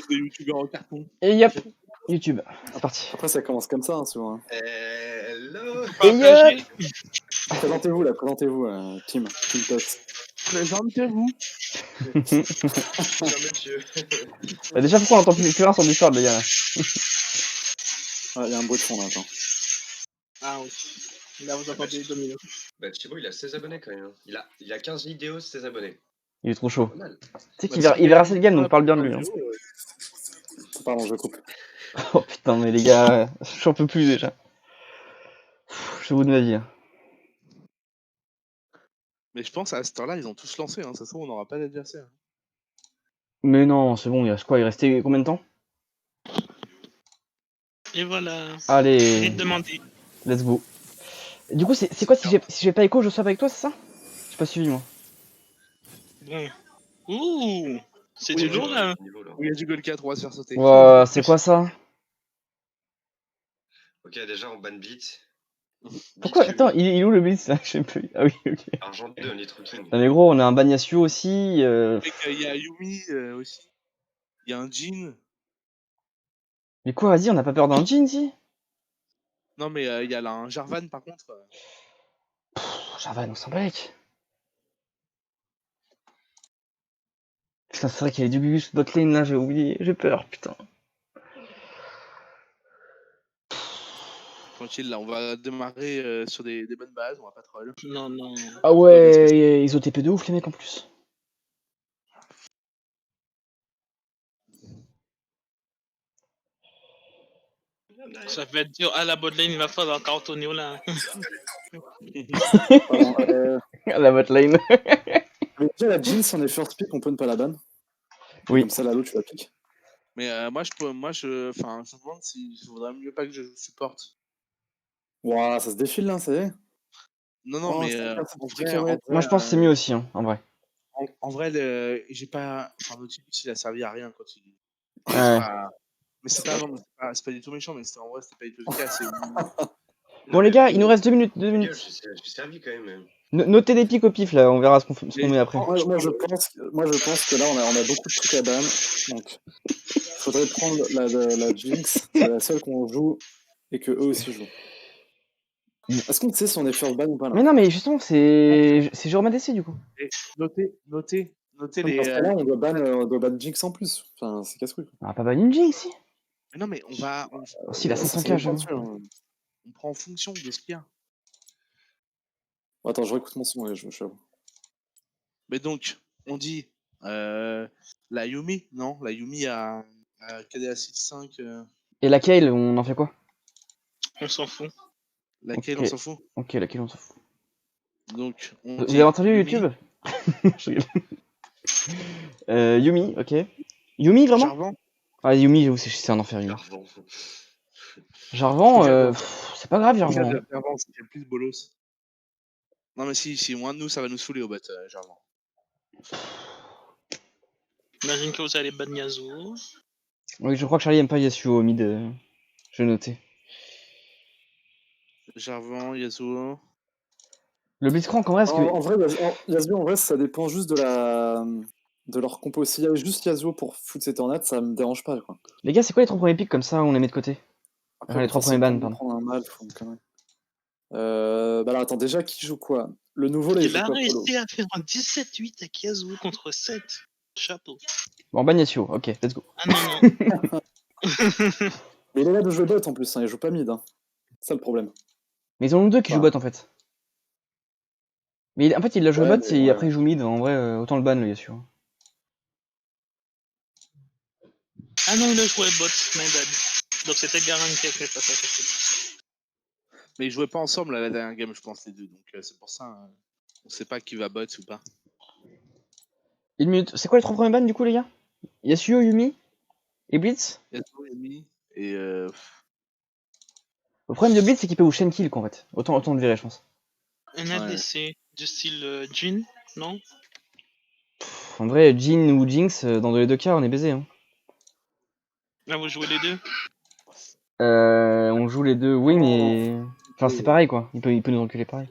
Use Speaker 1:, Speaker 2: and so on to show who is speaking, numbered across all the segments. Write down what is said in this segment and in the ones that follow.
Speaker 1: Des youtubeurs en carton.
Speaker 2: Et yep, YouTube, c'est parti.
Speaker 3: Après, ça commence comme ça, hein, souvent. Hein.
Speaker 4: Hello.
Speaker 2: Et yep.
Speaker 3: Présentez-vous, là, présentez-vous, Kim Tots.
Speaker 1: Présentez-vous.
Speaker 4: Bonjour monsieur.
Speaker 2: Bah déjà, pourquoi on entend plus rien sur Discord, les gars là?
Speaker 3: Ah, il y a un bruit de fond là, attends.
Speaker 1: Ah oui. Là, vous entendez Domino.
Speaker 4: Bah Thibaut, il a 16 abonnés quand même. Hein. Il a 15 vidéos, 16 abonnés.
Speaker 2: Il est trop chaud.
Speaker 4: Pas mal.
Speaker 2: Tu sais qu'il verra assez de game, donc parle bien de lui. Hein.
Speaker 3: Pardon, je coupe.
Speaker 2: Oh putain, mais les gars, j'en peux plus déjà. Je suis au bout de ma vie. Hein.
Speaker 1: Mais je pense à cette heure-là, ils ont tous lancé. Hein. Ça se trouve, on n'aura pas d'adversaire.
Speaker 2: Mais non, c'est bon, il reste quoi? Il restait combien de temps?
Speaker 5: Et voilà.
Speaker 2: Allez,
Speaker 5: Vite demandé.
Speaker 2: let's go. Du coup, c'est quoi si j'ai pas écho, je swap avec toi, c'est ça? J'ai pas suivi moi.
Speaker 5: Bon. Ouh, c'est du lourd là.
Speaker 1: Oui, il y a du goal 4, on va se faire sauter.
Speaker 2: Wow, c'est quoi ça?
Speaker 4: Ok, déjà on ban beat.
Speaker 2: Pourquoi? Attends, il est où le blitz là? Je sais plus. Ah oui, ok.
Speaker 4: Argent 2, on est trop king.
Speaker 2: Non mais gros, on a un Banyasio aussi.
Speaker 1: Il y a Yumi aussi. Il y a un Jin.
Speaker 2: Mais quoi, vas-y, on a pas peur d'un Jin si?
Speaker 1: Non, mais il y a là un Jarvan par contre.
Speaker 2: Jarvan, on s'en balèque. Putain, c'est vrai qu'il y a du Gugus botlane là, j'ai oublié, j'ai peur, putain.
Speaker 1: Tranquille, là, on va démarrer sur des bonnes bases, on va pas troll.
Speaker 5: Non, non.
Speaker 2: Ah ouais, ils ont TP de ouf les mecs en plus.
Speaker 5: Ça va être dur. À la botlane, il va falloir encore tourner là.
Speaker 3: Pardon,
Speaker 2: La botlane.
Speaker 3: mais déjà, la jeans, on est first pick, on peut ne pas la ban.
Speaker 2: Oui.
Speaker 3: Comme ça, la tu la piques.
Speaker 1: Mais moi, je me demande s'il faudrait mieux pas que je support.
Speaker 3: Ouah, ça se défile là, ça y est.
Speaker 1: Non, non,
Speaker 3: Oh,
Speaker 1: mais
Speaker 3: c'est
Speaker 1: en vrai,
Speaker 3: kilomètres.
Speaker 2: Moi je pense que c'est mieux aussi, hein, en vrai.
Speaker 1: en vrai, j'ai pas. Enfin, Nautilus, il a servi à rien quand il.
Speaker 2: Ouais.
Speaker 1: Pas... Mais c'est pas, non, c'est pas du tout méchant, mais en vrai, c'était pas du tout le cas.
Speaker 2: Bon les gars, il nous reste 2 minutes. 2
Speaker 4: Je
Speaker 2: minutes.
Speaker 4: suis servi quand même.
Speaker 2: Notez des pics au pif là, on verra ce qu'on met après.
Speaker 3: Moi, je pense que là, on a beaucoup de trucs à ban. Donc, il faudrait prendre la Jinx. C'est la seule qu'on joue et que eux aussi jouent. Est-ce qu'on sait si on est first ban ou pas là?
Speaker 2: Mais non, mais justement, c'est Jérôme ADC du coup.
Speaker 1: Notez les.
Speaker 3: Parce que là, on doit ban Jinx en plus. Enfin, c'est casse-couille.
Speaker 2: On va pas ban une Jinx si.
Speaker 1: Mais non, mais on va.
Speaker 2: Oh, si, il a 500k, j'avoue.
Speaker 1: On prend en fonction de ce qu'il y a.
Speaker 3: Attends, je réécoute mon son et je suis à vous.
Speaker 1: Mais donc, on dit la Yumi, non? La Yumi a KDA 6-5.
Speaker 2: Et la Kayle, on en fait quoi?
Speaker 5: On s'en fout.
Speaker 1: Laquelle
Speaker 2: Ok.
Speaker 1: on s'en fout?
Speaker 2: Ok, la Kayle, on s'en fout.
Speaker 1: Donc, on
Speaker 2: Vous
Speaker 1: dit
Speaker 2: avez entendu
Speaker 1: Yumi,
Speaker 2: YouTube? Je rigole. Yumi, ok. Yumi vraiment?
Speaker 1: Jarvan.
Speaker 2: Ah, Yumi, j'avoue, c'est un enfer, Yumi.
Speaker 4: Jarvan.
Speaker 2: Jarvan, c'est pas grave, Jarvan. Hein.
Speaker 1: Jarvan, c'est le plus bolos. Non, mais si moins de nous, ça va nous saouler au bot, Jarvan.
Speaker 5: Imagine que vous allez ban Yasuo.
Speaker 2: Oui, je crois que Charlie aime pas Yasuo au mid. Je vais noter.
Speaker 1: Jarvan, Yasuo.
Speaker 2: Le Blitzcrank, en vrai, parce que.
Speaker 3: En vrai, Yasuo, en vrai, ça dépend juste de leur compo. S'il y avait juste Yasuo pour foutre ses tornades, ça me dérange pas, quoi.
Speaker 2: Les gars, c'est quoi les 3 premiers pics comme ça, on les met de côté?
Speaker 3: Après,
Speaker 2: Enfin, les 3 premiers bans, pardon.
Speaker 3: Prendre un mal, faut quand même. Bah là, attends, déjà, qui joue quoi? Le nouveau, là, il
Speaker 5: Il
Speaker 3: joue
Speaker 5: a
Speaker 3: quoi, Polo?
Speaker 5: réussi à faire un 17-8 avec Yasuo contre 7. Chapeau.
Speaker 2: Bon, ban Yasuo, ok, let's go.
Speaker 5: Ah non, non.
Speaker 3: Mais il est là de jouer bot en plus, hein, il joue pas mid. Hein. C'est ça le problème.
Speaker 2: Mais ils en ont deux qui jouent bot en fait. Mais en fait, il a joué bot et après il joue mid. En vrai, autant le ban, le Yasuo.
Speaker 5: Ah non, il a joué bot, my bad. Donc c'était Garen qui a fait ça.
Speaker 1: Mais ils jouaient pas ensemble à la dernière game, je pense, les deux. Donc c'est pour ça, on sait pas qui va bot ou pas.
Speaker 2: Une minute. C'est quoi les 3 premiers bans du coup, les gars? Yasuo, Yumi et Blitz?
Speaker 1: Yasuo, Yumi et.
Speaker 2: Le problème de Blitz, c'est qu'il peut vous chain kill, quoi, en fait. Autant le virer, je pense.
Speaker 5: Un ADC du style Jin, non?
Speaker 2: En vrai, Jin ou Jinx, dans les deux cas, on est baisé. Hein.
Speaker 5: Là, vous jouez les deux?
Speaker 2: On joue les deux, oui, mais. Enfin, c'est pareil, quoi. Il peut nous reculer pareil.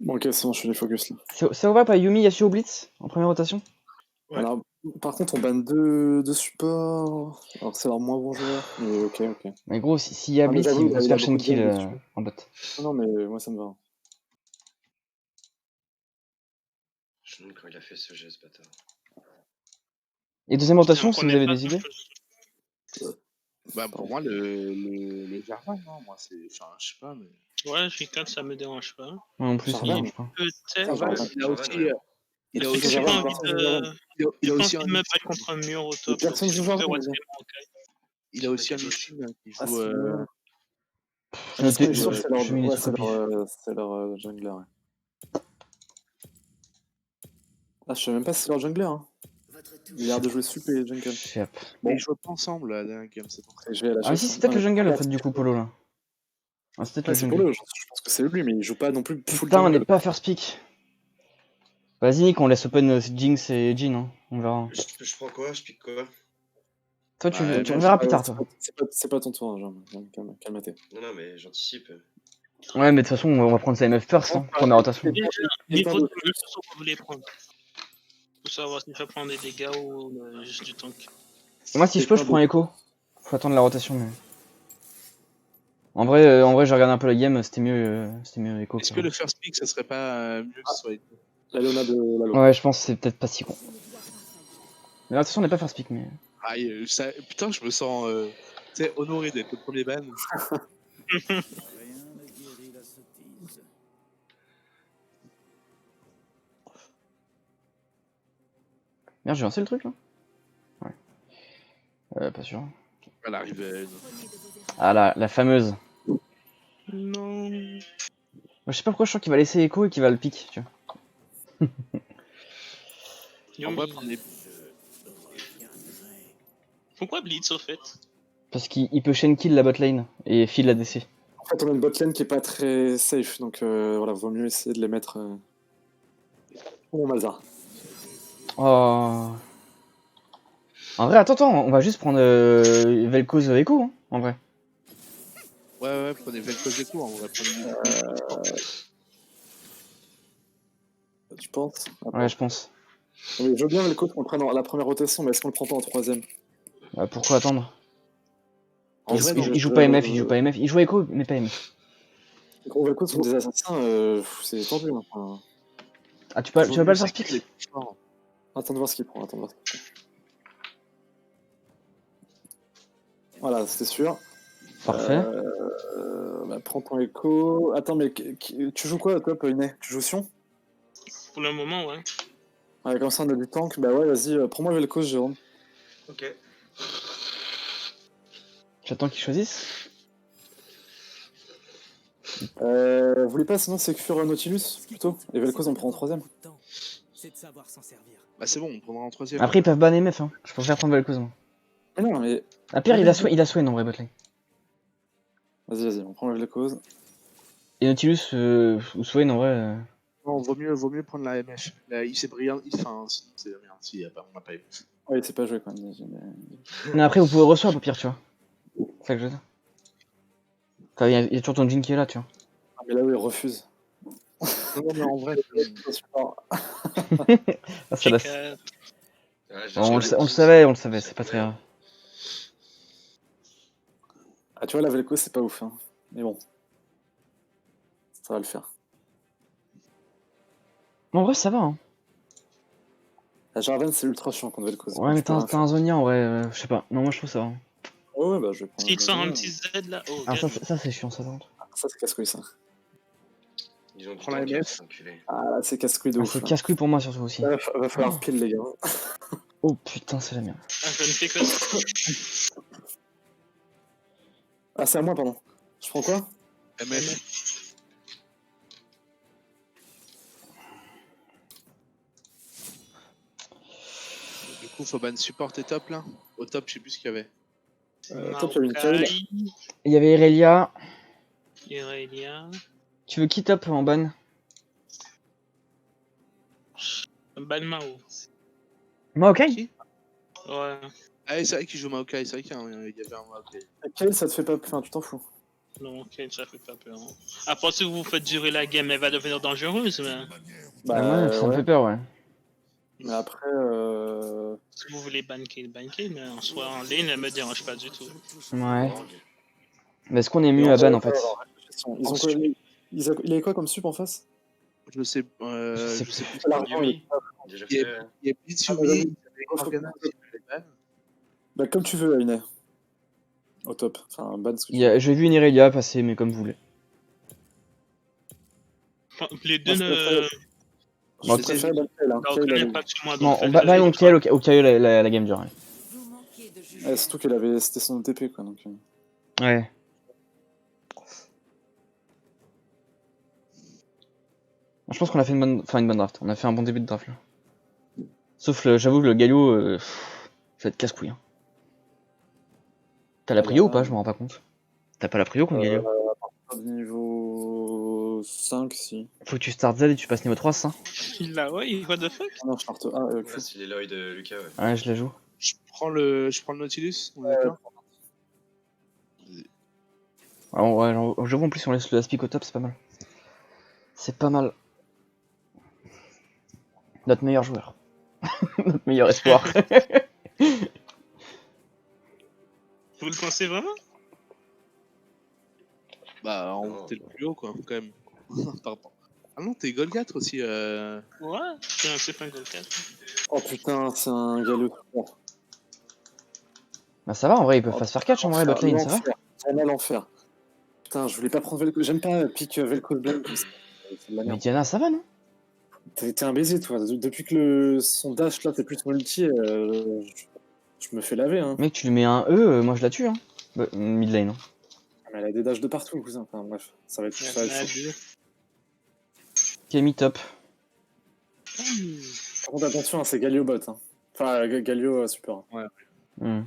Speaker 3: Bon, ok, c'est bon, je fais les focus là.
Speaker 2: Ça vous va pas Yumi, Yasuo, Blitz en première rotation?
Speaker 5: Ouais.
Speaker 3: Alors, par contre, on banne deux supports. Alors, c'est leur moins bon joueur. Mais ok.
Speaker 2: Mais gros, s'il y a
Speaker 3: Ah, mais
Speaker 2: Blitz,
Speaker 3: j'avoue,
Speaker 2: il va se
Speaker 3: il a
Speaker 2: faire
Speaker 3: beaucoup de
Speaker 2: Shenkill
Speaker 3: game dessus.
Speaker 2: en bot.
Speaker 3: Non, mais moi, ça me va.
Speaker 4: Je me demande quand il a fait ce geste, bâtard.
Speaker 2: Et deuxième
Speaker 5: C'est
Speaker 2: rotation,
Speaker 5: un
Speaker 2: si vous
Speaker 5: problème
Speaker 2: avez
Speaker 5: pas
Speaker 2: des idées?
Speaker 5: grand-chose.
Speaker 1: Bah, pour moi, le Jarvan, non, moi, c'est. Enfin, je sais pas, mais.
Speaker 5: Ouais, J4, ça me dérange pas.
Speaker 2: Moi non plus, ça me
Speaker 3: Jarvan.
Speaker 2: dérange pas.
Speaker 5: Peut-être.
Speaker 1: Jarvan, il a
Speaker 4: Jarvan,
Speaker 1: aussi.
Speaker 4: ouais.
Speaker 1: Il a
Speaker 5: Est-ce que
Speaker 1: aussi.
Speaker 5: j'ai pas
Speaker 3: Jarvan,
Speaker 5: envie
Speaker 3: personne joue Jarvan.
Speaker 5: de.
Speaker 1: Il a
Speaker 5: J'ai pas
Speaker 1: aussi
Speaker 5: envie
Speaker 1: un
Speaker 5: de me battre
Speaker 1: ultime.
Speaker 5: contre un mur au top.
Speaker 3: Personne
Speaker 5: Donc,
Speaker 3: joue
Speaker 5: je
Speaker 3: Jarvan,
Speaker 5: préfère
Speaker 3: les gars.
Speaker 5: rester en caille.
Speaker 1: Il a aussi un
Speaker 4: Ok,
Speaker 1: ultime qui
Speaker 3: Ah,
Speaker 1: joue.
Speaker 3: c'est bon.
Speaker 2: Je
Speaker 3: Parce qu'on est
Speaker 2: notais,
Speaker 3: sûr que c'est leur,
Speaker 2: je mets les
Speaker 3: ouais,
Speaker 2: trucs au pif.
Speaker 3: c'est leur jungler. Ouais. Ah, je sais même pas si c'est leur jungler. Hein. Il a l'air de jouer super les jungle.
Speaker 2: Shep.
Speaker 1: Mais
Speaker 3: Bon.
Speaker 1: ils jouent pas ensemble la dernière game, c'est pour ça.
Speaker 3: Et je vais à la
Speaker 2: Ah,
Speaker 3: chasse.
Speaker 2: si, c'est peut-être le jungle en fait, du coup,
Speaker 3: Polo.
Speaker 2: Polo là. Ah, c'est peut-être
Speaker 3: Ouais,
Speaker 2: le
Speaker 3: c'est
Speaker 2: jungle.
Speaker 3: Polo, je pense que c'est lui, mais il joue pas non plus full
Speaker 2: Putain, on
Speaker 3: jungle.
Speaker 2: n'est pas first pick. Vas-y, Nick, on laisse open Jinx et Jhin, hein. On verra.
Speaker 4: Je prends quoi? Je pique quoi?
Speaker 2: Toi,
Speaker 1: Bah,
Speaker 2: on
Speaker 1: moi,
Speaker 2: verra plus tard, toi.
Speaker 3: C'est pas ton tour, hein, Jean. Calme-toi.
Speaker 4: Non, mais j'anticipe.
Speaker 2: Ouais, mais de toute façon, on va prendre sa MF first, hein. Première rotation.
Speaker 5: Déjà,
Speaker 3: Et
Speaker 5: niveau
Speaker 3: pas
Speaker 5: de
Speaker 3: de
Speaker 5: combien de façons vous voulez prendre? Pour savoir si je vais prendre des dégâts ou juste du tank.
Speaker 2: Moi, si je peux, je prends Echo. Faut attendre la rotation, mais. En vrai, j'ai regardé un peu la game, c'était mieux Echo.
Speaker 1: Est-ce que le first pick, ça serait pas mieux que ce soit.
Speaker 3: La Lona de Lalo.
Speaker 2: Ouais, je pense que c'est peut-être pas si con. Mais attention, on n'est pas first pick, mais.
Speaker 1: Aïe, ça... putain, je me sens tu sais, honoré d'être le premier ban.
Speaker 2: Merde, j'ai lancé le truc là? Ouais. Pas sûr.
Speaker 1: Elle arrive.
Speaker 2: Ah la fameuse.
Speaker 5: Non.
Speaker 2: Moi, je sais pas pourquoi je sens qu'il va laisser Echo et qu'il va le pick, tu vois.
Speaker 1: En vrai, prenez.
Speaker 5: Pourquoi Blitz au fait?
Speaker 2: Parce qu'il peut chain kill la bot lane et file la DC.
Speaker 3: En fait, on a une botlane qui est pas très safe, donc voilà, vaut mieux essayer de les mettre. Bon, Malzar.
Speaker 2: Oh. En vrai, attends, on va juste prendre Vel'Koz Echo, hein, en vrai.
Speaker 1: Ouais, prenez Vel'Koz et tout, on va prendre.
Speaker 3: Tu penses?
Speaker 2: Ouais, je pense.
Speaker 3: Mais je veux bien Vel'Koz qu'on prenne la première rotation, mais est-ce qu'on le prend pas en troisième?
Speaker 2: Pourquoi attendre?
Speaker 1: En vrai,
Speaker 2: Il joue pas MF, il joue pas MF. Il joue Echo, mais pas MF.
Speaker 3: Les gros Vel'Koz sont des assassins, c'est tendu. Hein. Enfin,
Speaker 2: Ah, tu vas pas le first pick?
Speaker 3: attends de voir ce qu'il prend. Voilà, c'était sûr.
Speaker 2: Parfait.
Speaker 3: Bah, prends ton écho. Attends, mais tu joues quoi, toi, Paulinet? Tu joues Sion?
Speaker 5: Pour le moment, ouais.
Speaker 3: Ouais, comme ça, on a du tank. Bah ouais, vas-y, prends-moi Vel'Koz, Jérôme.
Speaker 4: Ok.
Speaker 2: J'attends qu'il choisisse.
Speaker 3: Vous voulez pas sinon sécure Nautilus, plutôt? Et Vel'Koz, on prend en troisième.
Speaker 1: Bah, c'est bon, on prendra en troisième.
Speaker 2: Après, ils peuvent ban MF, hein. Je préfère prendre Vel'Koz, moi.
Speaker 3: Mais non, mais...
Speaker 2: Ah, pire, il a Swain en vrai, botlane.
Speaker 3: Vas-y, on prend Vel'Koz.
Speaker 2: Et Nautilus ou Swain en vrai.
Speaker 1: Non, vaut mieux prendre la MF. Là, il s'est brillant, enfin, sinon c'est la merde, si, on n'a pas eu.
Speaker 3: Ouais, il sait pas jouer quand même.
Speaker 2: Mais après, vous pouvez recevoir au pire, tu vois. C'est ça que je veux dire. Enfin, il y a toujours ton Jhin qui est là, tu vois.
Speaker 3: Ah, mais là où il refuse.
Speaker 1: Non, mais en vrai,
Speaker 2: Ah, ça laisse.
Speaker 5: J4.
Speaker 2: On le savait, c'est pas très grave.
Speaker 3: Ah, tu vois, la Vel'Koz, c'est pas ouf. Hein. Mais bon. Ça va le faire.
Speaker 2: Mais en vrai, ça va, hein.
Speaker 3: La Jarvan, c'est ultra chiant contre Vel'Koz.
Speaker 2: Ouais, mais t'as un Zonia en vrai, je sais pas. Non, moi je trouve ça. Hein.
Speaker 3: Ouais, bah je vais prendre.
Speaker 5: S'il sort un petit Z là, oh,
Speaker 2: Ah,
Speaker 5: bien.
Speaker 2: ça c'est chiant, ça par contre.
Speaker 3: Ça, c'est casse-couille, ça.
Speaker 4: Ils ont du
Speaker 1: Prends la
Speaker 4: tank,
Speaker 1: MF.
Speaker 4: ces enculés.
Speaker 3: Ah, là, c'est casse-couille de
Speaker 2: Ah,
Speaker 3: ouf.
Speaker 2: c'est
Speaker 3: là.
Speaker 2: casse-couille pour moi surtout aussi.
Speaker 3: Là, va falloir pile, les gars.
Speaker 2: Oh putain, c'est la merde.
Speaker 5: Ah, je ne fais que ça.
Speaker 3: Ah, c'est à moi, pardon. Je prends quoi?
Speaker 1: MF. Du coup, faut ban support et top là. Au top, je sais plus ce qu'il y avait.
Speaker 3: Top, il y a une Kayle.
Speaker 5: Maokai,
Speaker 2: Il y avait Irelia.
Speaker 5: Irelia,
Speaker 2: Tu veux qui top en ban?
Speaker 5: Balmao.
Speaker 2: Moi, ok.
Speaker 1: Qui
Speaker 5: Ouais.
Speaker 1: Ah, oui, c'est vrai qu'il joue Maokai, c'est vrai qu'il y avait un Maokai.
Speaker 3: Kayle, ça te fait pas. Enfin, tu t'en fous.
Speaker 5: Non, ok, ça fait pas peur. Hein. Après, si vous faites durer la game, elle va devenir dangereuse, mais...
Speaker 2: Bah, moi, ça me fait peur, ouais.
Speaker 3: Mais après,
Speaker 5: Si vous voulez banquer, mais en soi, en lane, elle me dérange pas du tout.
Speaker 2: Ouais.
Speaker 4: Non,
Speaker 2: Mais est-ce qu'on est
Speaker 3: et
Speaker 2: mieux
Speaker 3: en
Speaker 2: à
Speaker 3: vrai,
Speaker 2: ban en fait?
Speaker 3: ils ont quoi, il avait quoi comme sup en face?
Speaker 1: Je sais,
Speaker 2: sais
Speaker 1: je sais plus.
Speaker 3: L'argent, il est
Speaker 4: Yumi, déjà
Speaker 1: Il y a,
Speaker 4: fait.
Speaker 1: il y a Bitsumi, il y avait Morgana aussi, je les ban.
Speaker 3: bah, comme tu veux, Ainé. Au top. Enfin, ban ce que tu
Speaker 2: Il y a-
Speaker 3: veux.
Speaker 2: J'ai vu une Irelia passer, mais comme vous voulez.
Speaker 5: Enfin, les
Speaker 3: Moi,
Speaker 5: deux
Speaker 3: je
Speaker 5: ne.
Speaker 3: préfère,
Speaker 2: Bon,
Speaker 3: je préfère ban Kayle, hein. Kayle,
Speaker 5: Aucun
Speaker 3: elle
Speaker 5: impact sur moi,
Speaker 2: Non,
Speaker 5: donc
Speaker 2: on
Speaker 5: faites-le
Speaker 2: bat
Speaker 5: les
Speaker 2: donc
Speaker 5: deux.
Speaker 2: Kayle au Kayle la game dure.
Speaker 3: surtout qu'elle avait, c'était son OTP quoi. Donc,
Speaker 2: Ouais. Je pense qu'on a fait une bonne draft. On a fait un bon début de draft là. Sauf, j'avoue que le Galio, ça va être casse-couille. Hein. T'as la prio ou pas? Je me rends pas compte. T'as pas la prio contre Galio?
Speaker 3: Niveau 5, si.
Speaker 2: Faut que tu start Z et tu passes niveau 3, ça?
Speaker 5: Il l'a, ouais, what the fuck?
Speaker 3: Ah non, je parte. Ah,
Speaker 4: Ah, c'est les Lloyd de Lucas, ouais.
Speaker 2: Ouais, je la joue.
Speaker 1: Je prends le Nautilus, on est d'accord?
Speaker 2: Alors, ouais, j'avoue en plus, on laisse le Aspic au top, c'est pas mal. C'est pas mal. Notre meilleur joueur. Notre meilleur espoir.
Speaker 5: Vous le pensez vraiment?
Speaker 1: Bah, t'es le plus haut, quoi, quand même. Pardon. Ah non, t'es Gold 4 aussi.
Speaker 5: Ouais, c'est pas un goal 4.
Speaker 3: Oh putain, c'est un galop.
Speaker 2: Bah ça va en vrai, ils peuvent
Speaker 3: Oh,
Speaker 2: pas se faire catch en vrai,
Speaker 3: l'enfer,
Speaker 2: botlane, ça va.
Speaker 3: vraiment l'enfer. Putain, je voulais pas prendre Vel'Koz. J'aime pas pick Vel'Koz Blade comme ça. C'est de la
Speaker 2: Mais
Speaker 3: merde.
Speaker 2: Diana, ça va non?
Speaker 3: T'es un baiser, toi. Depuis que son dash là, t'es plus multi, je me fais laver. Hein.
Speaker 2: Mec, tu lui mets un E, moi je la tue. Hein. Mid lane. Hein.
Speaker 3: Mais elle a des dashs de partout, cousin. Enfin, bref, ça va être
Speaker 5: Il y
Speaker 3: ça.
Speaker 5: en
Speaker 3: Va
Speaker 5: a
Speaker 3: être chaud.
Speaker 5: deux.
Speaker 2: Camille top.
Speaker 3: Par contre, attention, hein, c'est Galio bot. Hein. Enfin, Galio super. Hein.
Speaker 2: Hmm.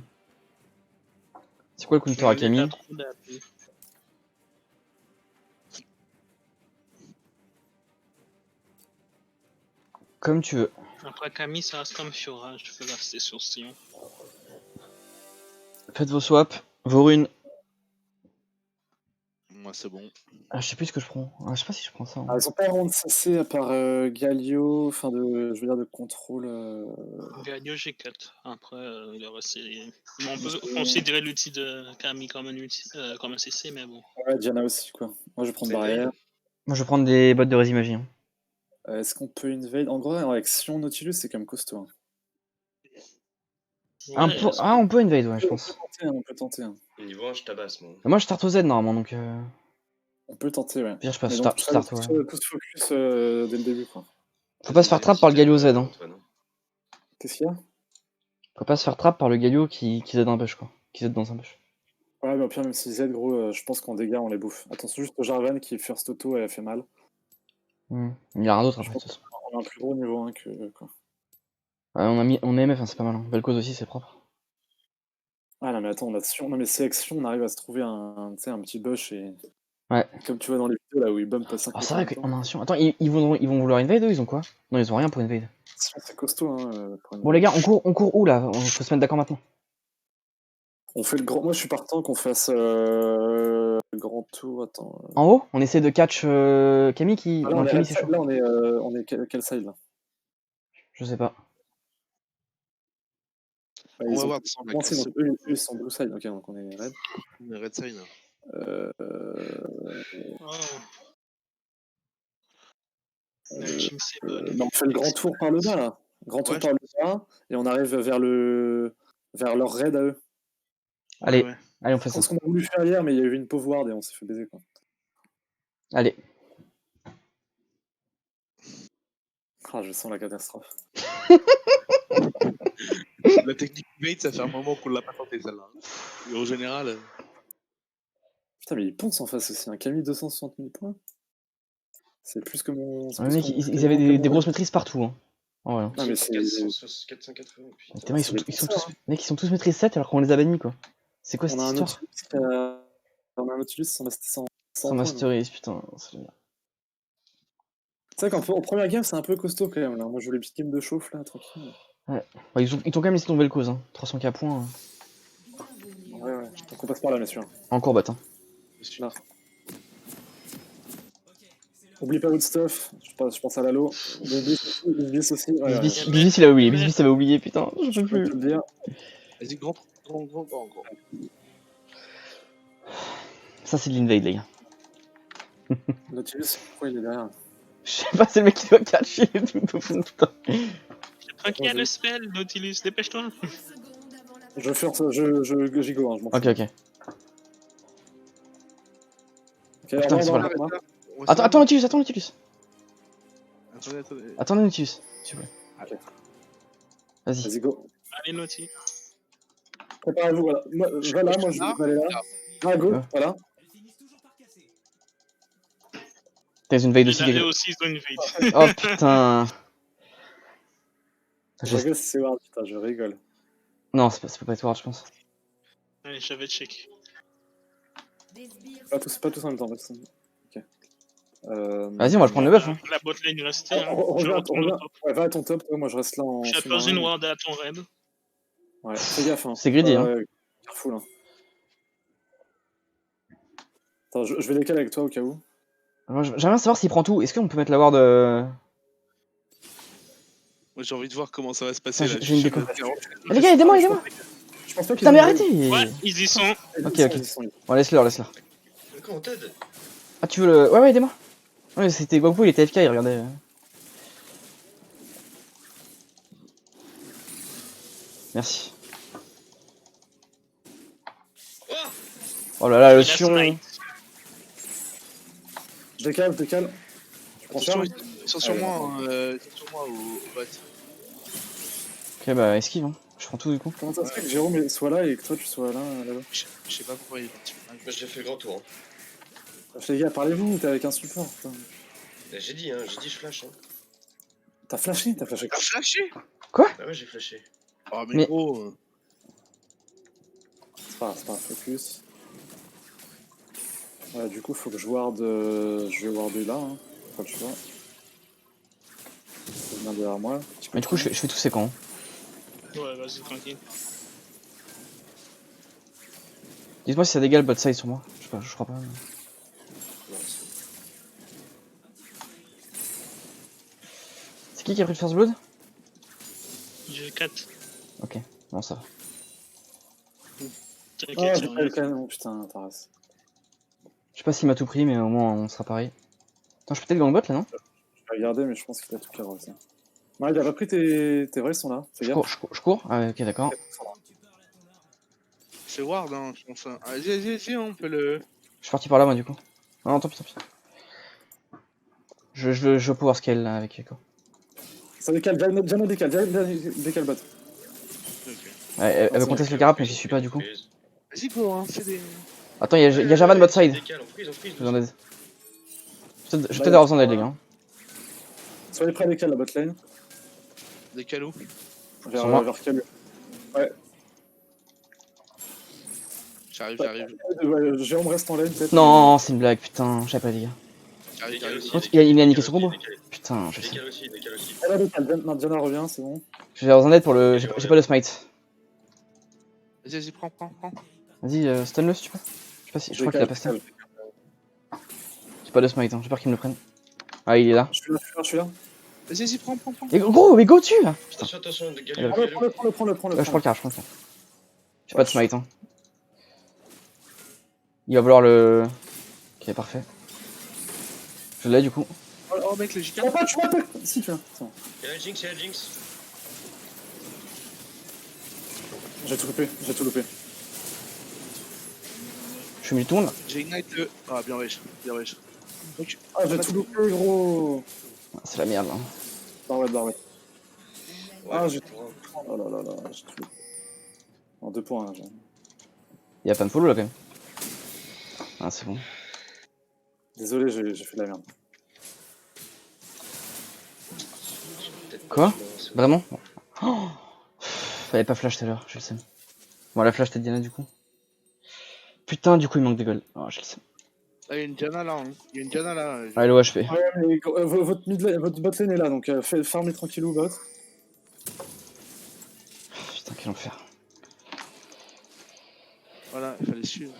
Speaker 2: C'est quoi le counter à Camille?
Speaker 5: Trop d'AP.
Speaker 2: Comme tu veux.
Speaker 5: Après Camille, ça reste comme Fiora, je peux rester sur Sion.
Speaker 2: Faites vos swaps, vos runes.
Speaker 1: Moi, c'est bon.
Speaker 2: Ah, je sais plus ce que je prends. Ah, je sais pas si je prends ça. Hein.
Speaker 3: Ah, ils ont pas vraiment de CC à part Galio, enfin je veux dire de contrôle.
Speaker 5: Galio G4. Après, le reste, c'est. Bon, on peut considérer l'outil de Camille comme comme un CC, mais bon.
Speaker 3: Ouais, Diana aussi quoi. Moi je vais prendre
Speaker 4: C'est
Speaker 3: barrière.
Speaker 2: Moi je vais prendre des bottes de Résimagie. Hein.
Speaker 3: Est-ce qu'on peut invade? En gros, avec Sion Nautilus, c'est quand même costaud. Hein.
Speaker 5: Ouais,
Speaker 2: Ah, on peut invade, ouais, je pense.
Speaker 3: On peut tenter. Hein.
Speaker 4: Niveau 1, je tabasse, moi.
Speaker 2: Moi je start au Z normalement, donc.
Speaker 3: On peut tenter, ouais.
Speaker 2: Pire, je passe
Speaker 3: Mais donc,
Speaker 2: start, ouais.
Speaker 3: tous focus dès le début, quoi.
Speaker 2: Faut pas se faire trap par le Galio Z. Hein.
Speaker 3: Qu'est-ce qu'il y a?
Speaker 2: Faut pas se faire trap par le Galio qui Z un bush, quoi. Qui Z dans un bush.
Speaker 3: Ouais, mais au pire, même si Z, gros, je pense qu'en dégâts, on les bouffe. Attention juste au Jarvan qui first auto et elle fait mal.
Speaker 2: Il y a rien d'autre
Speaker 3: Je
Speaker 2: après, de
Speaker 3: pense
Speaker 2: toute façon.
Speaker 3: qu'on a un plus gros niveau 1 que quoi.
Speaker 2: Ouais, on a MF, hein, c'est pas mal. Hein. Vel'Koz aussi, c'est propre.
Speaker 3: Ah non, mais attends, non, mais sélection, on arrive à se trouver un petit bush et.
Speaker 2: Ouais.
Speaker 3: Comme tu vois dans les vidéos là où ils bump 5
Speaker 2: Alors c'est vrai qu'on a un Sion. Attends, ils vont vouloir invade eux, ils ont quoi? Non, ils ont rien pour invade.
Speaker 3: C'est costaud, hein.
Speaker 2: Bon les gars, on court où là? On faut se mettre d'accord maintenant.
Speaker 3: On fait le grand. Moi, je suis partant qu'on fasse le grand tour. Attends.
Speaker 2: En haut, on essaie de catch Camille qui.
Speaker 3: Ah, là,
Speaker 2: Non,
Speaker 3: on est
Speaker 2: Camille c'est chaud.
Speaker 3: Là, on est quel side là?
Speaker 2: Je sais pas.
Speaker 3: Bah,
Speaker 1: On
Speaker 3: ils
Speaker 1: va
Speaker 3: ont
Speaker 1: voir. De toute façon,
Speaker 3: commencé, donc eux, ils sont blue side. Ok, donc on est red.
Speaker 1: Red Sign.
Speaker 3: Euh,
Speaker 5: Oh. Le team, c'est bon.
Speaker 3: bah, on fait le grand tour par le bas là. Grand tour par le bas et on arrive vers leur raid à eux.
Speaker 2: Allez,
Speaker 1: Ouais.
Speaker 2: allez, on fait
Speaker 3: C'est
Speaker 2: ça.
Speaker 3: ce qu'on a voulu faire hier, mais il y a eu une pauvre ward et on s'est fait baiser quoi.
Speaker 2: Allez.
Speaker 3: Ah, je sens la catastrophe.
Speaker 1: La technique mate, ça fait un moment qu'on l'a pas tenté celle-là. Et en général.
Speaker 3: Putain, mais ils poncent en face aussi. Un Camille 260 000 points. C'est plus que mon.
Speaker 2: Ouais, mec, ils avaient des grosses maîtrises partout. Hein. Oh, ouais.
Speaker 3: Non, mais c'est.
Speaker 4: 480, putain.
Speaker 2: Putain, ils sont tous maîtrise 7 alors qu'on les a bannis quoi. C'est quoi cette histoire?
Speaker 3: On a un Nautilus sans
Speaker 2: Sans
Speaker 3: points.
Speaker 2: masterise, putain, c'est génial.
Speaker 3: C'est vrai qu'en première game, c'est un peu costaud quand même. Là. Moi, je voulais petite game de chauffe là, tranquille.
Speaker 2: Ouais. Bah, ils t'ont quand même laissé tomber le cause, hein. 300k points.
Speaker 3: Ouais. Donc on passe par là, messieurs.
Speaker 2: Encore bot, hein.
Speaker 3: Là. Oublie pas votre stuff. Je pense à Lalo. Bisbis aussi. Ouais,
Speaker 2: Bisbis il a oublié, Bisbis il avait oublié, putain, je peux
Speaker 3: je peux te
Speaker 2: plus.
Speaker 3: le dire.
Speaker 1: Vas-y, grand.
Speaker 2: Ça c'est de l'invade les gars.
Speaker 3: Nautilus, pourquoi il est derrière?
Speaker 2: Je sais pas, c'est le mec qui doit catcher les trucs de fou, putain.
Speaker 5: Je crois qu'il y a le spell, Nautilus, dépêche-toi.
Speaker 3: Je fais ça, je gigo, hein, je m'en fous.
Speaker 2: Ok, ok.
Speaker 3: Ok,
Speaker 2: putain,
Speaker 3: on
Speaker 2: c'est
Speaker 3: va
Speaker 2: pas là.
Speaker 3: voir.
Speaker 2: Attends Nautilus, Nautilus.
Speaker 1: Attendez.
Speaker 2: Attendez Nautilus, s'il vous plaît.
Speaker 3: Ok.
Speaker 2: Vas-y.
Speaker 3: Vas-y, go.
Speaker 5: Allez, Naughty.
Speaker 3: Préparez-vous, voilà. Moi je vais aller là. Ah, go,
Speaker 2: Ouais.
Speaker 3: voilà.
Speaker 2: T'as une veille aussi,
Speaker 5: Eux
Speaker 2: quelque
Speaker 5: aussi, ils ont une veille.
Speaker 2: Oh putain.
Speaker 3: Je rigole, c'est Ward, putain, je rigole.
Speaker 2: Non, ça peut pas être Ward, je pense.
Speaker 5: Allez, j'avais check.
Speaker 3: Pas tous en même temps, ok.
Speaker 2: Vas-y, on va le prendre le buff. Hein.
Speaker 5: La botlane restait. Hein. Je
Speaker 3: Reviens,
Speaker 5: retourne au top.
Speaker 3: ouais, va à ton top, toi, moi je reste là en.
Speaker 5: J'ai
Speaker 3: sous-marin.
Speaker 5: posé une ward à ton raid.
Speaker 3: Ouais, fais gaffe, hein.
Speaker 2: C'est greedy, hein.
Speaker 3: Ouais, careful, hein. Attends, je vais décaler avec toi au cas où.
Speaker 2: Alors, j'aimerais bien savoir s'il prend tout. Est-ce qu'on peut mettre la ward
Speaker 1: Moi, j'ai envie de voir comment ça va se passer.
Speaker 2: Putain,
Speaker 1: Là.
Speaker 2: j'ai une déco.
Speaker 1: Je-
Speaker 2: Ah, les gars, aidez-moi.
Speaker 3: Je pense pas qu'ils
Speaker 2: Putain, mais
Speaker 3: aient-
Speaker 2: arrêtez.
Speaker 5: Ouais, ils y sont.
Speaker 2: Ok.
Speaker 3: Ils sont-
Speaker 2: Bon, laisse-le.
Speaker 4: Quoi, on t'aide?
Speaker 2: Ah, tu veux le. Ouais, aidez-moi. Ouais, c'était Goku, il était FK, il regardait. Merci. Oh là là, le Sion.
Speaker 3: Je décale. Je prends cher.
Speaker 1: Attention, ils sont sur moi, hein, ils sont sur moi au bot.
Speaker 2: Ok, bah esquive. Hein. Je prends tout du coup.
Speaker 3: Comment ça se fait que Jérôme soit là et que toi tu sois là, là-bas?
Speaker 1: Je sais pas pourquoi il est parti.
Speaker 4: Moi, j'ai fait le grand tour. Hein.
Speaker 3: Les gars, parlez-vous, t'es avec un support. Putain.
Speaker 4: J'ai dit, je flash. Hein.
Speaker 3: T'as flashé
Speaker 1: T'as flashé?
Speaker 4: Ah ouais, j'ai flashé.
Speaker 1: Oh,
Speaker 2: Mais-
Speaker 1: gros.
Speaker 3: C'est pas focus. Ouais, du coup, faut que je ward. Je vais warder là, hein. Pas le choix. Il vient derrière moi.
Speaker 2: Mais du coup, je fais tous ces camps.
Speaker 5: Ouais, vas-y, tranquille.
Speaker 2: Dites-moi si ça dégale bot side sur moi. Je sais pas, je crois pas.
Speaker 4: Non, c'est-
Speaker 2: C'est qui a pris le first blood?
Speaker 5: J'ai 4.
Speaker 2: Ok, non, ça va.
Speaker 3: Ah,
Speaker 5: T'inquiète,
Speaker 3: j'ai pas le canon, putain, ta race.
Speaker 2: Je sais pas s'il m'a tout pris, mais au moins on sera pareil. Attends, je peux peut-être gangbot là, non?
Speaker 3: Je vais regarder, mais je pense qu'il a tout carré aussi. Ouais, il a repris tes vrais, ils sont là. Fais
Speaker 2: Je
Speaker 3: gaffe.
Speaker 2: cours. Ah, ouais, ok, d'accord.
Speaker 1: C'est Ward, hein, je pense. Hein. Vas-y, on peut le.
Speaker 2: Je suis parti par là, moi, du coup. Ah non, tant pis. Je veux pouvoir scale là avec Echo.
Speaker 3: Ça décale, Diana décale bot.
Speaker 1: Ok.
Speaker 2: Ouais, elle veut contester le carap, mais j'y suis pas du coup.
Speaker 1: Vas-y, go, hein, fais des.
Speaker 2: Attends, y'a Javan bot side.
Speaker 4: Décale, on freeze.
Speaker 2: J'ai besoin d'aide. Je vais peut-être avoir besoin d'aide, les gars.
Speaker 3: Soyez prêts à décale la bot lane.
Speaker 1: Des calots.
Speaker 2: Sur moi.
Speaker 3: Vers Calu. Ouais.
Speaker 1: J'arrive.
Speaker 3: Ouais, Jérôme reste en lane, peut-être.
Speaker 2: Non, c'est une blague, putain, je savais pas, les gars.
Speaker 4: Décale aussi.
Speaker 2: Oh, il a niqué son combo. Putain, je sais.
Speaker 4: Décale aussi.
Speaker 3: Elle a décale, Diana revient, c'est bon.
Speaker 2: Je vais avoir besoin d'aide pour le. J'ai pas de smite.
Speaker 1: Vas-y, prends.
Speaker 2: Vas-y, stun-le si tu peux. Je sais pas si. Je crois qu'il a pas stun. J'ai pas de smite, hein. J'ai peur qu'il me le prenne. Ah, il est là.
Speaker 3: Je suis là.
Speaker 1: Vas-y, prends.
Speaker 2: Et gros, mais go dessus là. Putain.
Speaker 4: Attention, décale.
Speaker 2: Elle a-
Speaker 3: Prends-le.
Speaker 2: Ouais, je prends le car. J'ai pas de smite, hein. Il va vouloir le. Ok, parfait. Je l'ai du coup.
Speaker 1: Oh, mec, le JK.
Speaker 3: Tu m'attaques. Si, tu viens. C'est bon.
Speaker 4: Y'a la Jinx.
Speaker 3: J'ai tout loupé.
Speaker 2: Je suis mis tout le monde.
Speaker 1: J'ai ignite le. Ah, bien wesh. Donc,
Speaker 3: Ah, j'ai tout loupé, gros.
Speaker 2: Ah, c'est la merde là.
Speaker 3: Barouette. Ah,
Speaker 4: Ouais,
Speaker 3: j'ai
Speaker 4: pour un-
Speaker 3: Oh là, j'ai tout loupé. En 2 points, hein, j'ai.
Speaker 2: Il y a pas de follow là quand même. Ah, c'est bon.
Speaker 3: Désolé, j'ai fait de la merde.
Speaker 4: peut-être
Speaker 2: Quoi?
Speaker 4: pas, c'est bon.
Speaker 2: Vraiment? Oh, fallait pas flash tout à l'heure, je le sais. Bon, la flash t'es Diana du coup. Putain, du coup il manque des golds. Oh, je le sais.
Speaker 1: Ah, il y a une Diana là. Hein. Il y a une Diana là.
Speaker 2: Allez, le HP.
Speaker 3: Ouais, mais votre bot lane est là, donc farmez tranquillou, bot.
Speaker 2: Putain, quel enfer.
Speaker 1: Voilà, il fallait suivre.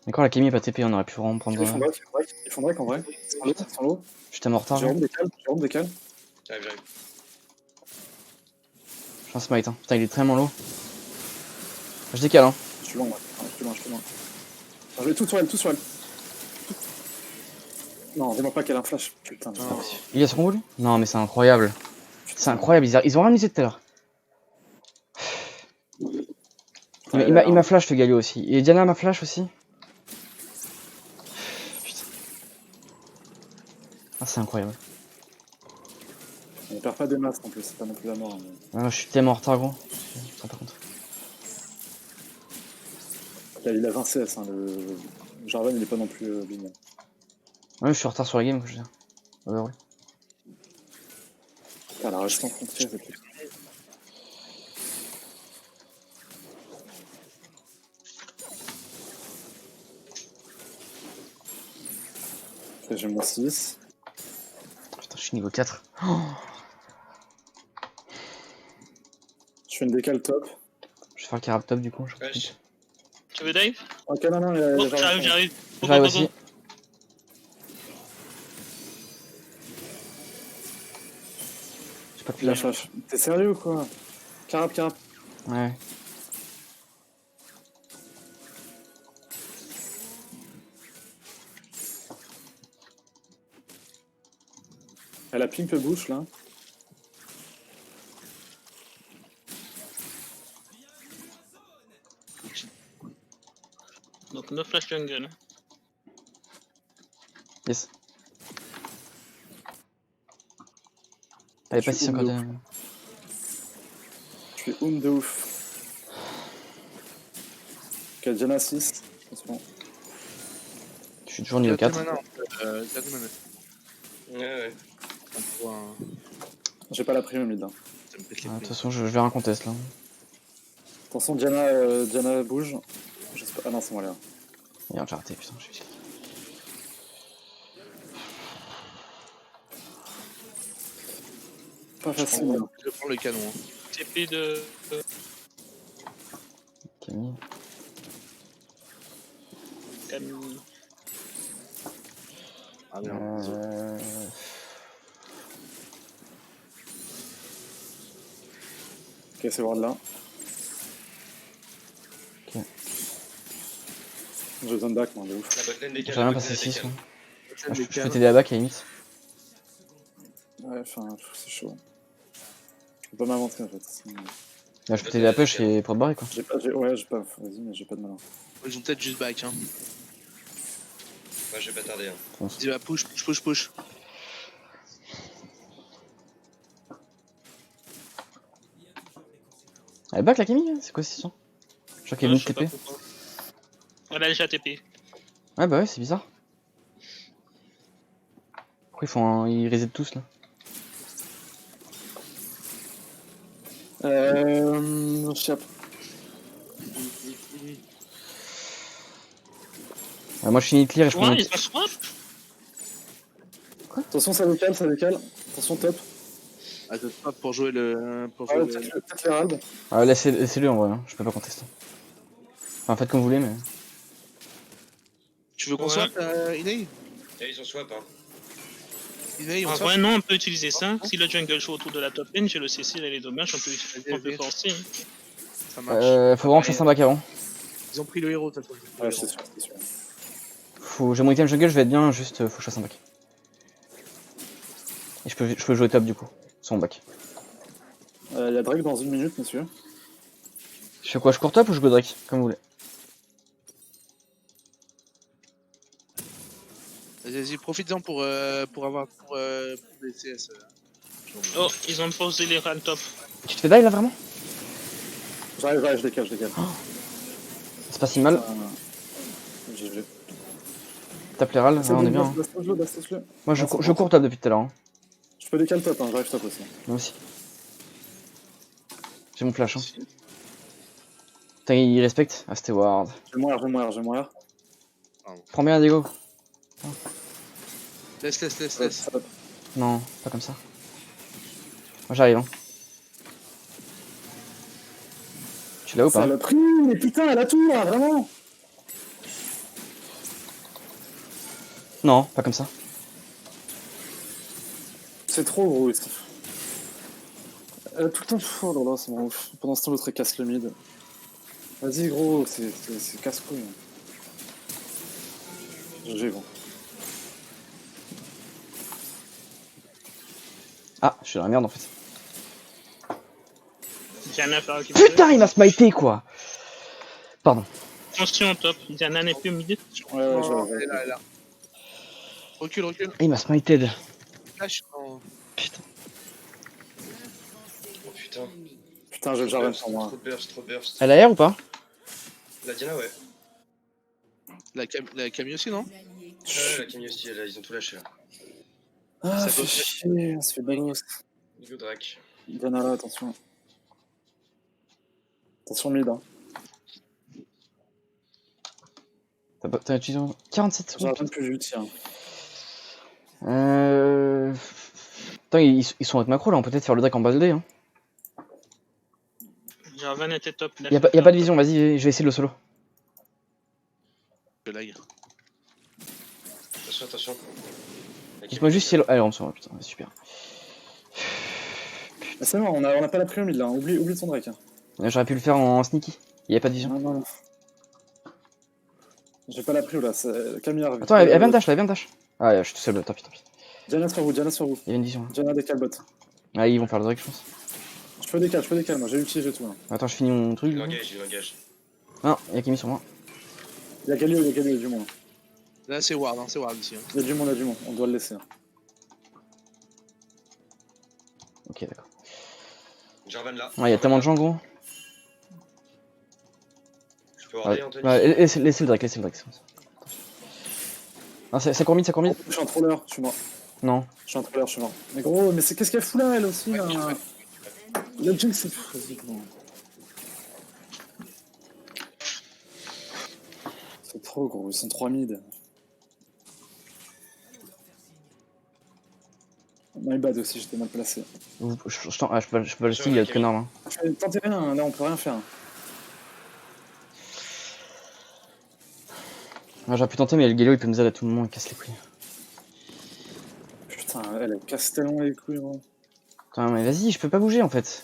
Speaker 2: D'accord, la Camille est pas TP, on aurait pu vraiment prendre.
Speaker 3: Ils font break en vrai. Sans l'eau.
Speaker 2: Je t'aime en retard.
Speaker 3: Jérôme décale.
Speaker 4: J'arrive.
Speaker 2: Je pense smite. Hein. Putain, il est très low. Je décale. Hein.
Speaker 3: Je suis loin, moi. Je suis loin. Je vais tout sur elle. Non, dis-moi pas qu'elle a un flash. Putain, c'est pas possible.
Speaker 2: Il a son rôle. Non, mais c'est incroyable. C'est incroyable, ils ont rien usé tout à l'heure. Il m'a flash le Galio aussi. Et Diana m'a flash aussi. Putain. Ah, c'est incroyable.
Speaker 3: On perd pas des masses en plus, c'est pas non plus la mort. Mais...
Speaker 2: Ah, je suis tellement en retard, gros. Ça, par contre.
Speaker 3: Là, il a 20 CS, hein, le Jarvan il est pas non plus mignon.
Speaker 2: Ouais, je suis en retard sur la game, je veux dire. Ouais.
Speaker 3: Ah, la rage sans frontières, c'est plus. Ok, j'ai mon 6.
Speaker 2: Putain, je suis niveau 4.
Speaker 3: Je fais une décale top.
Speaker 2: Je vais faire le carab top du coup.
Speaker 4: Wesh.
Speaker 5: Tu veux dive?
Speaker 3: Ok, non, il y a
Speaker 5: Oh,
Speaker 3: Jarvan.
Speaker 5: j'arrive. Go,
Speaker 2: J'arrive
Speaker 5: go, go,
Speaker 2: aussi.
Speaker 5: go.
Speaker 2: J'ai pas de
Speaker 3: Il a
Speaker 2: flash.
Speaker 3: flash. T'es sérieux ou quoi? Carap.
Speaker 2: Ouais.
Speaker 3: Elle a pink bouche là.
Speaker 5: Donc, no flash jungle.
Speaker 2: Yes. Elle est pas
Speaker 3: Je suis
Speaker 2: 651.
Speaker 3: Je suis de ouf. Ok, Diana 6. C'est bon.
Speaker 2: Je suis toujours niveau 4.
Speaker 1: 4 mana.
Speaker 4: Ouais.
Speaker 1: On voit un...
Speaker 3: J'ai pas la prime mid. Hein.
Speaker 1: Ça me pète les
Speaker 2: De toute
Speaker 1: couilles.
Speaker 2: façon, je vais un contest là.
Speaker 3: Attention, Diana bouge. J'espère... Ah non, c'est moi là.
Speaker 2: Merde, j'ai raté, putain. J'ai...
Speaker 3: Pas facile. Hein.
Speaker 1: Je prends le canon. Hein.
Speaker 5: TP de.
Speaker 2: Camille.
Speaker 5: Camille.
Speaker 1: Ah merde.
Speaker 3: Ok, c'est ward là.
Speaker 2: Ok.
Speaker 3: J'ai besoin de back, moi, de ouf.
Speaker 4: La botlane décale.
Speaker 2: J'ai rien passé 6.
Speaker 4: décale.
Speaker 2: Je peux t'aider à back à la limite.
Speaker 3: Ouais, enfin, c'est chaud. Je peux pas m'inventer en fait.
Speaker 2: Là, je peux t'aider à push et pour te barrer quoi.
Speaker 3: J'ai pas. Vas-y, mais j'ai pas de malin.
Speaker 1: Ils ont peut-être juste back. Hein.
Speaker 4: Ouais, je vais pas tarder. Hein.
Speaker 2: Fonce.
Speaker 1: Dis bah push.
Speaker 2: Elle est back la Camille, c'est quoi cette histoire? Je crois qu'elle est venue
Speaker 5: Je sais pas
Speaker 2: TP.
Speaker 5: pourquoi. Elle a déjà TP.
Speaker 2: Ouais, bah ouais, c'est bizarre. Pourquoi ils font un... Ils reset tous là?
Speaker 3: Je sais pas.
Speaker 2: Moi je finis clear et je prends
Speaker 5: Ouais,
Speaker 2: une...
Speaker 5: ils ont swap.
Speaker 3: Attention, ça décale. Attention, top.
Speaker 1: Attends, pas pour jouer le. Pour
Speaker 3: Ah,
Speaker 1: jouer
Speaker 3: peut-être l'Herald.
Speaker 2: Ah, laissez-le en vrai, hein. Je peux pas contester. Enfin, faites comme vous voulez, mais...
Speaker 1: Tu veux qu'on
Speaker 5: Ouais.
Speaker 1: swap Inei?
Speaker 4: Et ils ont swap. Hein.
Speaker 1: Inei, on
Speaker 5: En
Speaker 1: swap?
Speaker 5: vrai, non, on peut utiliser ça. Si le jungle joue autour de la top lane, j'ai le CC, là, les dommages, on peut
Speaker 1: Vas-y.
Speaker 5: forcer.
Speaker 1: Ça marche.
Speaker 2: Faut vraiment que je fasse un back avant.
Speaker 1: Ils ont pris le héros, de toute façon.
Speaker 3: Ouais, c'est sûr.
Speaker 2: J'ai mon item jungle, je vais être bien, juste faut que je fasse un back. Et je peux jouer top du coup, sans back.
Speaker 3: Il y a Drake dans 1 minute, monsieur.
Speaker 2: Je fais quoi, je cours top ou je go Drake? Comme vous voulez.
Speaker 1: Vas-y, profites-en pour avoir pour des CS.
Speaker 5: Oh, ils ont posé les rangs top.
Speaker 2: Tu te fais die là vraiment?
Speaker 3: J'arrive, je décale.
Speaker 2: C'est pas si mal.
Speaker 3: GG.
Speaker 2: Tape les râles, on est bien. Hein.
Speaker 3: Basse-le.
Speaker 2: Moi je cours top depuis tout à l'heure. Hein.
Speaker 3: Je peux décaler top, hein, j'arrive top aussi.
Speaker 2: Moi aussi. J'ai mon flash. Hein. Putain, il respecte. Ah, c'était ward.
Speaker 3: J'ai moins R.
Speaker 2: Prends bien, Diego.
Speaker 1: Laisse.
Speaker 2: Non, pas comme ça. Moi j'arrive. Hein. Tu l'as ou
Speaker 3: Ça
Speaker 2: pas?
Speaker 3: l'a pris, mais putain, elle a tout là, vraiment.
Speaker 2: Non, pas comme ça.
Speaker 3: C'est trop gros ici. Tout le temps, oh là là, c'est bon. Pendant ce temps, l'autre il casse le mid. Vas-y, gros, c'est casse-couille. GG, gros.
Speaker 2: Ah, je suis dans la merde en fait.
Speaker 5: Diana fait récupérer.
Speaker 2: Putain, il m'a smité quoi. Pardon.
Speaker 5: Attention au top. Diana n'est plus au mid.
Speaker 3: Ouais,
Speaker 1: Non,
Speaker 3: je
Speaker 1: non,
Speaker 3: vois.
Speaker 1: elle est là, elle est là. Recule, recule.
Speaker 2: Il m'a smited.
Speaker 1: Flash. Oh.
Speaker 2: Putain.
Speaker 4: Oh putain.
Speaker 3: Putain, j'ai le Jarvan sur moi.
Speaker 4: Trop de burst, trop de burst.
Speaker 2: Elle a air ou pas?
Speaker 4: La Diana, ouais.
Speaker 1: La Camille aussi, non?
Speaker 4: Ouais, la Camille aussi, ils ont tout lâché là.
Speaker 3: Ah,
Speaker 1: Ça
Speaker 3: fait
Speaker 1: doit-
Speaker 3: chier, on se fait bagnos.
Speaker 4: Go Drake.
Speaker 3: Diana, attention. Attention mid, hein.
Speaker 2: T'as utilisé 47 secondes.
Speaker 3: Jarvan plus vite, tiens.
Speaker 2: Putain, ils sont avec macro là, on peut peut-être faire le deck en base D. Hein.
Speaker 5: Jarvan était top.
Speaker 2: Y'a pas de vision, vas-y, je vais essayer de le solo.
Speaker 1: Je lag.
Speaker 4: Attention, attention.
Speaker 2: Dites-moi juste si elle. Allez, on se voit, putain, super.
Speaker 3: Ah, c'est bon, on a pas la prio mid là, oublie ton Drake. Hein.
Speaker 2: J'aurais pu le faire en sneaky. Y'a pas de vision.
Speaker 3: Non, non, non. J'ai pas la prio là, Camille arrive.
Speaker 2: Attends, elle vient de dash là, elle vient de dash. Ah, ouais, je suis tout seul, tant pis.
Speaker 3: Diana sur vous, Diana sur vous.
Speaker 2: Il y a une vision. Là.
Speaker 3: Diana décale bot.
Speaker 2: Ah, ils vont faire le drag, je pense.
Speaker 3: Je peux décale, moi j'ai utilisé tout. Hein.
Speaker 2: Attends, je finis mon truc.
Speaker 4: Il
Speaker 2: là.
Speaker 4: engage, il engage.
Speaker 2: Non, y'a Kimi sur moi.
Speaker 3: Il y a Galio, du moins.
Speaker 1: Là, c'est Ward, hein, c'est Ward ici. Hein.
Speaker 3: Il y a du monde, on doit le laisser. Hein.
Speaker 2: Ok, d'accord.
Speaker 4: Jarvan là.
Speaker 2: Ouais, y'a tellement de gens, gros.
Speaker 4: Je peux warder,
Speaker 2: Ouais,
Speaker 4: Anthony.
Speaker 2: ouais, laissez le drag, Ah, ça court mid, ça court mid.
Speaker 3: Je suis un troller, je suis mort.
Speaker 2: Non.
Speaker 3: Je suis un troller, je suis mort. Mais gros, mais qu'est-ce qu'elle fout là, elle aussi là Le Jinx, c'est... Vas-y, gros. C'est trop gros, ils sont 3 mid. My bad aussi, j'étais mal placé.
Speaker 2: Je peux pas le style, il y a de connard là.
Speaker 3: Tentez rien, là on peut rien faire.
Speaker 2: Ah, j'aurais pu tenter, mais le Galio il peut me Z à tout le monde, il casse les couilles.
Speaker 3: Putain, elle casse tellement les couilles, gros.
Speaker 2: Putain, mais vas-y, je peux pas bouger en fait.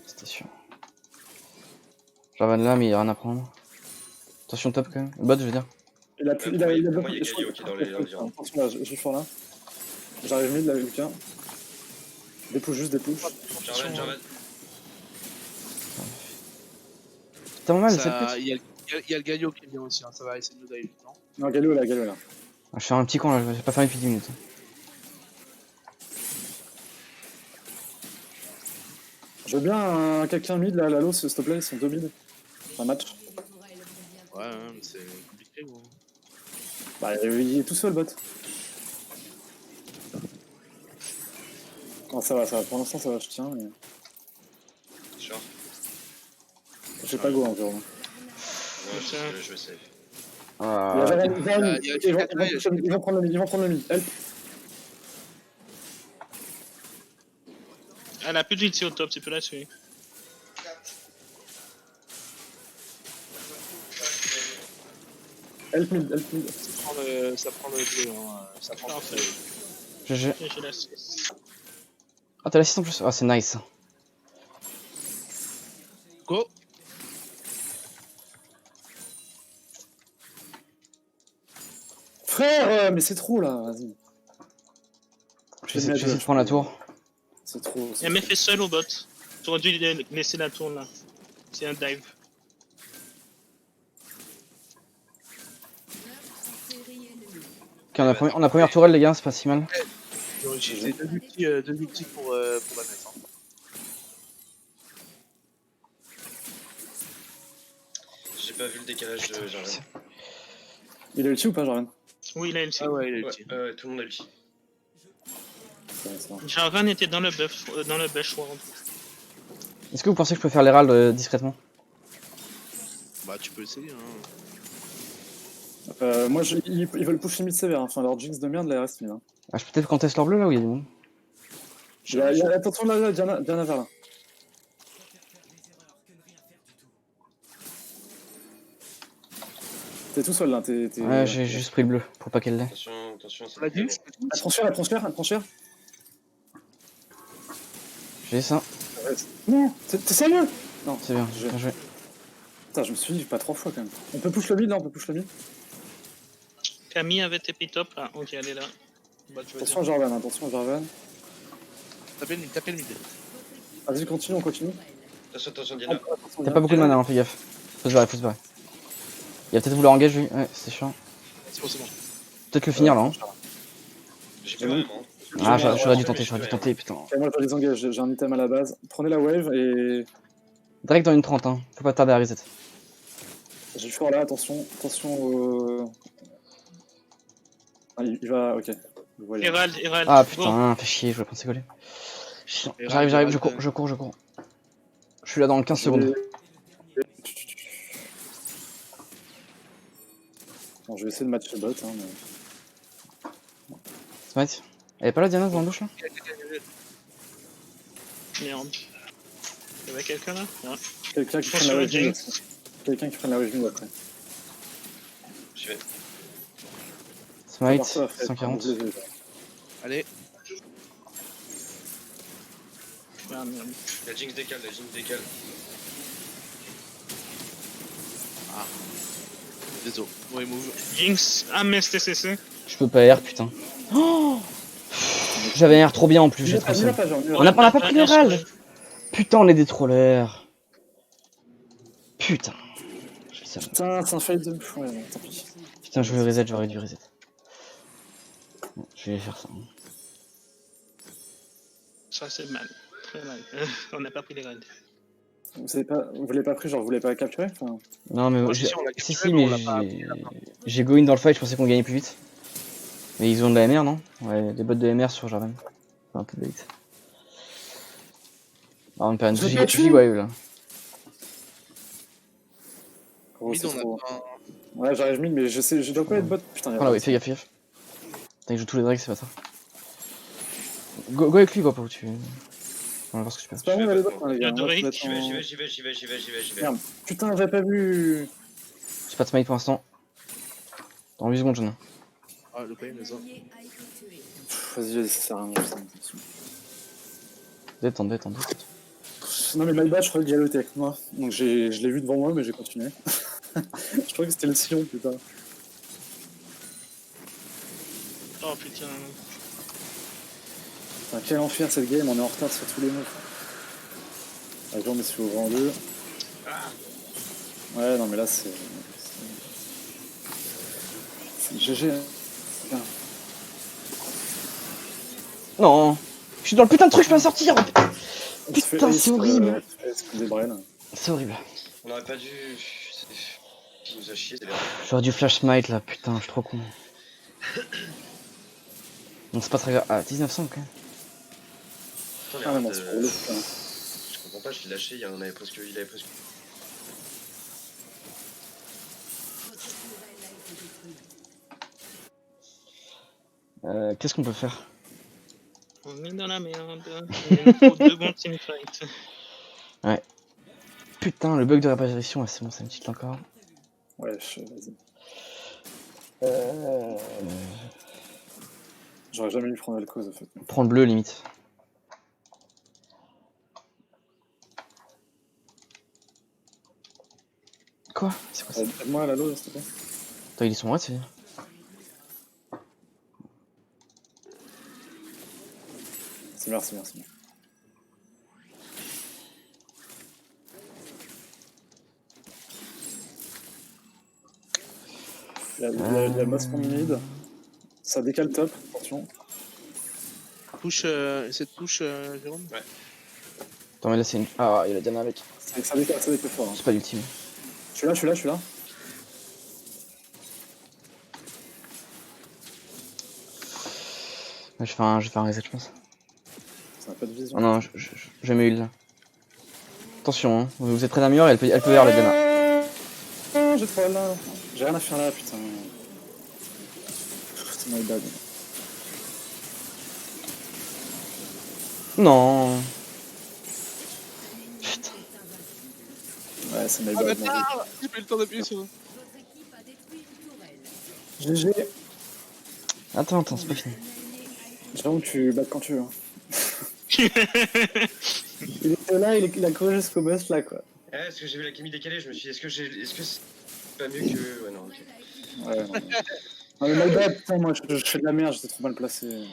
Speaker 2: C'était sûr. Jarvan là, mais il a rien à prendre. Attention top quand même. Bot, je veux dire.
Speaker 3: Il a
Speaker 4: Pour
Speaker 3: beaucoup
Speaker 4: moi, il y a
Speaker 3: de
Speaker 4: Galio qui est dans les environs.
Speaker 3: Attention là, je suis fort là. J'arrive mid là, Lucas. Des push,
Speaker 4: Jarvan.
Speaker 2: T'as mal, cette
Speaker 1: Ça,
Speaker 2: pute.
Speaker 1: il y a le Galio qui est bien aussi, hein, ça va essayer de nous dive, non?
Speaker 3: Non, Galio là.
Speaker 2: Ah, je fais un petit camp là, je vais pas faire depuis 10 minutes.
Speaker 3: Je veux bien quelqu'un mid là, Lalo, s'il te plaît, ils sont 2 mid. Un match.
Speaker 1: Ouais, mais c'est compliqué, gros.
Speaker 3: Bah, il est tout seul, bot. Non, ça va, pour l'instant ça va, je tiens, mais...
Speaker 4: Sure.
Speaker 3: J'ai pas go environ.
Speaker 4: Ouais, je vais save.
Speaker 2: Ah,
Speaker 3: Ils vont prendre le mid, help.
Speaker 5: Elle a plus d'ulti au top, tu peux la tuer.
Speaker 3: Help mid.
Speaker 1: Ça prend le bleu, hein, ça prend
Speaker 5: Parfait.
Speaker 2: GG.
Speaker 5: J'ai l'assist.
Speaker 2: Ah, t'as l'assist en plus. Ah, c'est nice.
Speaker 1: Go!
Speaker 3: Frère, mais c'est trop là, vas-y.
Speaker 2: J'essaie de prendre la tour.
Speaker 3: C'est trop.
Speaker 5: Il y a un mec fait seul au bot. Tu aurais dû laisser la tour là. C'est un dive.
Speaker 2: Ok, on a première tourelle, les gars, c'est pas si mal.
Speaker 1: J'ai utilisé deux ultis pour la mettre. Hein.
Speaker 4: J'ai pas vu le décalage de Jarvan.
Speaker 3: Il a ulti ou pas, Jarvan?
Speaker 5: Oui, il a ulti.
Speaker 1: Ah ouais, il a
Speaker 4: Ouais,
Speaker 1: ulti.
Speaker 4: tout le monde a ulti.
Speaker 3: Ça va.
Speaker 5: Jarvan était dans le buff world.
Speaker 2: Est-ce que vous pensez que je peux faire l'Herald discrètement?
Speaker 1: Bah, tu peux essayer, hein.
Speaker 3: Moi, ils veulent push mid sévère, hein. Enfin leur Jinx de merde, là, reste mid. Hein.
Speaker 2: Ah, je peux peut-être contester leur bleu là où il y a du monde.
Speaker 3: Attention là, Diana vers là. T'es tout seul là,
Speaker 2: Ouais, j'ai juste pris le bleu pour pas qu'elle l'ait.
Speaker 4: Attention, c'est
Speaker 1: La
Speaker 4: très
Speaker 1: Jinx,
Speaker 4: bon.
Speaker 3: La tranchère.
Speaker 2: J'ai ça,
Speaker 3: Non, t'es sérieux? Non,
Speaker 2: c'est bien,
Speaker 3: je-
Speaker 2: bien joué.
Speaker 3: Putain, je me suis dit pas 3 fois quand même. On peut push le mid là,
Speaker 5: Camille avait TP top. Ah, ok, elle est là. Bah, tu vas
Speaker 3: Attention à Jarvan.
Speaker 1: tapez le mid.
Speaker 3: Vas-y, on continue.
Speaker 4: Attention, Diana.
Speaker 2: T'as pas beaucoup de mana, hein, fais gaffe. Faut se barrer. Il va peut-être vouloir engage lui, ouais, c'est chiant.
Speaker 1: C'est bon.
Speaker 2: Peut-être le finir là, hein.
Speaker 4: J'ai pas vraiment.
Speaker 2: Ah, j'aurais dû
Speaker 4: mais
Speaker 2: tenter,
Speaker 4: je fais
Speaker 2: putain.
Speaker 3: Ok, moi je les engage, j'ai un item à la base. Prenez la wave et.
Speaker 2: Direct dans une 30, hein. Faut pas tarder à reset.
Speaker 3: J'ai fort là, attention au. Ah, il va. Ok. Vous voyez.
Speaker 5: Herald.
Speaker 2: Ah
Speaker 5: go.
Speaker 2: putain, fais chier, je voulais penser coller. Chiant.
Speaker 1: Et
Speaker 2: J'arrive,
Speaker 1: Herald,
Speaker 2: je cours. Je suis là dans 15 secondes.
Speaker 3: Bon, je vais essayer de matcher bot, hein, mais.
Speaker 2: Smite. Elle est pas là, Diana, dans la bouche là?
Speaker 5: Merde. Il y avait quelqu'un là? Ouais.
Speaker 3: Quelqu'un qui
Speaker 5: Je pense
Speaker 3: prenne la wave
Speaker 5: sur
Speaker 3: mid.
Speaker 5: Jinx.
Speaker 3: Quelqu'un qui prenne la wave mid après.
Speaker 4: J'y vais.
Speaker 2: Smite,
Speaker 3: Parfois, après,
Speaker 2: 140.
Speaker 3: je les ai, là.
Speaker 1: Allez,
Speaker 5: Ah, merde.
Speaker 4: La Jinx décale.
Speaker 1: désolé. Ouais, move.
Speaker 5: Jinx. Ah, mais c'était CC.
Speaker 2: Je peux pas R, putain. Oh, j'avais un R trop bien en plus, j'ai trop ça. On a pas pris le RAL. Putain, on est des trollers. Putain.
Speaker 3: Putain, c'est un fail de. Ouais, non, tant pis.
Speaker 2: Putain, je vais reset, j'aurais dû reset. Bon, je vais faire ça.
Speaker 5: Ça, c'est mal. Très mal. On n'a pas pris les raids.
Speaker 3: Vous l'avez pas pris, genre vous l'avez pas capturé enfin...
Speaker 2: Non, mais
Speaker 1: Moi,
Speaker 2: j'ai-
Speaker 1: si, on l'a
Speaker 2: si,
Speaker 1: capturé,
Speaker 2: si,
Speaker 1: mais
Speaker 2: mais
Speaker 1: on l'a pas
Speaker 2: j'ai go in dans le fight, je pensais qu'on gagnait plus vite. Mais ils ont de la MR, non? Ouais, des bots de MR sur Jarvan. C'est un peu bait. Ah, on perd une
Speaker 3: Je l'ai
Speaker 2: giga
Speaker 3: pas tué.
Speaker 2: wave là.
Speaker 3: Gros,
Speaker 1: Mid,
Speaker 3: c'est
Speaker 1: on
Speaker 3: trop.
Speaker 1: a un...
Speaker 3: Ouais, j'arrive mid, mais je dois pas être bot. Putain, y'a
Speaker 2: Prends la wave, fais gaffe. Putain, il joue tous les drakes, c'est pas ça. Go avec lui, quoi, pour où tu. On va voir ce que tu peux.
Speaker 3: C'est pas bon d'aller bot, hein, les
Speaker 5: Il y a
Speaker 3: gars. Moi,
Speaker 5: Drake,
Speaker 3: je vais être en-
Speaker 4: J'y vais.
Speaker 3: Merde. Putain, j'avais pas vu.
Speaker 2: J'ai pas de smite pour l'instant. Dans 8 secondes, j'en ai.
Speaker 1: Ah, le pain, mais ça.
Speaker 3: Vas-y, ça sert à rien. Putain.
Speaker 2: Détente.
Speaker 3: Non, mais Maïba, je crois qu'il y a le tech, moi. Donc je l'ai vu devant moi, mais j'ai continué. Je crois que c'était le sillon, putain.
Speaker 5: Oh putain.
Speaker 3: Putain, quel enfer cette game, on est en retard sur tous les moves. Vas-y, on est sur le rang 2. Ouais, non, mais là, c'est GG. Hein. C'est bien.
Speaker 2: Non. Je suis dans le putain de truc, je peux pas sortir.
Speaker 3: On se fait
Speaker 2: Putain,
Speaker 3: ace,
Speaker 2: c'est horrible.
Speaker 3: on se fait ace des Brel.
Speaker 2: C'est horrible.
Speaker 4: On aurait pas dû. Qui nous a chié, c'est bien.
Speaker 2: J'aurais dû flash smite là, putain, je suis trop con. Non, c'est pas très grave. Ah, 1900 quand même.
Speaker 4: Putain, les
Speaker 3: Ah, non,
Speaker 4: rats,
Speaker 3: c'est pour le putain.
Speaker 4: je comprends pas, je l'ai lâché, il avait presque.
Speaker 2: Qu'est-ce qu'on peut faire?
Speaker 5: On est dans la merde. Il nous faut 2 bons teamfights.
Speaker 2: Putain, le bug de réapparition, ouais, c'est bon, ça me tilte encore.
Speaker 3: Ouais, vas-y. J'aurais jamais dû prendre le cause, en fait.
Speaker 2: Prends le bleu, limite. Quoi? C'est quoi ça?
Speaker 3: Aide-moi à la low, s'il te plaît.
Speaker 2: Attends, ils sont moi, c'est.
Speaker 3: C'est bien, c'est bien, c'est bien. Il y a masse mid. Ça décale top, attention.
Speaker 1: Push, essaie de push, Jérôme.
Speaker 2: Attends, mais là, c'est une. Ah, il a Diana avec.
Speaker 3: Ça décale fort. Hein.
Speaker 2: C'est pas l'ultime.
Speaker 3: Je suis là.
Speaker 2: Ouais, je fais un reset, je pense.
Speaker 3: Ça n'a pas de vision.
Speaker 2: Oh non, je mets heal là. Attention, hein. Vous êtes très d'un mur et elle peut vers la Diana.
Speaker 3: J'ai trop là. J'ai rien à faire là, putain. C'est my bad.
Speaker 2: Non. Putain.
Speaker 3: Ouais, c'est mes
Speaker 1: Ah
Speaker 3: balles.
Speaker 1: bâtard, j'ai pas eu le temps d'appuyer sur.
Speaker 3: GG.
Speaker 2: Attends, c'est pas fini.
Speaker 3: J'avoue que tu battes quand tu veux. Hein. Il était là, il a couru jusqu'au boss là quoi.
Speaker 4: Ouais, parce que j'ai vu la Camille décalée, je me suis dit, est-ce que c'est pas mieux que. Ouais, non, ok.
Speaker 3: Ouais, non. Non mais my bad, putain, moi je fais de la merde, j'étais trop mal placé.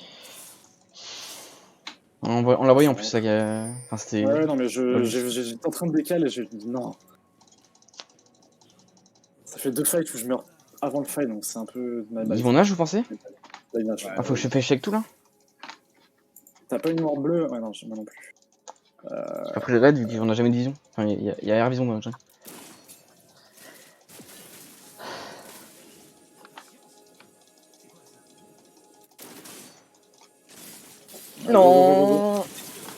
Speaker 2: On l'a voyé en plus, ça. Enfin, c'était.
Speaker 3: Ouais, non mais
Speaker 2: Ouais.
Speaker 3: j'étais en train de décaler et j'ai dit non. Ça fait 2 fights où je meurs avant le fight, donc c'est un peu de ma
Speaker 2: Ils vont nage, vous pensez?
Speaker 3: Là, il nage.
Speaker 2: Ah, faut que je fais avec tout là?
Speaker 3: T'as pas une mort bleue? Ouais, non, moi non plus.
Speaker 2: Après les raids, vu qu'on a jamais de vision. Enfin, il y a air vision dans le jeu. Non.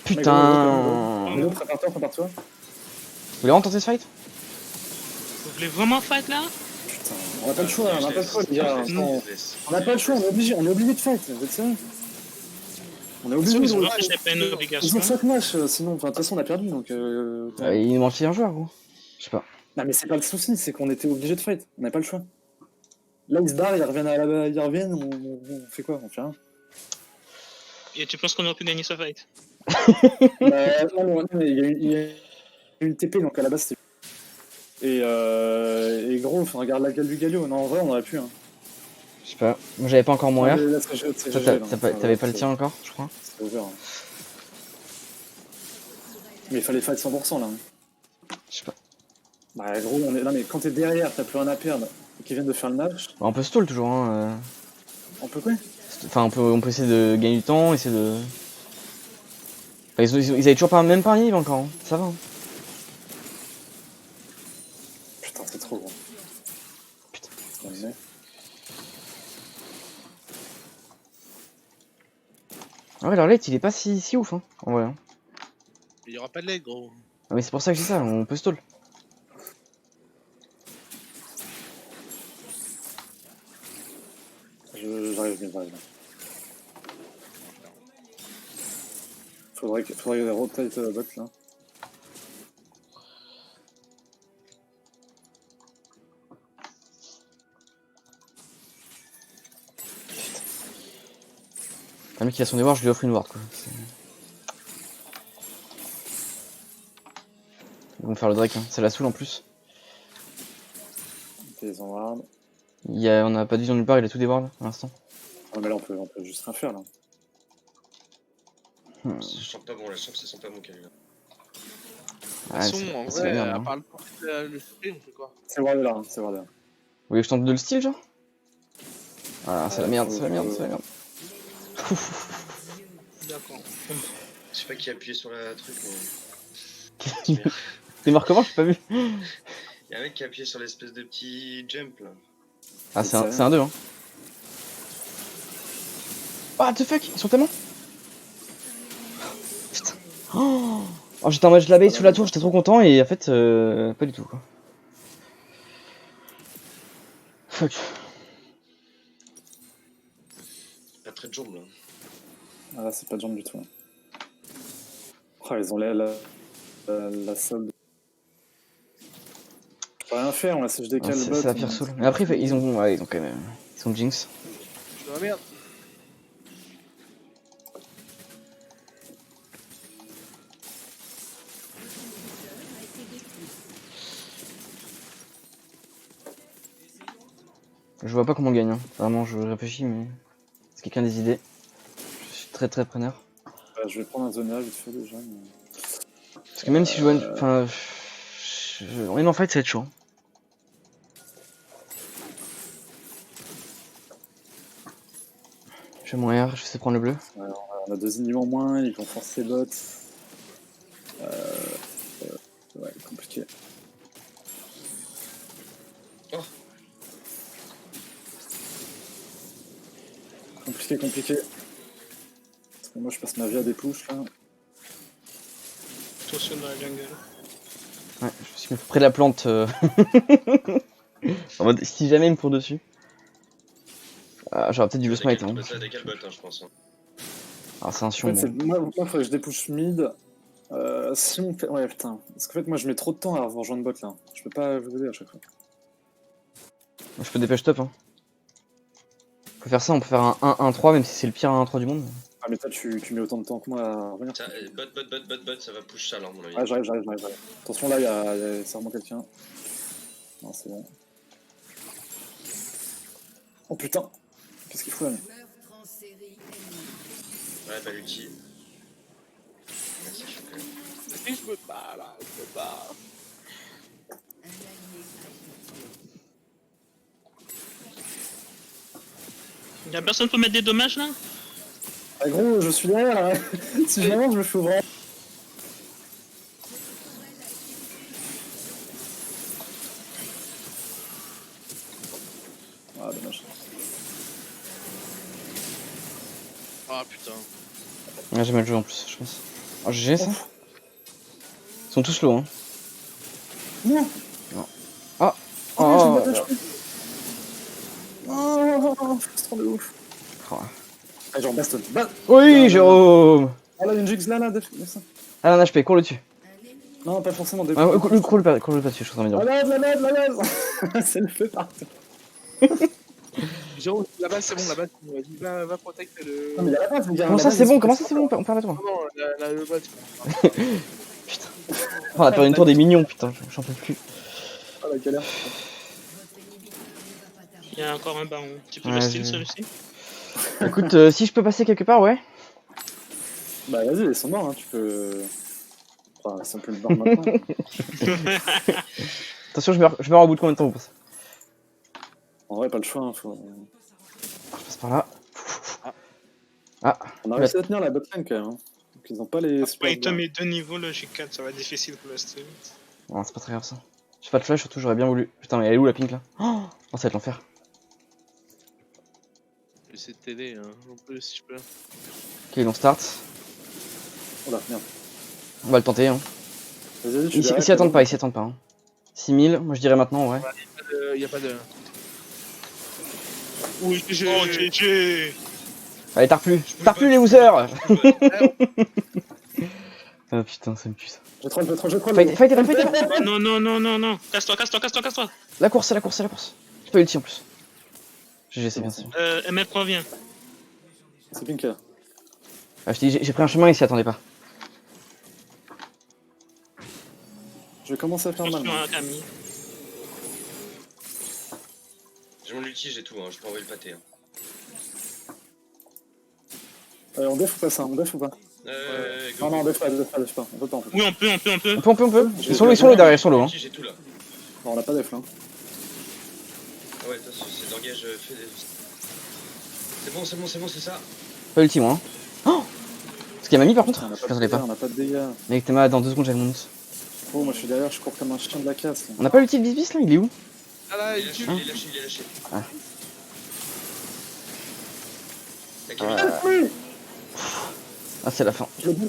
Speaker 2: Putain.
Speaker 3: Mais prépare-toi.
Speaker 2: Vous voulez vraiment tenter ce fight?
Speaker 5: Vous voulez vraiment fight là?
Speaker 3: Putain, on a pas le choix, les gars.
Speaker 5: Non.
Speaker 3: On a pas le choix, on est obligé de fight, vous êtes sérieux? On est obligé de
Speaker 5: C'est
Speaker 3: fight.
Speaker 5: vrai, c'est pas une
Speaker 3: Ils
Speaker 5: obligation.
Speaker 3: ont 5 matchs, sinon, de toute façon on a perdu donc.
Speaker 2: Il nous manquait un joueur, gros. Je sais pas.
Speaker 3: Non mais c'est pas le souci, c'est qu'on était obligé de fight, on n'a pas le choix. Là ils se barrent, ils reviennent, on fait quoi? On fait rien.
Speaker 5: Et tu penses qu'on aurait pu gagner ce fight?
Speaker 3: Non mais il y a une TP donc à la base c'était. Et gros, enfin, regarde la gueule du Galio, non en vrai on aurait pu. Hein.
Speaker 2: Je sais pas. Moi j'avais pas encore mon R.
Speaker 3: Là,
Speaker 2: T'avais pas le tien encore, je crois.
Speaker 3: C'est over. Hein. Mais il fallait fight 100% là. Hein.
Speaker 2: Je sais pas.
Speaker 3: Bah gros, on est là, mais quand t'es derrière, t'as plus rien à perdre et qu'ils viennent de faire le match.
Speaker 2: Bah, on peut stall toujours, hein.
Speaker 3: On peut quoi?
Speaker 2: Enfin, on peut essayer de gagner du temps, essayer de. Enfin, ils avaient toujours pas même pas un livre encore, hein. Ça va. Hein.
Speaker 3: Putain, c'est trop gros.
Speaker 2: Putain.
Speaker 3: Ouais.
Speaker 2: Ah ouais, leur late il est pas si ouf, hein, en vrai. Hein.
Speaker 1: Il y aura pas de leg, gros.
Speaker 2: Ah, mais c'est pour ça que je dis ça, on peut stall.
Speaker 3: J'arrive bien. Faudrait que rotate bot là.
Speaker 2: Un mec qui a son devoir, je lui offre une ward quoi. Ils vont me faire le Drake, hein. Ça la saoule en plus.
Speaker 3: Ok, ils ont ward.
Speaker 2: On a pas de vision nulle part, il a tout des wards à l'instant.
Speaker 3: Ah, mais là on peut juste rien faire là.
Speaker 4: Je sens pas bon, là, je sens que ça sent pas bon, Camille.
Speaker 2: Ouais,
Speaker 1: En
Speaker 2: c'est
Speaker 1: vrai,
Speaker 2: la merde,
Speaker 1: à
Speaker 2: hein.
Speaker 1: part le spray, on fait quoi?
Speaker 3: C'est ward là, c'est ward là.
Speaker 2: Vous voulez que je tente de le style, genre? Ah, c'est la merde, c'est la merde.
Speaker 5: D'accord.
Speaker 4: Je sais pas qui a appuyé sur la truc, mais.
Speaker 2: Démarre comment? J'ai pas vu.
Speaker 4: Y'a un mec qui a appuyé sur l'espèce de petit jump là.
Speaker 2: Ah, c'est un 2, hein. What the fuck? Ils sont tellement. Putain. Oh, j'étais en mode je la bait sous la tour, j'étais trop content et en fait, pas du tout quoi. Fuck.
Speaker 4: Pas très de jambes là.
Speaker 3: Ah là c'est pas de jambe du tout. Hein. Oh, ils ont la solde. Je peux rien faire, on a si je décale le bot.
Speaker 2: C'est la pire soul. Mais après, ils ont quand même. Ils ont Jinx.
Speaker 1: Je suis dans la merde.
Speaker 2: Je vois pas comment on gagne. Hein. Vraiment, je réfléchis, mais. Est-ce quelqu'un a des idées? Je suis très preneur.
Speaker 3: Je vais prendre un zona vite fait déjà. Mais...
Speaker 2: Parce que même si je vois. Enfin. On en fight, ça va être chaud. Je vais mon R, je sais prendre le bleu.
Speaker 3: On a 2 ennemis en moins, ils vont forcer bots. Ouais, compliqué.
Speaker 4: Oh.
Speaker 3: Compliqué. Parce que moi je passe ma vie à des pushs là.
Speaker 5: Toi sur la jungle.
Speaker 2: Ouais, je suis près de la plante. En mode, si jamais il me court dessus. J'aurais peut-être dû le smite. Hein.
Speaker 4: Ça décale bot, hein, je pense. Hein.
Speaker 2: Ah, c'est un
Speaker 3: En
Speaker 2: sion,
Speaker 3: fait,
Speaker 2: bon.
Speaker 3: moi, faudrait que je dépush mid. Si on fait... Ouais, putain. Parce qu'en fait, moi, je mets trop de temps à rejoindre bot, là. Je peux pas vous aider à chaque fois.
Speaker 2: Je peux dépêcher top, hein. On peut faire ça, on peut faire un 1-1-3, même si c'est le pire 1-1-3 du monde.
Speaker 3: Ah, mais toi, tu mets autant de temps que moi à revenir.
Speaker 4: Ça, bot, ça va push ça, là, à mon avis.
Speaker 3: Ah, j'arrive. Attention, là, il y a sûrement quelqu'un. Non, c'est bon. Oh putain! Qu'est-ce qu'il fout, là?
Speaker 4: Ouais, bah, l'ulti. Merci, je suis quand même.
Speaker 1: Je peux pas, là, je peux pas.
Speaker 5: Y'a personne pour mettre des dommages là?
Speaker 3: Ah, gros, je suis derrière, là. Si j'avance, je me fais ouvrir. Ah, dommage.
Speaker 1: Ah putain.
Speaker 2: Ouais, j'ai mal joué en plus, je pense. Oh, GG ça. Ils sont tous low, hein.
Speaker 3: Non!
Speaker 2: Ah!
Speaker 3: Oh,
Speaker 2: Oh!
Speaker 3: oh, frustrant de ouf.
Speaker 2: Oh.
Speaker 3: Ah, genre Baston.
Speaker 2: Oui, Jérôme!
Speaker 3: Ah, là, une Jix, là, def ça.
Speaker 2: Ah, un HP, cours le dessus.
Speaker 3: Non, pas forcément des.
Speaker 2: Ouais, cours le pas dessus, je suis en train de dire.
Speaker 3: La lave C'est le feu partout.
Speaker 1: Jérôme, là-bas c'est bon, là-bas c'est bon. Vas-y, va protect le.
Speaker 3: Non, mais il y a la base, les gars.
Speaker 2: Comment
Speaker 3: la
Speaker 2: ça
Speaker 3: base,
Speaker 2: c'est
Speaker 3: ils
Speaker 2: bon?
Speaker 3: sont
Speaker 2: Comment
Speaker 3: pas
Speaker 2: ça c'est bon? On perd la tour.
Speaker 1: Non, le bas,
Speaker 2: Putain. Oh, on a perdu une tour des mignons, putain, j'en peux plus.
Speaker 3: Ah, la galère.
Speaker 5: Y'a encore un baron. Tu peux
Speaker 2: Ouais,
Speaker 5: le steal
Speaker 2: je-
Speaker 5: celui-ci?
Speaker 2: Écoute, si je peux passer quelque part, ouais.
Speaker 3: Bah, vas-y, ils sont morts, hein, tu peux. Enfin, c'est un peu le bar maintenant.
Speaker 2: Attention, je meurs au bout de combien de temps vous pensez?
Speaker 3: En vrai, pas le choix, hein, faut.
Speaker 2: Je passe par là. Ah,
Speaker 3: On a réussi à tenir la botlane quand même. Hein. Donc, ils ont pas les.
Speaker 5: Après,
Speaker 3: super
Speaker 5: item
Speaker 3: bien.
Speaker 5: et 2 niveaux, le G4, ça va être difficile pour le steal.
Speaker 2: non, c'est pas très grave ça. J'ai pas de flash, surtout j'aurais bien voulu. Putain, mais elle est où la pink là? Oh, ça va être l'enfer.
Speaker 1: Je vais essayer de t'aider, hein, un peu si je peux.
Speaker 2: Ok, on start.
Speaker 3: Oh là, merde.
Speaker 2: On va le tenter. Hein.
Speaker 3: Vas-y, tu
Speaker 2: Ils s'y attendent pas, ils s'y attendent pas. Hein. 6000, moi je dirais maintenant, ouais.
Speaker 1: Y a pas de. Oui,
Speaker 5: Oh, GG!
Speaker 2: Allez, t'as plus les
Speaker 4: pas-
Speaker 2: losers! Ah putain, ça me pue ça.
Speaker 3: Je troll.
Speaker 2: Fight.
Speaker 5: Oh, non! Casse-toi!
Speaker 2: La course. J'ai pas ulti en plus. GG, c'est bien ça.
Speaker 5: MF revient.
Speaker 3: C'est pink là.
Speaker 2: Ah, je t'ai dit, j'ai pris un chemin, ils s'y attendaient pas.
Speaker 3: Je vais commencer à faire mal.
Speaker 5: Attention à Camille.
Speaker 4: J'ai mon ulti, j'ai tout, hein. Je peux envoyer le pâté. Hein.
Speaker 3: On def ou pas ça? On def ou pas?
Speaker 4: Go,
Speaker 3: Non,
Speaker 4: go.
Speaker 3: def pas. On peut pas.
Speaker 5: Oui, on peut.
Speaker 2: On peut. Ils sont low derrière, ils sont low. Hein.
Speaker 4: J'ai ulti, j'ai tout là.
Speaker 3: Non, on a pas def là.
Speaker 4: Ah ouais, attention, c'est d'engage. C'est ça.
Speaker 2: Pas ulti, moi. Hein. Oh, ce qu'il m'a mis par contre?
Speaker 3: On a
Speaker 2: Je
Speaker 3: pas de
Speaker 2: m'attendais
Speaker 3: dégâts,
Speaker 2: pas.
Speaker 3: on a pas de dégâts.
Speaker 2: Mec, t'es malade, dans 2 secondes j'avais mon ult.
Speaker 3: Oh, moi je suis derrière, je cours comme un chien de la casse. Là.
Speaker 2: On a pas l'ulti de Bisbis là? Il est où?
Speaker 1: Ah là,
Speaker 4: Il est lâché,
Speaker 1: tue.
Speaker 4: il est lâché.
Speaker 2: Ah.
Speaker 4: La Camille.
Speaker 2: Ah, c'est la fin.
Speaker 3: Je l'ai dit.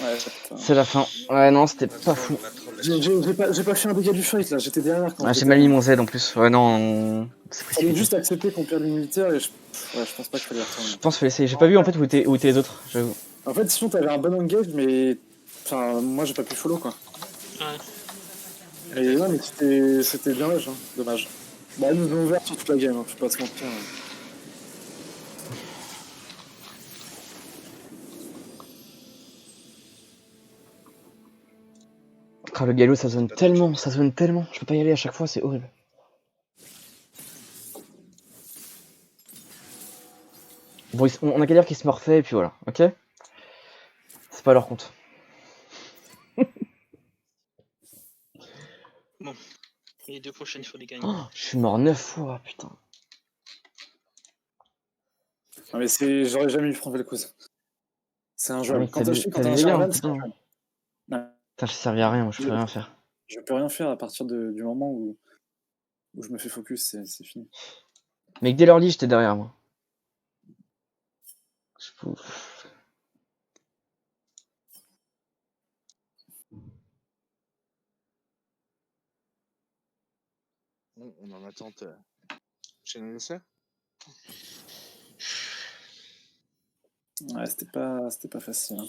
Speaker 3: Ouais, putain.
Speaker 2: C'est la fin. Ouais, non, c'était pas fou.
Speaker 4: On va troll là-dessus.
Speaker 3: J'ai pas fait un dégât du fight là, j'étais derrière quand
Speaker 2: Ah, j'ai mal mis mon Z en plus. Ouais, non. C'est
Speaker 3: Fallait
Speaker 2: précipité.
Speaker 3: juste accepter qu'on perde l'immunitaire et je pense pas qu'il fallait retourner.
Speaker 2: Je pense qu'il faut essayer. J'ai pas vu en fait où étaient les autres, j'avoue.
Speaker 3: En fait, sinon t'avais un bon engage, mais. Enfin, moi j'ai pas pu follow quoi.
Speaker 5: Ouais.
Speaker 3: Et ouais, mais c'était bien dommage, hein. Dommage. Bah, ils nous ont ouvert sur toute la game, hein. Faut pas se mentir. Hein.
Speaker 2: Ah, le galop ça zone tellement. Je peux pas y aller à chaque fois, c'est horrible. Bon, on a qu'à dire qu'ils se morfaient et puis voilà, ok? C'est pas leur compte.
Speaker 5: Les 2 prochaines, il faut les gagner.
Speaker 2: Oh, je suis mort 9 fois, putain.
Speaker 3: Non, mais j'aurais jamais eu Franck Vel'Koz. C'est un
Speaker 2: Ah,
Speaker 3: joueur.
Speaker 2: mec,
Speaker 3: Quand
Speaker 2: t'as
Speaker 3: t'as
Speaker 2: des
Speaker 3: un
Speaker 2: dégâts, hein,
Speaker 3: Jarvan, c'est un
Speaker 2: putain.
Speaker 3: joueur. Ouais.
Speaker 2: Putain, je servais à rien, moi, je peux rien faire.
Speaker 3: Je peux rien faire à partir du moment où je me fais focus, c'est fini.
Speaker 2: Mec, dès leur lit, j'étais derrière moi.
Speaker 1: On en attente. Chez NSA.
Speaker 3: Ouais, c'était pas facile. Hein.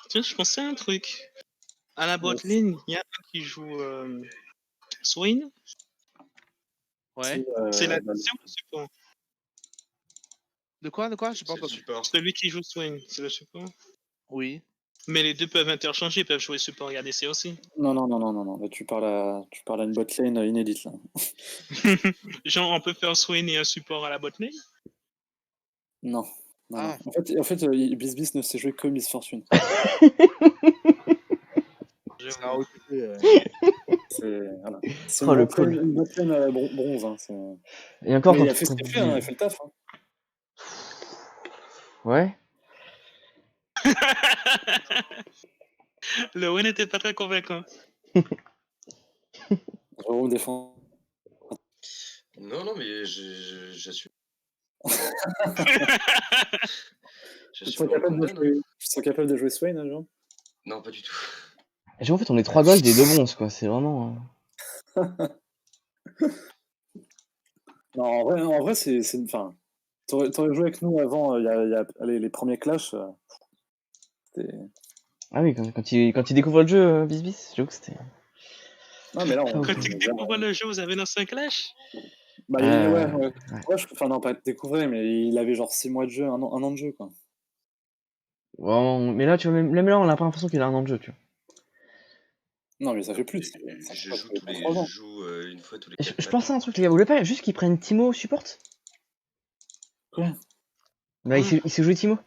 Speaker 5: Tiens, je pensais à un truc. À la bot
Speaker 3: Ouais.
Speaker 5: lane, il y a un qui joue Swain.
Speaker 1: Ouais.
Speaker 5: C'est la
Speaker 3: Bah,
Speaker 5: c'est ou le support?
Speaker 1: De quoi? J'ai pas
Speaker 4: C'est le
Speaker 1: entendu.
Speaker 4: support.
Speaker 5: Celui qui joue Swain, c'est le support.
Speaker 1: Oui.
Speaker 5: Mais les deux peuvent interchanger, ils peuvent jouer support et ADC aussi.
Speaker 3: non. Là, tu parles à une bot lane inédite là.
Speaker 5: Genre, on peut faire Swain et un support à la bot lane.
Speaker 3: Non.
Speaker 1: Ah.
Speaker 3: En fait, Bisbis ne sait jouer que Miss Fortune.
Speaker 1: Ça a occupé.
Speaker 3: Voilà. C'est
Speaker 2: Oh, le call.
Speaker 3: une bot lane à la bronze. Hein,
Speaker 2: Et encore,
Speaker 3: mais
Speaker 2: quand
Speaker 3: il a
Speaker 2: tu
Speaker 3: fait ce qu'il a fait, hein, il a fait le taf. Hein.
Speaker 2: Ouais.
Speaker 5: Le win n'était pas très convaincant.
Speaker 3: Jérôme défend.
Speaker 4: Non, mais j'assume.
Speaker 3: Tu
Speaker 4: J'assume mon condamne.
Speaker 3: sont capables de jouer Swain, hein, Jérôme?
Speaker 4: Non, pas du tout.
Speaker 2: J'ai en fait, on est 3 gold et 2 bronzes, quoi. C'est vraiment.
Speaker 3: Non, en vrai c'est enfin. T'aurais joué avec nous avant, allez, les premiers clashs.
Speaker 2: Ah oui, quand il découvre le jeu, Bisbis, j'avoue que c'était.
Speaker 3: Non, mais là,
Speaker 2: Pas
Speaker 3: on.
Speaker 2: ouf.
Speaker 5: Quand tu découvres le jeu, vous avez lancé un clash.
Speaker 3: Bah,
Speaker 2: Ouais.
Speaker 3: ouais. Enfin, non, pas découvrir, mais il avait genre 6 mois de jeu, un an de jeu, quoi.
Speaker 2: Vraiment, mais là, tu vois, même là, on a pas l'impression qu'il a un an de jeu, tu vois.
Speaker 3: Non, mais ça fait plus.
Speaker 4: Je joue une fois tous les
Speaker 2: Et
Speaker 4: 4
Speaker 2: je
Speaker 4: matchs.
Speaker 2: pensais à un truc, les gars, vous voulez pas juste qu'ils prennent Timo au support?
Speaker 3: Quoi?
Speaker 2: Bah, il sait jouer Timo.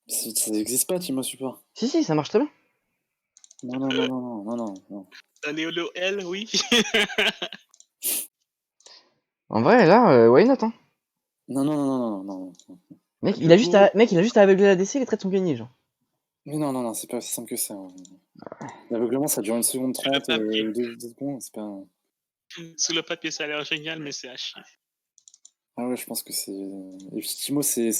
Speaker 3: Ça n'existe pas, Timo Support.
Speaker 2: Si, ça marche très bien.
Speaker 3: Non.
Speaker 5: Allez, le L, oui.
Speaker 2: En vrai, là, why not, hein.
Speaker 3: Non.
Speaker 2: Mec,
Speaker 1: Du coup,
Speaker 2: il a juste à aveugler la DC, les trades sont gagnés, genre.
Speaker 3: Mais non, c'est pas aussi simple que ça. Hein. L'aveuglement, ça dure 1 seconde 30,
Speaker 5: papier.
Speaker 3: 2 secondes, c'est pas.
Speaker 5: Sous le papier, ça a l'air génial, mais c'est à chier.
Speaker 3: Ah ouais, je pense que c'est. Et puis Timo, c'est.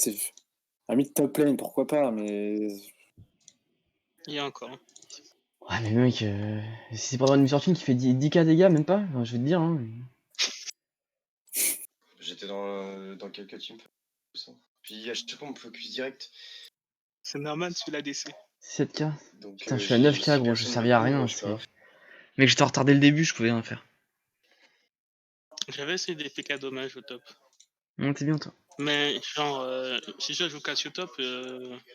Speaker 3: À mi top lane, pourquoi pas, mais.
Speaker 5: Il y a encore.
Speaker 2: Ouais, mais mec, si c'est pour avoir une fortune qui fait 10k dégâts, même pas, enfin, je vais te dire, hein.
Speaker 4: J'étais dans quelques teams. Puis à chaque fois, on me focus direct.
Speaker 5: C'est normal, tu l'as DC.
Speaker 2: 7k.
Speaker 4: Donc,
Speaker 2: Putain, je suis à 9k, gros, je servais à rien. Mec, j'étais en retard dès le début, je pouvais rien faire.
Speaker 5: J'avais essayé des PK dommages au top.
Speaker 2: T'es bien, toi.
Speaker 5: Mais genre, si je joue Cassio top,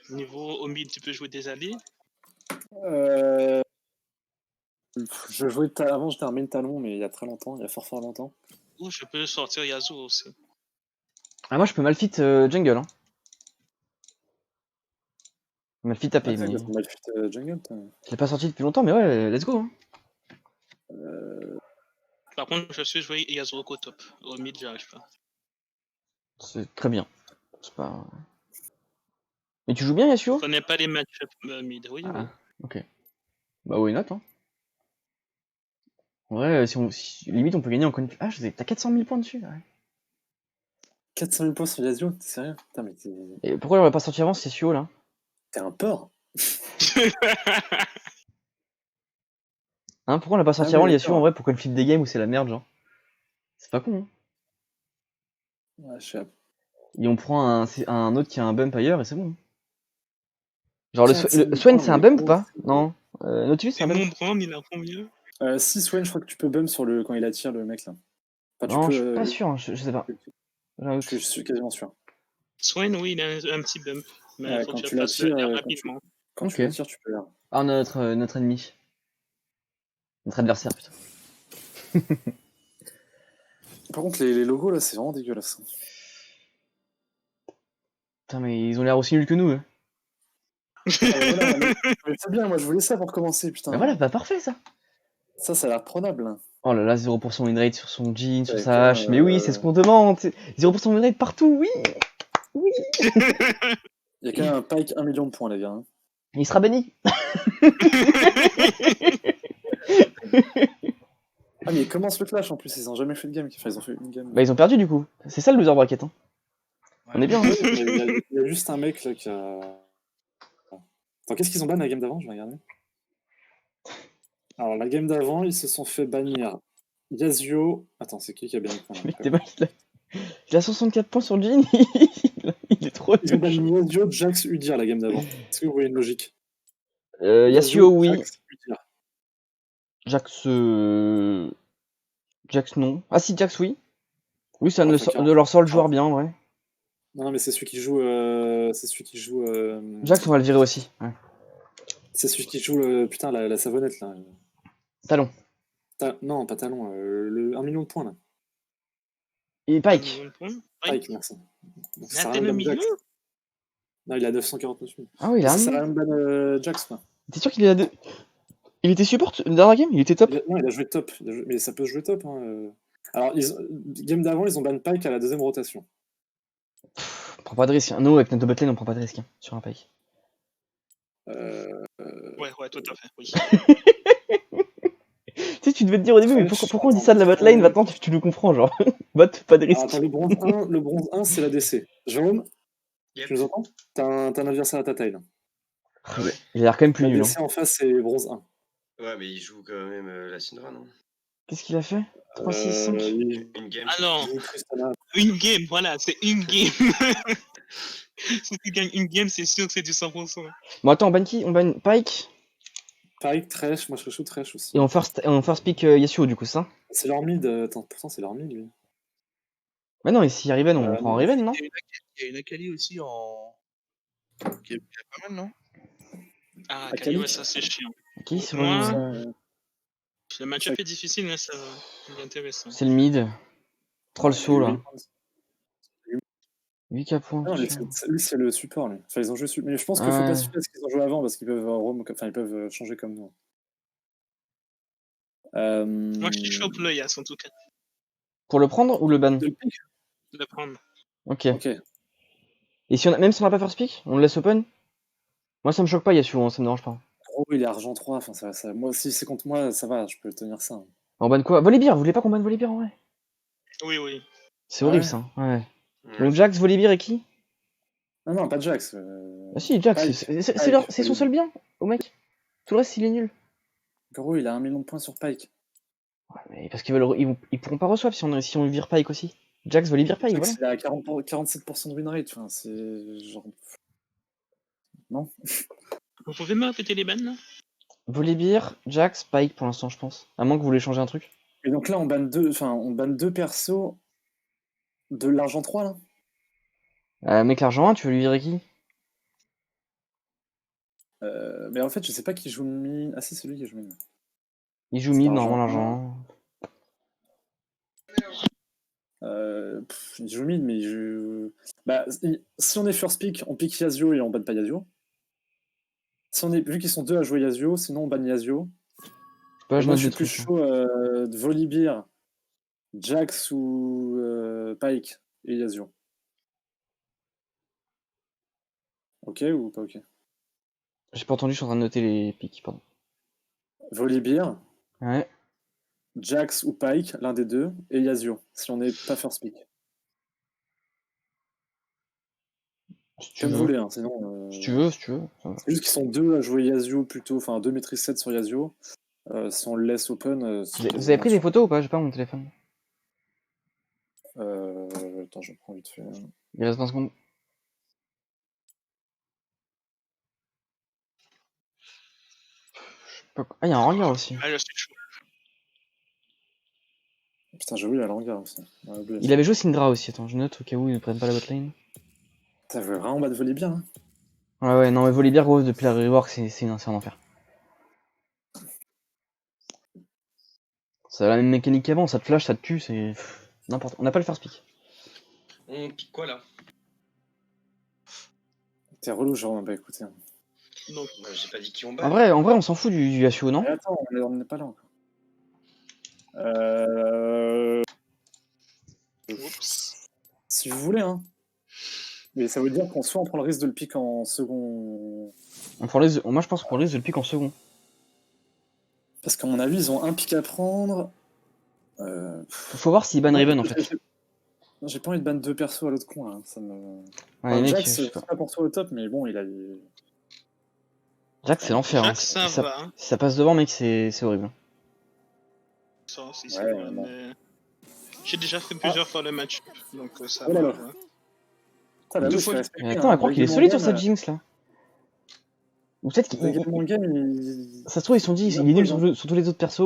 Speaker 5: niveau au mid, tu peux jouer des alliés.
Speaker 3: Euh... Je jouais avant, j'étais un main talon, mais il y a très longtemps, il y a fort longtemps.
Speaker 5: Ou je peux sortir Yasuo aussi.
Speaker 2: Ah, moi, je peux malfit jungle, hein. Malfit
Speaker 3: Ah,
Speaker 2: tapé, mais.
Speaker 3: t'as Malfit jungle, toi.
Speaker 2: Je l'ai pas sorti depuis longtemps, mais ouais, let's go, hein.
Speaker 5: Par contre, je suis joué Yasuo au top. Au mid, j'arrive pas.
Speaker 2: C'est très bien. C'est pas. Mais tu joues bien,
Speaker 5: Je
Speaker 2: Yasuo?
Speaker 5: connais pas les match-up mid, oui.
Speaker 2: Ah, ok. Bah, why not, hein. Ouais, limite, on peut gagner en coin. Ah, t'as 400 000 points dessus, ouais.
Speaker 3: 400 000 points sur Yasuo, t'es sérieux? Putain, mais
Speaker 2: Et pourquoi j'aurais pas sorti avant ce Yasuo là?
Speaker 3: t'es un porc.
Speaker 2: Hein, pourquoi on l'a pas sorti
Speaker 3: Ah
Speaker 2: avant
Speaker 3: oui,
Speaker 2: le Yasuo en
Speaker 3: d'accord.
Speaker 2: vrai pour qu'on flip des games où c'est la merde, genre? C'est pas con, hein.
Speaker 3: Ouais, je sais pas.
Speaker 2: Et on prend un autre qui a un bump ailleurs et c'est bon. Genre,
Speaker 3: 400 000
Speaker 2: le Swain
Speaker 3: points,
Speaker 2: c'est un
Speaker 3: mais
Speaker 2: bump ou
Speaker 3: gros,
Speaker 2: pas? Non. Nautilus c'est
Speaker 5: Et
Speaker 2: un bump?
Speaker 5: mon Brom, il a combien?
Speaker 3: Si Swain, je crois que tu peux bump quand il attire le mec là. Enfin, tu
Speaker 2: Non,
Speaker 3: peux.
Speaker 2: je suis pas sûr, hein, je sais pas. J'ai un doute.
Speaker 3: Je suis quasiment sûr.
Speaker 5: Swain, oui, il a un petit bump. Mais il faut
Speaker 3: Quand
Speaker 5: que je
Speaker 3: tu
Speaker 5: fasse le
Speaker 3: l'attires,
Speaker 5: R
Speaker 3: quand
Speaker 5: rapidement.
Speaker 3: tu
Speaker 2: Ok.
Speaker 3: l'attires, tu peux.
Speaker 2: Ah, notre ennemi. Notre adversaire, putain.
Speaker 3: Par contre, les logos là, c'est vraiment dégueulasse.
Speaker 2: Putain, mais ils ont l'air aussi nuls que nous, hein.
Speaker 3: Voilà, mais c'est bien, moi je voulais ça pour commencer, putain.
Speaker 2: Bah voilà, bah parfait ça.
Speaker 3: Ça a l'air prenable. Hein.
Speaker 2: Oh là là, 0% win rate sur son jean, sur
Speaker 3: Avec,
Speaker 2: sa hache. Mais oui, c'est ce qu'on demande. 0% win rate partout, oui. Oui.
Speaker 3: Il y a quand même un Pike 1 million de points, les gars. Hein.
Speaker 2: Il sera banni.
Speaker 3: Ah, mais ils commencent le clash en plus, ils ont jamais fait de game. Enfin, ils ont fait une game.
Speaker 2: Bah ils ont perdu du coup. C'est ça le loser bracket, hein. On est bien, hein.
Speaker 3: Il y a juste un mec là qui a. Attends, qu'est-ce qu'ils ont ban la game d'avant? Je vais regarder. Alors, la game d'avant, ils se sont fait bannir Yasuo. Attends, c'est qui a banni quoi,
Speaker 2: Mec, t'es mal, il a 64 points sur Jhin, il est trop
Speaker 3: Ils ont
Speaker 2: nul.
Speaker 3: banni Yasuo, Jax, Udyr la game d'avant. Est-ce que vous voyez une logique?
Speaker 2: Yasuo, oui.
Speaker 3: Jax, Udyr.
Speaker 2: Jax, Jax, non. Ah si, Jax, oui. Oui, ça
Speaker 3: Ah,
Speaker 2: ne,
Speaker 3: enfin,
Speaker 2: ne leur sort le
Speaker 3: 40.
Speaker 2: joueur bien, ouais.
Speaker 3: Non, mais c'est celui qui joue. C'est celui qui joue.
Speaker 2: Jax, on va le virer aussi. Ouais.
Speaker 3: C'est celui qui joue putain, la savonnette là.
Speaker 2: Talon.
Speaker 3: Non, pas talon. 1 million de points là.
Speaker 2: Et
Speaker 5: Un
Speaker 2: Pike.
Speaker 5: million de points.
Speaker 3: Pike, merci. Ça
Speaker 5: Mais
Speaker 3: sert à
Speaker 5: à
Speaker 3: rien de
Speaker 5: le
Speaker 3: ban
Speaker 5: milieu.
Speaker 3: Jax. Non, il a 949 000.
Speaker 2: Ah oui, il a
Speaker 3: Ça
Speaker 2: un
Speaker 3: sert à
Speaker 2: million.
Speaker 3: rien de ban Jax quoi.
Speaker 2: T'es sûr qu'il est à deux. Il était support le dernier game? Il était top?
Speaker 3: Non, il a joué top. Mais ça peut jouer top. Hein. Alors, game d'avant, ils ont ban Pike à la deuxième rotation.
Speaker 2: On prend pas de risque. Nous, avec notre botlane, on prend pas de risque sur un Pike.
Speaker 5: Ouais, tout à fait, oui.
Speaker 2: Tu sais, tu devais te dire au début, mais pourquoi on dit ça de la botlane? Maintenant, tu nous comprends, genre. Bot, pas de risque.
Speaker 3: Alors, attends, le bronze 1, c'est la DC. Jérôme,
Speaker 4: Yep.
Speaker 3: tu nous entends? T'as un adversaire à ta taille là.
Speaker 4: Ah ouais.
Speaker 2: Il a l'air quand même plus
Speaker 3: La
Speaker 2: nul.
Speaker 3: DC en face, c'est bronze 1.
Speaker 4: Ouais, mais il joue quand même la Syndra, non?
Speaker 2: Qu'est-ce qu'il a fait? 3, 6, 5.
Speaker 4: Une game.
Speaker 5: Ah non,
Speaker 3: Il joue Tristana.
Speaker 5: une game, voilà, c'est une game. Si tu gagnes une game, c'est sûr que c'est du 100%.
Speaker 2: Bon, attends, on ban qui? On ban Pike.
Speaker 3: Pike, Thresh, moi je serais chaud Thresh aussi.
Speaker 2: Et on first pick Yasuo, du coup, ça.
Speaker 3: C'est leur mid, attends, pourtant c'est leur mid lui.
Speaker 2: Bah non, ici, Riven, on prend Riven, non?
Speaker 1: Il y a une Akali aussi en. Qui est pas mal, non?
Speaker 5: Ah,
Speaker 3: Akali.
Speaker 5: Kali, ouais, ça c'est chiant.
Speaker 2: Qui sur
Speaker 5: Moi,
Speaker 3: Ça-
Speaker 5: le match-up est difficile, mais ça c'est intéressant.
Speaker 2: C'est le mid. Troll saut, là.
Speaker 3: lui,
Speaker 2: 8k points.
Speaker 3: non, lui, c'est le support lui. Enfin, ils ont joué mais je pense qu'il faut
Speaker 2: Ouais.
Speaker 3: pas se fier à ce qu'ils ont joué avant parce qu'ils peuvent ils peuvent changer comme nous.
Speaker 5: Moi, je suis chaud pour le Yas, en tout cas,
Speaker 2: Pour le prendre ou le ban?
Speaker 3: De le pick.
Speaker 5: de le prendre.
Speaker 2: Ok.
Speaker 3: Ok.
Speaker 2: Et si même si on n'a pas first pick, on le laisse open? Moi, ça me choque pas, Yasuo, hein, ça me dérange pas.
Speaker 3: Gros, il est argent 3, enfin moi si c'est contre moi, ça va, je peux tenir ça.
Speaker 2: On ban quoi? Volibear, vous voulez pas qu'on ban Volibear en vrai?
Speaker 5: Oui.
Speaker 2: C'est
Speaker 3: Ah
Speaker 2: horrible
Speaker 3: ouais
Speaker 2: ça. Ouais.
Speaker 4: Ouais.
Speaker 2: Donc Jax, Volibear et qui?
Speaker 3: Non, pas Jax.
Speaker 2: Ah si, Jax,
Speaker 3: Pike.
Speaker 2: c'est son seul bien, au mec. Tout le reste, il est nul.
Speaker 3: Gros, il a 1 million de points sur Pike.
Speaker 2: Ouais, mais parce ils pourront pas recevoir si on vire Pike aussi. Jax, Volibear, Pike, voilà.
Speaker 3: Jax, il a 47% de win rate, enfin, c'est genre. Non.
Speaker 5: Vous pouvez me répéter les bannes, là?
Speaker 2: Volibear, Jax, Pike pour l'instant, je pense. À moins que vous voulez changer un truc.
Speaker 3: Et donc là, on banne deux persos de l'argent 3 là.
Speaker 2: Mec, l'argent 1, tu veux lui virer qui?
Speaker 3: Mais en fait, je sais pas qui joue mid. Ah si, c'est lui qui joue mid.
Speaker 2: Il joue
Speaker 3: C'est
Speaker 2: mid,
Speaker 3: l'argent
Speaker 2: normalement, l'argent 1.
Speaker 3: Il joue mid, mais il joue. Bah, si on est first pick, on pick Yasuo et on banne pas Yasuo. Vu qu'ils sont deux à jouer Yasuo, sinon on banne Yasuo.
Speaker 2: Bah,
Speaker 3: Et
Speaker 2: je
Speaker 3: moi,
Speaker 2: note
Speaker 3: je
Speaker 2: des
Speaker 3: suis plus
Speaker 2: trucs.
Speaker 3: chaud de Volibear, Jax ou Pike et Yasuo. Ok ou pas ok?
Speaker 2: J'ai pas entendu, je suis en train de noter les pics, pardon.
Speaker 3: Volibear,
Speaker 2: Ouais.
Speaker 3: Jax ou Pike, l'un des deux, et Yasuo, si on n'est pas first pick.
Speaker 2: Si tu
Speaker 3: Comme vous
Speaker 2: veux.
Speaker 3: voulez, hein, sinon.
Speaker 2: Si tu veux, si tu veux. Ça va.
Speaker 3: C'est juste qu'ils sont deux à jouer Yasuo plutôt, enfin 2 maîtrise 7 sur Yasuo. Si on le laisse open.
Speaker 2: Vous avez pris des photos ou pas? J'ai pas mon téléphone.
Speaker 3: Attends, je prends vite fait.
Speaker 2: Il reste 20 secondes. Ah, il y a un hangar aussi.
Speaker 5: Ah, là, c'est chaud.
Speaker 3: Putain, j'ai oublié la langueur aussi. Ouais, oublié
Speaker 2: Il
Speaker 3: ça.
Speaker 2: avait joué Syndra aussi, attends, je note au cas où ils ne prennent pas la botlane.
Speaker 3: Ça veut vraiment battre Volibear. Hein.
Speaker 2: Ouais, non, mais Volibear, gros, depuis la rework, c'est un enfer. Ça a la même mécanique qu'avant, ça te flash, ça te tue, c'est n'importe. On n'a pas le first pick.
Speaker 4: On pique quoi là?
Speaker 3: T'es relou, genre, bah écoutez.
Speaker 5: Donc,
Speaker 4: Bah, j'ai pas dit qui on
Speaker 2: En
Speaker 4: bat.
Speaker 2: vrai, on s'en fout du Yasuo, non?
Speaker 3: Mais attends, on n'est pas là encore.
Speaker 5: oups.
Speaker 3: Si vous voulez, hein. Mais ça veut dire qu'on soit on prend le risque de le pick en second.
Speaker 2: Moi, je pense qu'on prend le risque de le pick en second.
Speaker 3: Parce qu'à mon avis, ils ont un pick à prendre.
Speaker 2: Faut voir s'ils ban Riven en fait.
Speaker 3: J'ai pas envie de ban deux persos à l'autre coin là. Ça me...
Speaker 2: Ouais, mec,
Speaker 3: Jax,
Speaker 2: je sais
Speaker 3: c'est
Speaker 2: pas.
Speaker 3: pas pour toi au top, mais bon, il a.
Speaker 2: Jax, c'est l'enfer. Hein.
Speaker 5: Jax, ça
Speaker 2: Si ça,
Speaker 5: va. Hein.
Speaker 2: si ça passe devant, mec, c'est horrible.
Speaker 5: Ça aussi,
Speaker 3: Ouais,
Speaker 5: c'est vrai,
Speaker 3: non.
Speaker 5: mais... J'ai déjà fait plusieurs fois le match, donc ça
Speaker 3: Oh là
Speaker 5: va.
Speaker 3: là.
Speaker 5: Ouais.
Speaker 3: Putain, là,
Speaker 5: Deux
Speaker 3: je
Speaker 5: fois
Speaker 3: suis
Speaker 5: le-
Speaker 3: respecté,
Speaker 2: Mais attends, à croire qu'il est solide sur cette Jinx là. Ou peut-être qu'il.
Speaker 3: Mon game, il...
Speaker 2: Ça se trouve, ils se sont dit, il est nul sur tous les autres persos.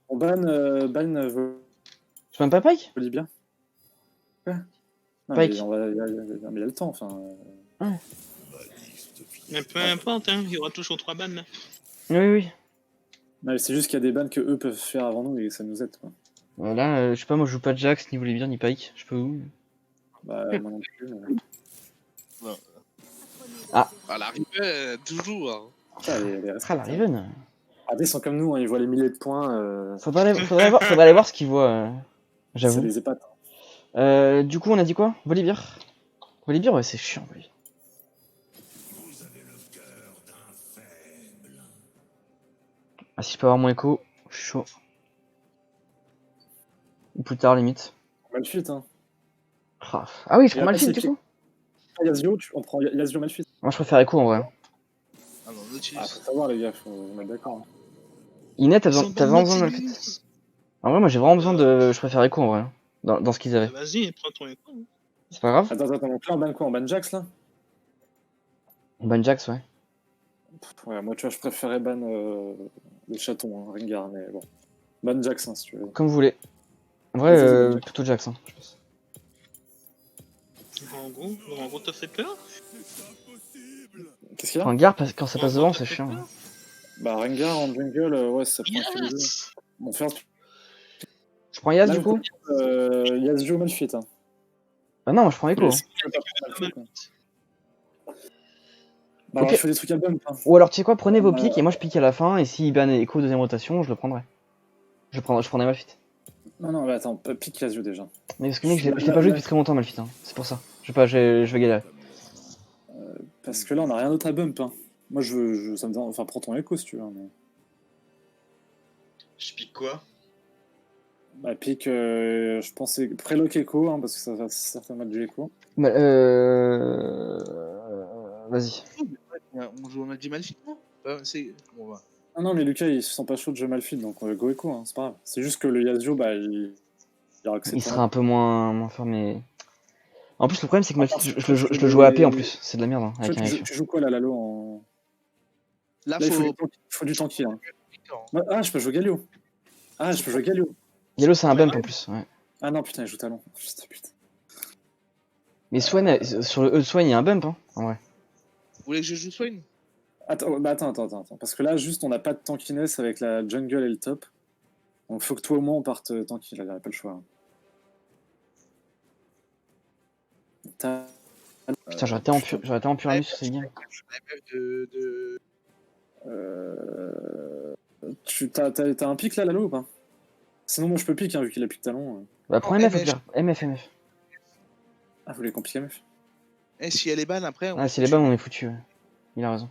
Speaker 3: On ban
Speaker 2: Je peux même pas Pike
Speaker 3: Bolivia. Quoi? Non,
Speaker 2: Pike.
Speaker 3: mais il y a le temps, enfin...
Speaker 5: Mais peu importe, hein, il y aura toujours 3 bans. Hein.
Speaker 2: Oui, oui.
Speaker 3: Non, mais c'est juste qu'il y a des bans que eux peuvent faire avant nous et ça nous aide, quoi.
Speaker 2: Là, je sais pas, moi je joue pas Jax, ni Volibear, ni Pike. Je peux où
Speaker 3: Bah, moi non plus.
Speaker 1: À l'arrivée, toujours.
Speaker 3: Putain,
Speaker 2: Ah, la Riven.
Speaker 3: Ah, ils sont comme nous, hein, ils voient les milliers de points.
Speaker 2: Faudrait aller voir ce qu'ils voient.
Speaker 3: Ça
Speaker 2: J'avoue.
Speaker 3: les épate.
Speaker 2: Du coup, on a dit quoi Volibear. Volibear, ouais, c'est chiant. Volibear. Ah, si je peux avoir mon écho, je suis chaud. Ou plus tard, limite.
Speaker 3: Malfit, hein.
Speaker 2: Ah oui, je
Speaker 3: Et
Speaker 2: prends
Speaker 3: après,
Speaker 2: Malphite
Speaker 3: c'est
Speaker 2: du
Speaker 3: qui
Speaker 2: coup.
Speaker 3: Yazio, on prend Yazio Malfit.
Speaker 2: Moi, je préfère écho en vrai.
Speaker 1: Ah non, Nautilus.
Speaker 3: Ah, faut savoir, les gars, on est d'accord. Hein.
Speaker 2: Inet, t'as
Speaker 5: Ils ont
Speaker 2: vraiment
Speaker 5: ban
Speaker 2: besoin de
Speaker 5: Nautilus.
Speaker 2: Malphite. En vrai, moi j'ai vraiment besoin de. Je préfère écho en vrai. Dans ce qu'ils avaient.
Speaker 5: Vas-y, prends ton écho. Hein.
Speaker 2: C'est pas grave.
Speaker 3: Attends, donc là, on ban quoi? On ban Jax, là?
Speaker 2: On ban Jax, ouais.
Speaker 3: Ouais, moi, tu vois, je préférais ban le chaton, hein, Ringar, mais bon. Ban Jax, hein, si tu veux.
Speaker 2: Comme vous voulez. En vrai,
Speaker 3: Vas-y, ban Jax.
Speaker 2: plutôt Jax, hein, je pense.
Speaker 5: En gros, t'as fait peur.
Speaker 3: Qu'est-ce qu'il y a?
Speaker 2: Rengar, quand ça passe
Speaker 5: En
Speaker 2: devant,
Speaker 5: gros,
Speaker 2: c'est
Speaker 5: t'as fait
Speaker 2: chiant.
Speaker 5: peur.
Speaker 3: Bah, Rengar en jungle, ouais, ça prend un peu les deux.
Speaker 5: Yes.
Speaker 3: Bon, first,
Speaker 2: Je prends Yas
Speaker 3: là,
Speaker 2: du coup.
Speaker 3: Yazio Malfit. Hein.
Speaker 2: Bah non, moi je prends écho.
Speaker 3: Mais
Speaker 2: Hein.
Speaker 3: est-ce que tu veux pas prendre Malfit, quoi? Bah,
Speaker 2: Ok.
Speaker 3: alors, je fais des trucs à bump. Hein.
Speaker 2: Ou alors, tu sais quoi, prenez vos pics et moi je pique à la fin. Et s'il ban écho deuxième rotation, je le prendrai. Je prendrai Malphite.
Speaker 3: Non, mais attends, pique Yazio déjà.
Speaker 2: Mais parce que mec, je l'ai pas joué depuis très longtemps Malphite. Hein. C'est pour ça. Je vais galérer.
Speaker 3: Parce que là, on a rien d'autre à bump. Hein. Moi, ça me donne... Enfin, prends ton écho si tu veux. Mais...
Speaker 4: Je pique quoi?
Speaker 3: Bah, pique, je pensais prélock écho, hein, parce que ça va certainement être du écho.
Speaker 2: Bah, vas-y.
Speaker 1: On a dit Malphite, non c'est... Bon, bah.
Speaker 3: Ah non, mais Lucas, il se sent pas chaud de jeu Malfit, donc go écho, hein, c'est pas grave. C'est juste que le Yazio, bah, il aura que
Speaker 2: Il sera un peu moins fort, mais. En plus, le problème, c'est que Malphite, je le joue
Speaker 3: à
Speaker 2: à AP en plus. C'est de la merde. Hein, avec un
Speaker 3: tu joues quoi là, Lalo en...
Speaker 1: Là,
Speaker 3: Là,
Speaker 1: faut...
Speaker 3: il faut du tanky. Hein. Ah, je peux jouer Galio.
Speaker 2: Yellow, c'est un bump en plus. Ouais.
Speaker 3: Ah non, putain, il joue talon. Putain.
Speaker 2: Mais Swain, sur le E de Swain, il y a un bump, hein, en vrai.
Speaker 1: Vous voulez que je joue Swain?
Speaker 3: Attends. Parce que là, juste, on n'a pas de tankiness avec la jungle et le top. Donc, faut que toi, au moins, on parte tanky. Là, il n'y a pas le choix. Hein.
Speaker 2: Putain, j'aurais été en Pyramus sur cette game.
Speaker 3: T'as un pic là, Lalo, ou pas? Sinon, moi, je peux pique, hein, vu qu'il a pique talon.
Speaker 2: Bah, prends MF au pire. MF.
Speaker 3: Ah, vous voulez qu'on pique MF?
Speaker 1: Eh, si elle est ban après...
Speaker 2: Ah, si les balles, on est foutu. Ouais. Il a raison.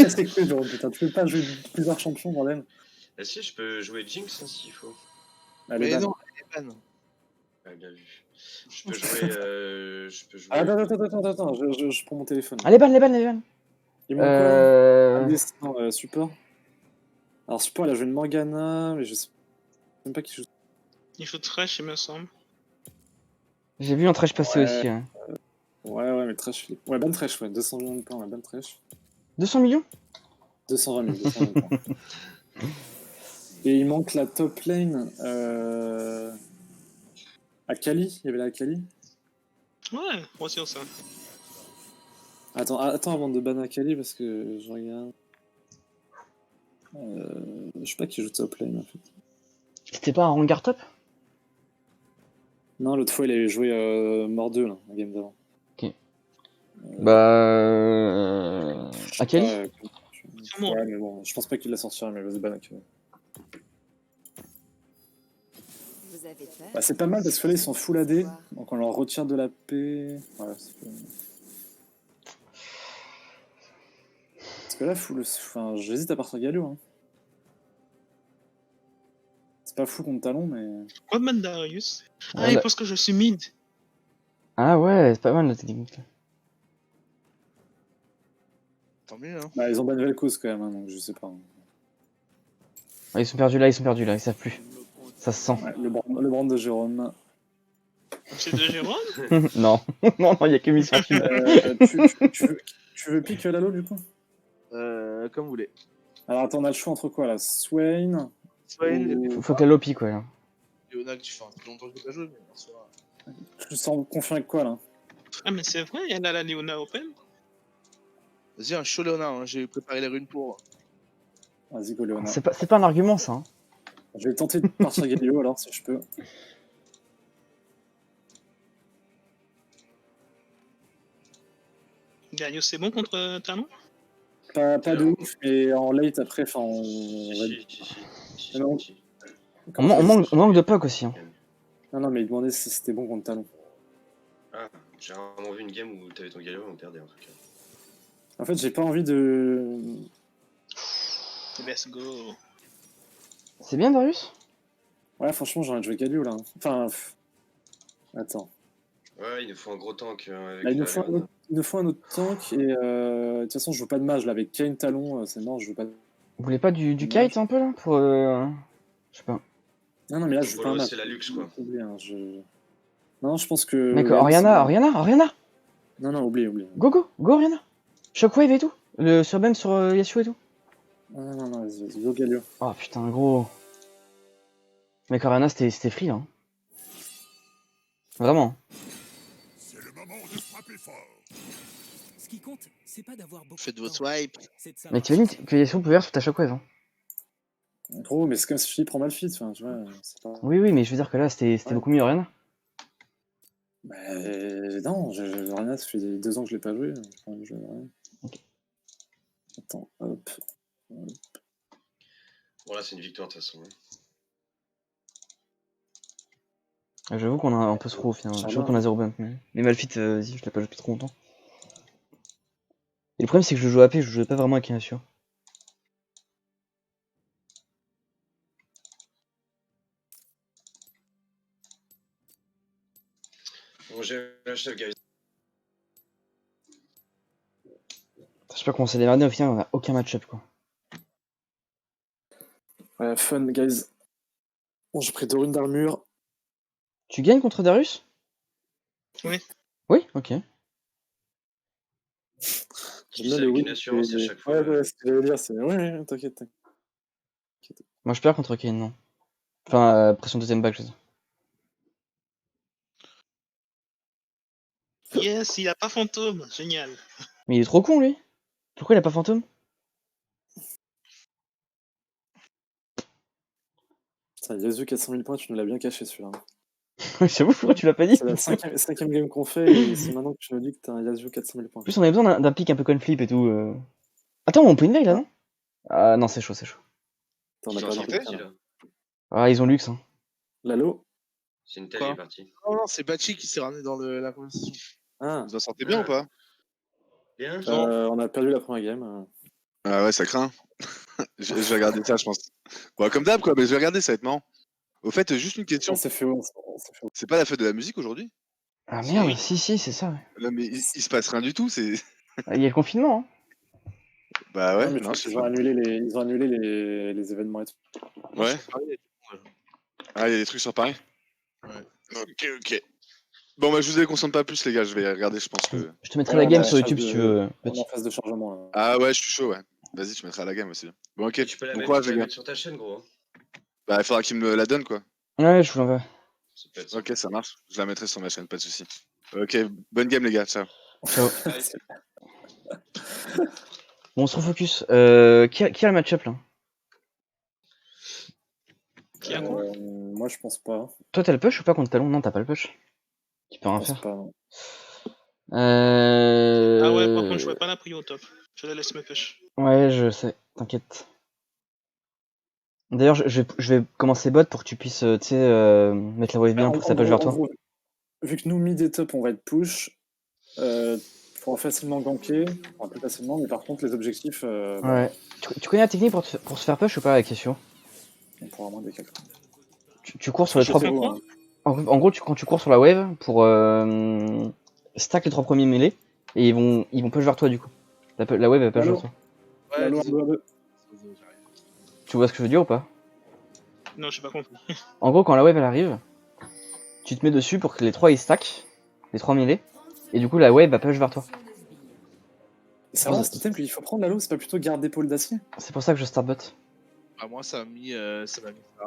Speaker 3: C'est cool, genre, putain, tu peux pas jouer plusieurs champions, bordel.
Speaker 4: Ah si, je peux jouer Jinx hein, s'il faut.
Speaker 3: Allez,
Speaker 1: Mais
Speaker 3: ban.
Speaker 1: non, elle est ban.
Speaker 4: Ah, bien vu. Je peux jouer...
Speaker 3: Ah, attends, je prends mon téléphone.
Speaker 2: Ah, les balles.
Speaker 3: Il manque quoi là? Support. Alors, support, il a joué une Morgana, mais je sais même pas qui joue.
Speaker 5: Il faut Thresh, il me semble.
Speaker 2: J'ai vu un trash passer aussi. Hein.
Speaker 3: Ouais, mais Trash. Ouais, ban Trash, ouais. 200 millions de points, ouais, ban Trash.
Speaker 2: 200 millions
Speaker 3: 220 000 points. Et il manque la top lane. Akali, il y avait la Akali.
Speaker 5: Ouais, moi aussi, on sait.
Speaker 3: Attends avant de ban Akali parce que je regarde. Je sais pas qui joue top lane en fait.
Speaker 2: C'était pas un Rengar top?
Speaker 3: Non, l'autre fois il avait joué Mort 2 là, la game d'avant.
Speaker 2: Ok. Akali
Speaker 3: Ouais, mais bon, je pense pas qu'il la sortira, mais vas-y, ban Akali. Bah, c'est pas mal parce que là ils sont full AD, donc on leur retire de la paix. Ouais, parce que là, enfin, j'hésite à partir Galio. Hein. C'est pas fou contre Talon, mais.
Speaker 5: Quoi de Mandarius? Ah,
Speaker 2: Ouais,
Speaker 5: il pense que je suis mid.
Speaker 2: Ah ouais, c'est pas mal la technique. Là.
Speaker 1: Tant mieux, hein.
Speaker 3: Bah, ils ont ban Vel'Koz quand même, hein, donc je sais pas.
Speaker 2: Ah, ils sont perdus là, ils savent plus. Ça se sent.
Speaker 3: Ouais, le brand de Jérôme.
Speaker 5: C'est de Jérôme?
Speaker 2: Non, non, non, il y a que Miss Fortune.
Speaker 3: Tu veux pique Lalo du coup?
Speaker 1: Comme vous voulez.
Speaker 3: Alors attends, on a le choix entre quoi là? Swain
Speaker 1: Swain et
Speaker 3: ou...
Speaker 2: Faut que la Lopi, quoi, là.
Speaker 1: Léona que tu fais un peu longtemps que tu as joué, mais en soi.
Speaker 3: Tu te sens confiant avec quoi là?
Speaker 5: Ah, mais c'est vrai, elle a la Léona Open.
Speaker 1: Vas-y, un chaud Léona, hein, j'ai préparé les runes pour.
Speaker 3: Vas-y, go Léona.
Speaker 2: C'est pas un argument, ça. Hein.
Speaker 3: Je vais tenter de partir Galio alors si je peux.
Speaker 5: Galio, c'est bon contre Talon?
Speaker 3: Pas de ouf, mais en late après, enfin on va... Non.
Speaker 2: On manque de puck aussi. Hein.
Speaker 3: Non, mais il demandait si c'était bon contre Talon.
Speaker 4: Ah, j'ai rarement vu une game où t'avais ton galop et on perdait en tout cas.
Speaker 3: En fait, j'ai pas envie de...
Speaker 5: Let's go.
Speaker 2: C'est bien, Darius?
Speaker 3: Ouais, franchement, j'ai envie de jouer Galio là. Enfin... Attends.
Speaker 4: Ouais, il nous faut un gros tank. Avec
Speaker 3: Là, il
Speaker 4: la
Speaker 3: nous faut un autre tank et de toute façon, je veux pas de mage là avec Kane Talon, c'est mort, je veux pas.
Speaker 2: Vous voulez pas du kite un peu là pour je sais pas.
Speaker 3: Non, mais là, je veux pas un mage.
Speaker 4: C'est la luxe quoi.
Speaker 3: Oublie, hein, Non, je pense que.
Speaker 2: Mec, Oriana.
Speaker 3: Non, oublie.
Speaker 2: Go, Oriana. Shockwave et tout. Le surbem sur Yasuo et tout.
Speaker 3: Non, vas-y, go Galio.
Speaker 2: Oh putain, gros. Mec, Oriana, c'était free, hein. Vraiment.
Speaker 6: C'est le moment de frapper fort.
Speaker 7: Ce qui compte, c'est pas d'avoir beaucoup
Speaker 1: Faites
Speaker 7: de
Speaker 1: votre
Speaker 7: temps.
Speaker 1: swipe.
Speaker 7: C'est de savoir
Speaker 2: Mais t'imagines que Yasuo peut faire sur ta Shockwave, hein.
Speaker 3: Gros, mais c'est comme si je dis prends mal fit, enfin, tu vois, c'est pas.
Speaker 2: Oui, mais je veux dire que là, c'était
Speaker 3: Ouais.
Speaker 2: beaucoup mieux, Oriana.
Speaker 3: Bah, non, Oriana, ça fait 2 ans que je l'ai pas joué. J'ai pas envie de jouer à Oriana.
Speaker 2: Ok.
Speaker 3: Attends, hop.
Speaker 4: Bon, là, c'est une victoire de toute façon. Hein.
Speaker 2: J'avoue qu'on a un peu screw au final.
Speaker 3: Charmin.
Speaker 2: J'avoue qu'on a 0 bump, mais Malphite, je l'ai pas joué depuis trop longtemps. Et le problème, c'est que je joue AP, je jouais pas vraiment avec Yasuo.
Speaker 4: Bon, j'ai un chef, guys.
Speaker 2: Je sais pas comment c'est démarré, au final, on a aucun match-up, quoi.
Speaker 3: Ouais, fun, guys. Bon, j'ai pris 2 runes d'armure.
Speaker 2: Tu gagnes contre Darius?
Speaker 5: Oui.
Speaker 2: Oui, ok.
Speaker 4: Je dis ça avec une assurance à chaque fois.
Speaker 3: Ouais, ce que j'allais dire, c'est. Ouais, t'inquiète.
Speaker 2: Moi, je perds contre Kane, non. Enfin, pression deuxième back, je veux dire.
Speaker 5: Yes, il a pas fantôme. Génial.
Speaker 2: Mais il est trop con, lui. Pourquoi il a pas fantôme?
Speaker 3: Putain, Yasuo 400 000 points, tu nous l'as bien caché celui-là.
Speaker 2: J'avoue, pourquoi tu l'as pas dit?
Speaker 3: C'est la cinquième game qu'on fait et c'est maintenant que tu nous dis que t'as un Yasuo 400 000 points.
Speaker 2: En plus, on avait besoin d'un pick un peu coin flip et tout. Attends, on peut une veille là, non? Ah non, c'est chaud.
Speaker 3: Attends, on
Speaker 4: Ils
Speaker 3: a
Speaker 4: ont
Speaker 3: pas
Speaker 4: sorti,
Speaker 3: dit.
Speaker 4: là.
Speaker 2: Ah, ils ont luxe, hein.
Speaker 3: Lalo?
Speaker 4: C'est une telle
Speaker 1: Quoi
Speaker 4: qui est partie.
Speaker 1: Non, c'est Bachi qui s'est ramené dans la conversation.
Speaker 3: Ah,
Speaker 8: Vous en sortez bien ou pas?
Speaker 4: Bien.
Speaker 3: on a perdu la première game.
Speaker 8: Ah ouais, ça craint. je vais regarder ça, je pense. Bon, comme d'hab, quoi, mais je vais regarder, ça va être marrant. Au fait, juste une question.
Speaker 3: On s'est fait haut.
Speaker 8: C'est pas la fête de la musique aujourd'hui?
Speaker 2: Ah merde, si, c'est ça. Ouais.
Speaker 8: Non, mais il se passe rien du tout, c'est.
Speaker 2: Ah, il y a le confinement, hein.
Speaker 8: Bah ouais,
Speaker 3: Non, mais
Speaker 8: non,
Speaker 3: ils ont annulé les événements et tout.
Speaker 8: Ouais. Ah, il y a des trucs sur Paris?
Speaker 1: Ouais.
Speaker 8: Ok. Bon, bah je vous déconcentre pas plus, les gars, je vais regarder, je pense que.
Speaker 2: Je te mettrai
Speaker 3: Ouais,
Speaker 2: la game
Speaker 3: on a
Speaker 2: sur
Speaker 3: la
Speaker 2: YouTube
Speaker 3: phase
Speaker 2: si tu
Speaker 3: de-
Speaker 2: veux.
Speaker 3: On est en phase de chargement là.
Speaker 8: Ah ouais, je suis chaud, ouais. Vas-y, tu mettras la gamme aussi. Bon, ok,
Speaker 4: Tu peux la
Speaker 8: bon
Speaker 4: mettre,
Speaker 8: courage,
Speaker 4: tu peux
Speaker 8: les
Speaker 4: la
Speaker 8: gars.
Speaker 4: mettre sur ta chaîne, gros. Hein.
Speaker 8: Bah, il faudra qu'il me la donne, quoi.
Speaker 2: Ouais, je vous l'envoie.
Speaker 4: Ça peut être ça.
Speaker 8: Ok, ça marche. Je la mettrai sur ma chaîne, pas de soucis. Ok, bonne game, les gars, ciao.
Speaker 2: Ciao. Bon, on se refocus. Qui a le match-up là?
Speaker 5: Qui a quoi?
Speaker 3: Moi, je pense pas.
Speaker 2: Toi, t'as le push ou pas contre Talon? Non, t'as pas le push. Tu peux rien
Speaker 3: Je pense
Speaker 2: faire.
Speaker 3: pas. Non.
Speaker 5: Ah ouais, par contre, je vois pas la prio au top. Je la laisse me push.
Speaker 2: Ouais, je sais, t'inquiète. D'ailleurs, je vais commencer bot pour que tu puisses, tu sais, mettre la wave bien pour que ça push vers toi.
Speaker 3: gros, vu que nous, mid et top, on va être push, on pourra facilement ganker, enfin, plus facilement, mais par contre, les objectifs,
Speaker 2: Ouais. Tu connais la technique pour se faire push ou pas avec Yasuo?
Speaker 3: on pourra moins décaler.
Speaker 2: Tu cours sur les
Speaker 3: Je
Speaker 2: 3
Speaker 3: sais
Speaker 2: premiers.
Speaker 3: pas, hein.
Speaker 2: En gros, quand tu cours sur la wave pour stack les 3 premiers mêlés, et ils vont push vers toi du coup. La wave elle passe
Speaker 3: Allô
Speaker 2: vers toi.
Speaker 1: Ouais,
Speaker 3: Allo,
Speaker 1: désolé.
Speaker 3: allo, allo.
Speaker 1: J'arrive.
Speaker 2: Tu vois ce que je veux dire ou pas?
Speaker 5: Non, j'ai pas compris.
Speaker 2: En gros, quand la wave elle arrive, tu te mets dessus pour que les 3 ils stack, les 3 mêlés, et du coup la wave elle push vers toi.
Speaker 3: C'est vraiment cet item qu'il faut prendre, l'allo, c'est pas plutôt garde d'épaule d'acier?
Speaker 2: C'est pour ça que je start bot.
Speaker 1: Bah, moi, ça m'a mis ça.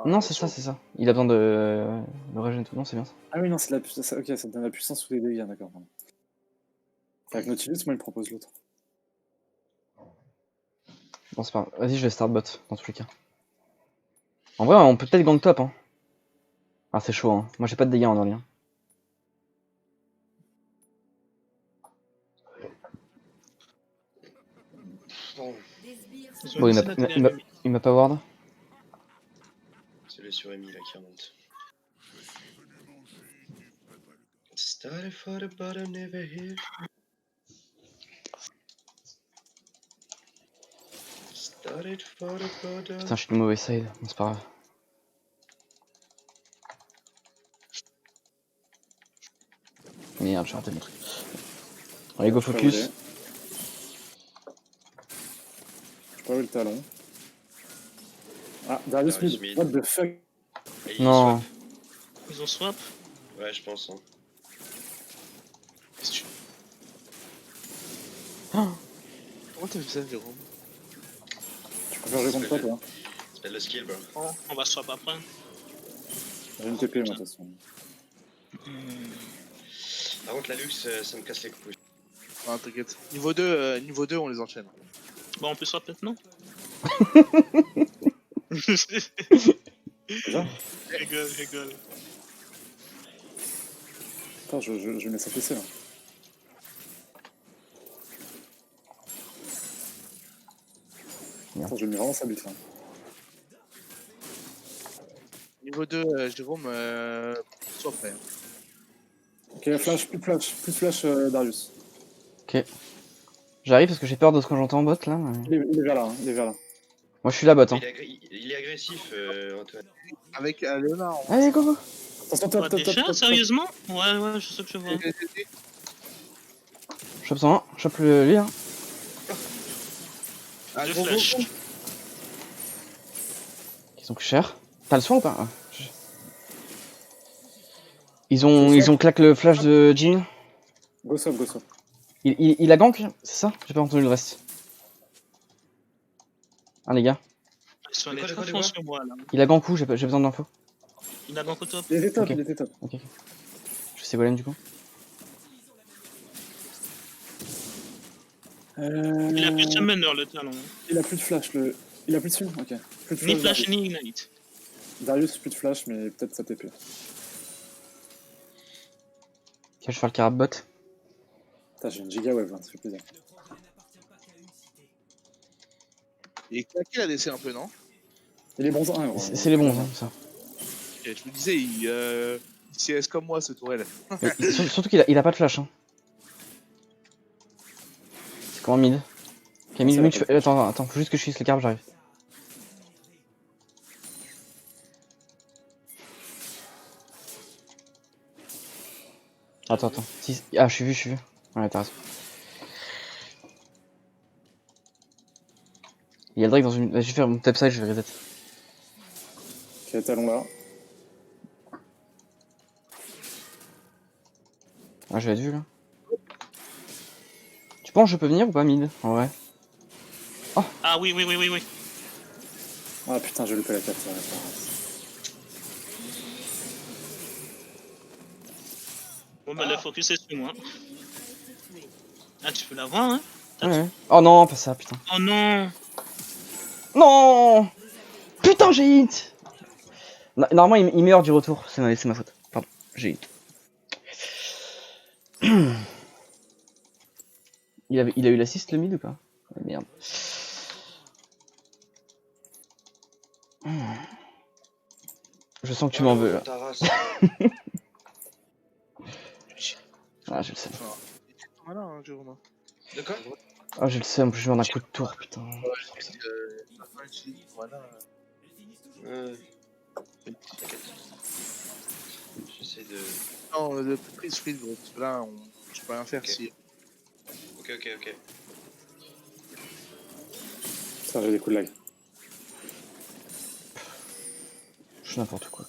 Speaker 2: Non, c'est ça, c'est ça. Il a besoin de régène tout. Non, c'est bien ça.
Speaker 3: Ah oui, non, c'est la puissance. Ok, ça te donne la puissance sous les dégâts, d'accord. Pardon. Avec Nautilus, moi, il me propose l'autre.
Speaker 2: Bon, c'est pas grave. Vas-y, je vais start bot dans tous les cas. En vrai, on peut peut-être gank top. Hein. Ah, c'est chaud. Hein. Moi, j'ai pas de dégâts en early. Hein.
Speaker 4: Bon,
Speaker 5: Ils ont
Speaker 2: Bon,
Speaker 5: laissé la télé allumée.
Speaker 2: il m'a pas ward.
Speaker 4: c'est le sur Amy là qui remonte. Started for the bottom, never hit. Started for the bottom.
Speaker 2: Putain, je suis le mauvais side. Bon, c'est pas grave. Merde, j'ai raté mon truc. Allez, go
Speaker 3: Je sais pas
Speaker 2: focus.
Speaker 3: où il est. Je sais pas où est le talon. Ah, Darius
Speaker 4: Darius
Speaker 3: mid.
Speaker 4: mid.
Speaker 3: What the fuck?
Speaker 4: Et il
Speaker 2: Non.
Speaker 4: swap.
Speaker 5: Ils ont swap.
Speaker 4: Ouais, je pense. Hein.
Speaker 1: Qu'est-ce que tu. Pourquoi t'as fait ça, Jérôme?
Speaker 3: Tu préfères jouer contre toi, toi?
Speaker 4: Ça s'appelle le skill, bro.
Speaker 5: Oh, on va swap après.
Speaker 3: J'ai une TP, moi, de toute façon.
Speaker 4: Par contre, la luxe, ça me casse les couilles.
Speaker 1: Ah, t'inquiète. Niveau 2, on les enchaîne.
Speaker 5: Bon, on peut swap maintenant.
Speaker 3: Déjà?
Speaker 5: Rigole.
Speaker 3: Attends, je mets ça PC, là. Attends, je mets vraiment sa bite, là.
Speaker 1: Niveau 2, Jérôme, sois prêt.
Speaker 3: Ok, plus flash, Darius.
Speaker 2: Ok. J'arrive parce que j'ai peur de ce que j'entends en bot là. Mais...
Speaker 3: Il est vers là, hein, il est vers là.
Speaker 2: Moi, je suis la bot. Hein.
Speaker 4: Il est agressif, Antoine.
Speaker 1: Avec Léonard.
Speaker 2: Allez, go, go.
Speaker 3: Attention,
Speaker 5: Toi,
Speaker 3: top.
Speaker 5: déjà, sérieusement? Ouais, je sais que je vois.
Speaker 2: Chope 101, chope lui. Hein.
Speaker 1: Ah,
Speaker 5: Deux
Speaker 1: gros,
Speaker 5: flashs.
Speaker 1: gros.
Speaker 2: Ils sont plus chers. T'as le soin ou pas? Ah, Ils ont claqué le flash de Jean.
Speaker 3: Go swap.
Speaker 2: Il a gank, c'est ça? J'ai pas entendu le reste. Ah les gars.
Speaker 5: Ils sont
Speaker 4: De
Speaker 5: allés
Speaker 4: quoi,
Speaker 5: très
Speaker 4: de quoi
Speaker 5: fort sur moi là.
Speaker 2: Il a gank où? J'ai besoin d'infos.
Speaker 5: Il a gank au top.
Speaker 3: Il était top,
Speaker 2: Ok. Ok. Je sais Golem du coup.
Speaker 5: Il a plus de summoner le talon.
Speaker 3: Il a plus de flash, il a plus de swing, ok. Plus de
Speaker 5: Ni
Speaker 3: flash,
Speaker 5: flash ni ignite.
Speaker 3: Darius, plus de flash, mais peut-être sa TP.
Speaker 2: Ok, je vais faire le carab bot.
Speaker 3: Putain, j'ai une giga wave, hein, ça fait plaisir.
Speaker 1: Il est claqué la DC un peu, non?
Speaker 3: Il est bronze 1, gros.
Speaker 2: C'est les bons, hein, ça.
Speaker 1: Ok, je me disais, il CS comme moi, ce tourelle.
Speaker 2: Surtout qu'il a pas de flash. Hein. C'est comment mid? Ok, mid, attends, faut juste que je fixe le carab, j'arrive. Attends. Ah, je suis vu. Ouais, t'as raison. Il y a le Drake dans une. Je vais faire mon tap side, je vais reset.
Speaker 3: Ok, talon là.
Speaker 2: Ah, je vais être vu là. Tu penses que je peux venir ou pas mid en vrai?
Speaker 5: Ah oui.
Speaker 3: Ah putain, j'ai loupé la carte.
Speaker 5: Bon bah le focus est sur moi. Ah tu peux l'avoir hein?
Speaker 2: Ouais. Oh non, pas ça, putain.
Speaker 5: Oh non!
Speaker 2: Non! Putain, j'ai hit! Normalement, il meurt du retour, c'est ma faute. Pardon, j'ai hit. Il a eu l'assist le mid ou pas? Ah, merde. Je sens que tu m'en veux là. Ah, j'ai le seum.
Speaker 1: Voilà, hein, Jérôme.
Speaker 4: De quoi?
Speaker 2: Ah, j'ai le seum, en plus je viens d'un coup de tour, putain.
Speaker 1: Voilà.
Speaker 4: T'inquiète. J'essaie de...
Speaker 1: Non, le prise free, gros, parce que là, je peux rien faire
Speaker 4: Ok.
Speaker 1: si.
Speaker 4: Ok.
Speaker 3: Putain, j'ai des coups de lag.
Speaker 2: Je suis n'importe quoi.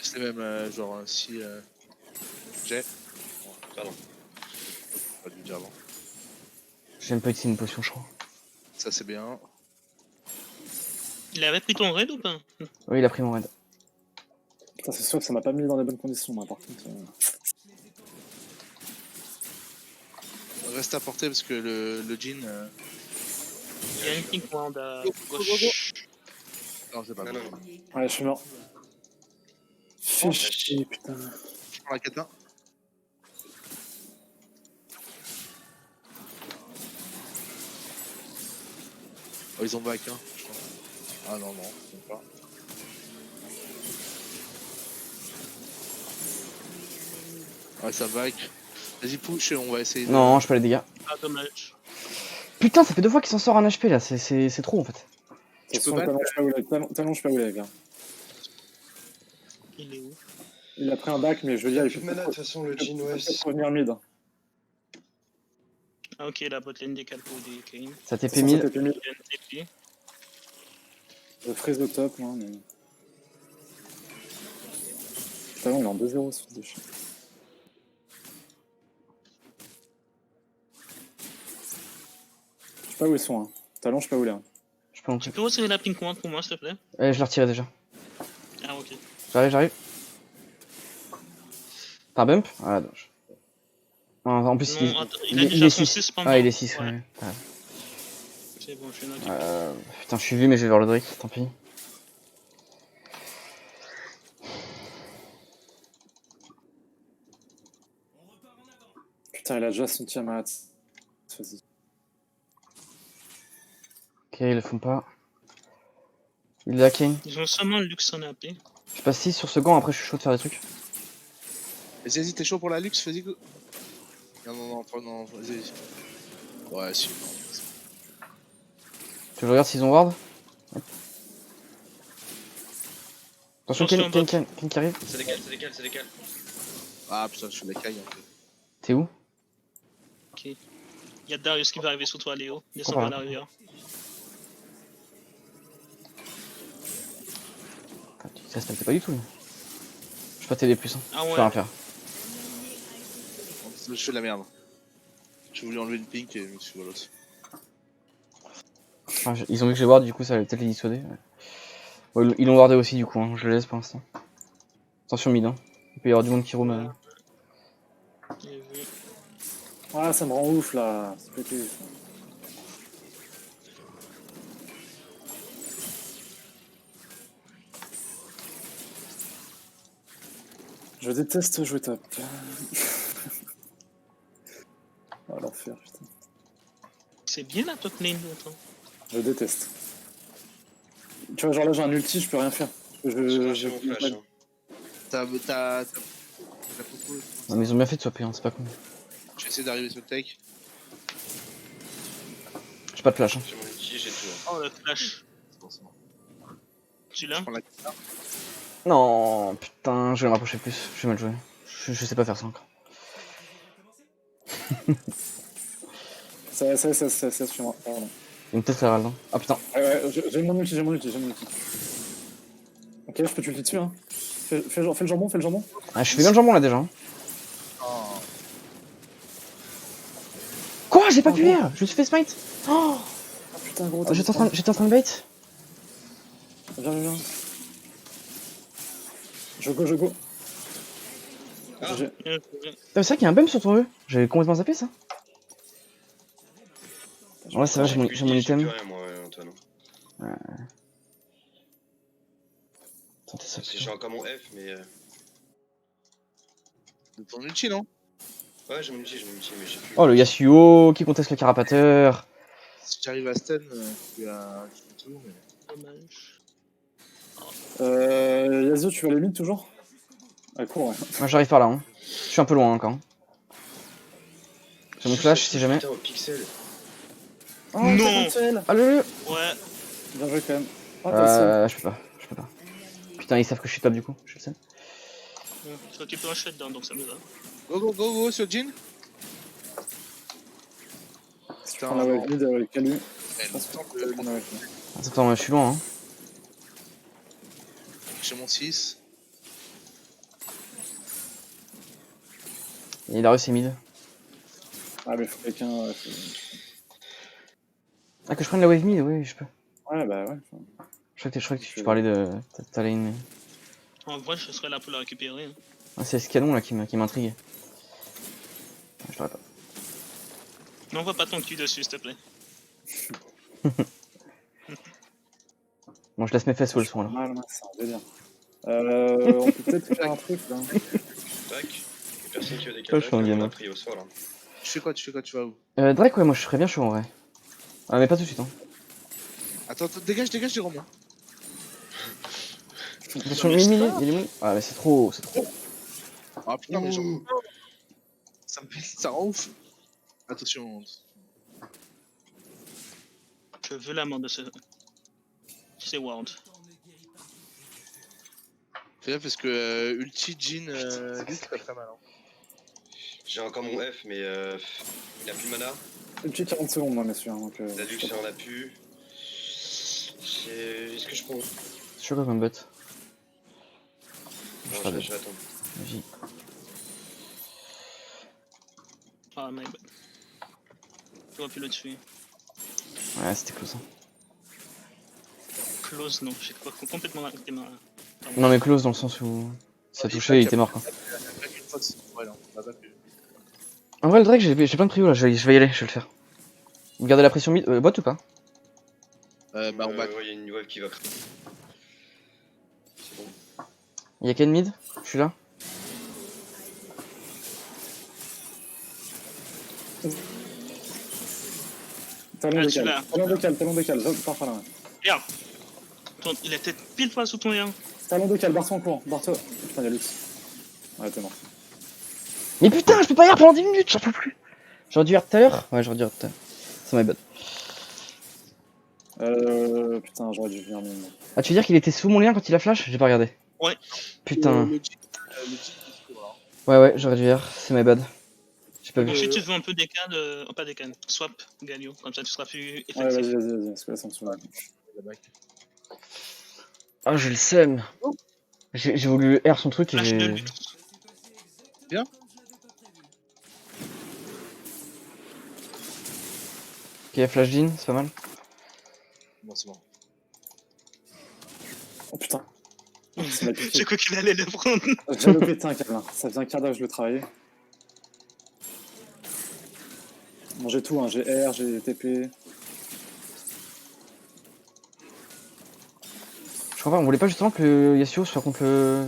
Speaker 1: C'est même genre si j'ai.
Speaker 4: Pardon.
Speaker 1: Pas dû dire avant.
Speaker 2: J'ai même pas utilisé une potion, je crois.
Speaker 1: Ça c'est bien.
Speaker 5: Il avait pris ton raid ou pas?
Speaker 2: Oui, il a pris mon raid.
Speaker 3: Putain, c'est sûr que ça m'a pas mis dans les bonnes conditions, moi, par contre.
Speaker 1: Reste à portée parce que le jean.
Speaker 5: Il y a une pink wand à
Speaker 1: Go,
Speaker 5: gauche.
Speaker 1: Non, c'est pas
Speaker 4: Non,
Speaker 1: bon.
Speaker 4: non.
Speaker 3: Ouais, je suis mort. Fais chier, putain.
Speaker 1: Je prends la katana. Oh, ils ont back, hein, je crois. Ah non, non, ils ont pas. Ouais, ça back. Vas-y, push et on va essayer de...
Speaker 2: Non, je peux les dégâts.
Speaker 5: Ah, dommage.
Speaker 2: Putain, ça fait 2 fois qu'il s'en sort un HP là, c'est trop en fait.
Speaker 3: Attention,
Speaker 1: peux
Speaker 3: talon, je sais pas où il est. Talon, je sais pas où il est, gars.
Speaker 5: Il est où?
Speaker 3: Il a pris un bac, mais je veux dire, il
Speaker 4: Plus
Speaker 3: peut
Speaker 4: de mana, de toute façon, le Jin, ouais.
Speaker 3: peut-être revenir mid.
Speaker 5: Ah, ok, la botlane décale pour des Kane.
Speaker 2: Ça TP
Speaker 3: Ça
Speaker 2: 1000.
Speaker 3: TP mid.
Speaker 5: Il y a une TP.
Speaker 3: Je freeze au top, moi, mais. Talon, il est en 2-0 sur ce chien. Je sais pas où ils sont, hein. Talon, je sais pas où il est. Hein.
Speaker 2: Je peux en
Speaker 5: Tu peux retirer la pink wand pour moi, s'il te plaît?
Speaker 2: Je l'ai retiré déjà.
Speaker 5: Ah, ok.
Speaker 2: J'arrive. T'as un bump? Ah, dommage. En plus,
Speaker 5: Non, attends, il a
Speaker 2: il
Speaker 5: déjà
Speaker 2: est
Speaker 5: son
Speaker 2: 6.
Speaker 5: 6 pendant.
Speaker 2: Ah, il est 6,
Speaker 5: Ouais.
Speaker 2: ouais. Ouais.
Speaker 5: C'est bon, je suis knocké.
Speaker 2: Putain, je suis vu, mais je vais vers le Drake, tant pis.
Speaker 3: Putain, il a déjà son Tiamat. Vas-y.
Speaker 2: Ok, ils le font pas. Il est là, Kane.
Speaker 5: Ils ont seulement le luxe en AP.
Speaker 2: Je passe 6 sur ce gant, après je suis chaud de faire des trucs.
Speaker 1: Vas-y, t'es chaud pour la luxe, vas-y. Go. Non, non, vas-y. Ouais, si, non.
Speaker 2: Tu veux que je regarde s'ils ont ward? Attention,
Speaker 5: Attention,
Speaker 2: Kane qui arrive.
Speaker 4: Ça décale.
Speaker 1: Ah putain, je suis la caille en fait.
Speaker 2: T'es où?
Speaker 5: Il y a Darius qui va arriver sur toi, Léo. Descends
Speaker 2: Oh,
Speaker 5: vers
Speaker 2: voilà.
Speaker 5: la rivière.
Speaker 2: Tu respectes pas du tout. Lui. Je peux pas t'aider plus. Hein.
Speaker 5: Ah
Speaker 2: Je
Speaker 5: ouais.
Speaker 2: peux rien faire.
Speaker 1: Je fais de la merde. J'ai voulu enlever une pink et je me suis voilà.
Speaker 2: Enfin, ils ont vu que j'ai ward, du coup ça va peut-être les dissuader. Ouais. Ouais, ils l'ont wardé aussi, du coup, hein. Je le laisse pour l'instant. Attention mid, hein. Il peut y avoir du monde qui roam.
Speaker 5: J'ai vu.
Speaker 3: Ah, ça me rend ouf là. C'est pété. Je déteste jouer top. Oh l'enfer, putain.
Speaker 5: C'est bien la top lane, attends.
Speaker 3: Je déteste. Tu vois, genre là j'ai un ulti, je peux rien faire.
Speaker 4: J'ai mon flash. Hein.
Speaker 1: T'as beaucoup.
Speaker 2: Non, mais ils ont bien fait de swapper, hein. C'est pas con.
Speaker 1: Je vais essayer d'arriver sur le take.
Speaker 2: J'ai pas de flash. Hein.
Speaker 4: J'ai mon ulti, j'ai tout. Hein.
Speaker 5: Oh, le flash.
Speaker 1: C'est bon, c'est bon.
Speaker 5: Tu l'as?
Speaker 1: Je prends la katana.
Speaker 2: Non, putain, je vais me rapprocher plus. Je vais mal jouer. Je sais pas faire ça encore.
Speaker 3: Ça sur moi. Pardon.
Speaker 2: Il y a une tête Herald. Hein. Ah putain.
Speaker 3: Ouais, j'ai mon ulti. Ok, je peux te ulti dessus, hein. Fais le jambon.
Speaker 2: Ah, je fais bien le jambon là déjà. Hein.
Speaker 1: Oh.
Speaker 2: Quoi? J'ai pas pu lire. Je me suis fait smite. Oh,
Speaker 3: Ah putain, gros.
Speaker 2: j'étais en train de bait.
Speaker 3: Viens. Je go.
Speaker 4: Ah.
Speaker 3: GG.
Speaker 2: C'est vrai qu'il y a un bump sur ton E. J'avais complètement zappé ça. Ouais, c'est vrai, j'ai mon
Speaker 4: J'ai plus
Speaker 2: item.
Speaker 4: rien, moi, Antoine.
Speaker 2: Tentez ça.
Speaker 4: J'ai encore mon F, mais.
Speaker 1: De ton ulti, non?
Speaker 4: Ouais, j'ai mon ulti, mais j'ai plus.
Speaker 2: Oh, le Yasuo qui conteste le carapateur.
Speaker 1: Si j'arrive à stun, tu as tout, mais...
Speaker 5: Dommage.
Speaker 3: Yasuo, tu vas les mid toujours? Ah, cours, ouais.
Speaker 2: Moi j'arrive par là. Hein. Je suis un peu loin encore. J'ai mon flash si jamais.
Speaker 4: Putain, au pixel.
Speaker 3: Oh,
Speaker 5: Non.
Speaker 2: Ah le.
Speaker 5: Ouais.
Speaker 3: Bien joué quand même. Oh, t'as
Speaker 2: Je peux pas. Putain, ils savent que je suis top du coup, je le sais.
Speaker 5: Je récupère un shutdown, donc ça me va.
Speaker 1: Go sur Jin.
Speaker 3: Je prends la wave mid avec Kalu.
Speaker 1: Eh,
Speaker 3: Je pense que
Speaker 1: le temps
Speaker 3: je vais prendre avec.
Speaker 2: Attends, moi je suis loin, hein.
Speaker 1: J'ai mon 6.
Speaker 2: Il a réussi mid.
Speaker 3: Ah, mais faut quelqu'un.
Speaker 2: Ah, que je prenne la wave mid, oui, je peux.
Speaker 3: Ouais, bah ouais.
Speaker 2: Je crois que tu parlais de ta lane, mais.
Speaker 5: En vrai, je serais là pour la récupérer. Hein.
Speaker 2: Ah, c'est Escalon là qui m'intrigue. Ah, je l'aurais pas.
Speaker 5: N'envoie pas ton cul dessus, s'il te plaît.
Speaker 2: Bon, je laisse mes fesses où elles
Speaker 3: Je
Speaker 2: sont
Speaker 3: suis
Speaker 2: là.
Speaker 3: mal, c'est un délire. On peut peut-être faire un truc là.
Speaker 4: Tac. Personne qui veut des
Speaker 2: Ouais, je suis un
Speaker 4: on
Speaker 2: gamin.
Speaker 4: a pris au soir là.
Speaker 1: Tu fais quoi, tu vas où?
Speaker 2: Drake, ouais, moi je serais bien chaud en vrai. Ah, mais pas tout de suite, hein.
Speaker 1: Attends, dégage, Jérôme.
Speaker 2: Attention, mid, il est mid. Ah, mais c'est trop.
Speaker 1: Ah putain, mais genre. Ça rend ouf. Attention.
Speaker 5: Je veux la mort de ce. C'est World.
Speaker 1: Fais gaffe parce que Ulti, Jin, lui, c'est pas très mal. Hein.
Speaker 4: J'ai encore mon F, mais il a plus de mana.
Speaker 3: Une petite 40 secondes, moi, messieurs. Donc,
Speaker 4: La Lux, il en a plus. Est-ce que je prends?
Speaker 2: C'est chaud comme bot.
Speaker 4: Non,
Speaker 2: pas
Speaker 4: je
Speaker 2: bête.
Speaker 4: vais attendre.
Speaker 2: Vas-y.
Speaker 5: Ah, my bad. J'aurais pu le tuer.
Speaker 2: Ouais, c'était close. Hein.
Speaker 5: Close, non, j'ai complètement arrêté ma.
Speaker 2: Non, mais close dans le sens où. Ça touchait, il était mort quoi.
Speaker 1: Une fois que c'est ouais, non, on va pas plus.
Speaker 2: En vrai, le Drake, j'ai plein de prio là, je vais y aller, je vais le faire. Vous gardez la pression mid. Bot ou pas?
Speaker 1: Bah, on back.
Speaker 4: Ouais, il y a une wave qui va créer. C'est bon.
Speaker 2: Y'a Ken mid? Je suis là.
Speaker 3: talon
Speaker 5: Ah,
Speaker 3: décalé.
Speaker 5: celui-là.
Speaker 3: Talon décalé. Pars par là.
Speaker 5: Regarde. Il a peut-être pile poil sous ton lien.
Speaker 3: Talon décalé, barre-toi en courant. Barre-toi. Putain, y'a Lux. Ouais, t'es mort.
Speaker 2: Mais putain, je peux pas y pendant 10 minutes, j'en peux plus. J'aurais dû tout à l'heure? Ouais, j'aurais dû tout à l'heure. C'est my bad.
Speaker 3: Putain, j'aurais dû venir même.
Speaker 2: Ah, tu veux dire qu'il était sous mon lien quand il a flash? J'ai pas regardé.
Speaker 5: Ouais.
Speaker 2: Putain.
Speaker 1: Le Jin, il se court, hein.
Speaker 2: Ouais, j'aurais dû faire. C'est my bad. J'ai pas vu.
Speaker 5: Ensuite, tu te veux un peu des cannes, pas des cannes, swap Galio, comme ça tu seras plus
Speaker 3: Ouais,
Speaker 5: effectif.
Speaker 3: vas-y, parce que là, ça me saoule.
Speaker 1: Le back.
Speaker 2: Ah, j'ai le seum. J'ai voulu R son truc et
Speaker 5: Flash de
Speaker 2: j'ai.
Speaker 5: luxe.
Speaker 2: Ok, flash Jean, c'est pas mal.
Speaker 1: Bon, c'est bon.
Speaker 3: Oh putain. Ça m'a piqué.
Speaker 5: J'ai cru qu'il allait le prendre.
Speaker 3: J'avais pété un câble. Hein. Ça faisait un quart d'heure que je le travaillais. Bon, j'ai tout, hein. J'ai R, j'ai TP.
Speaker 2: Je crois pas, on voulait pas justement que le Yasuo soit contre le.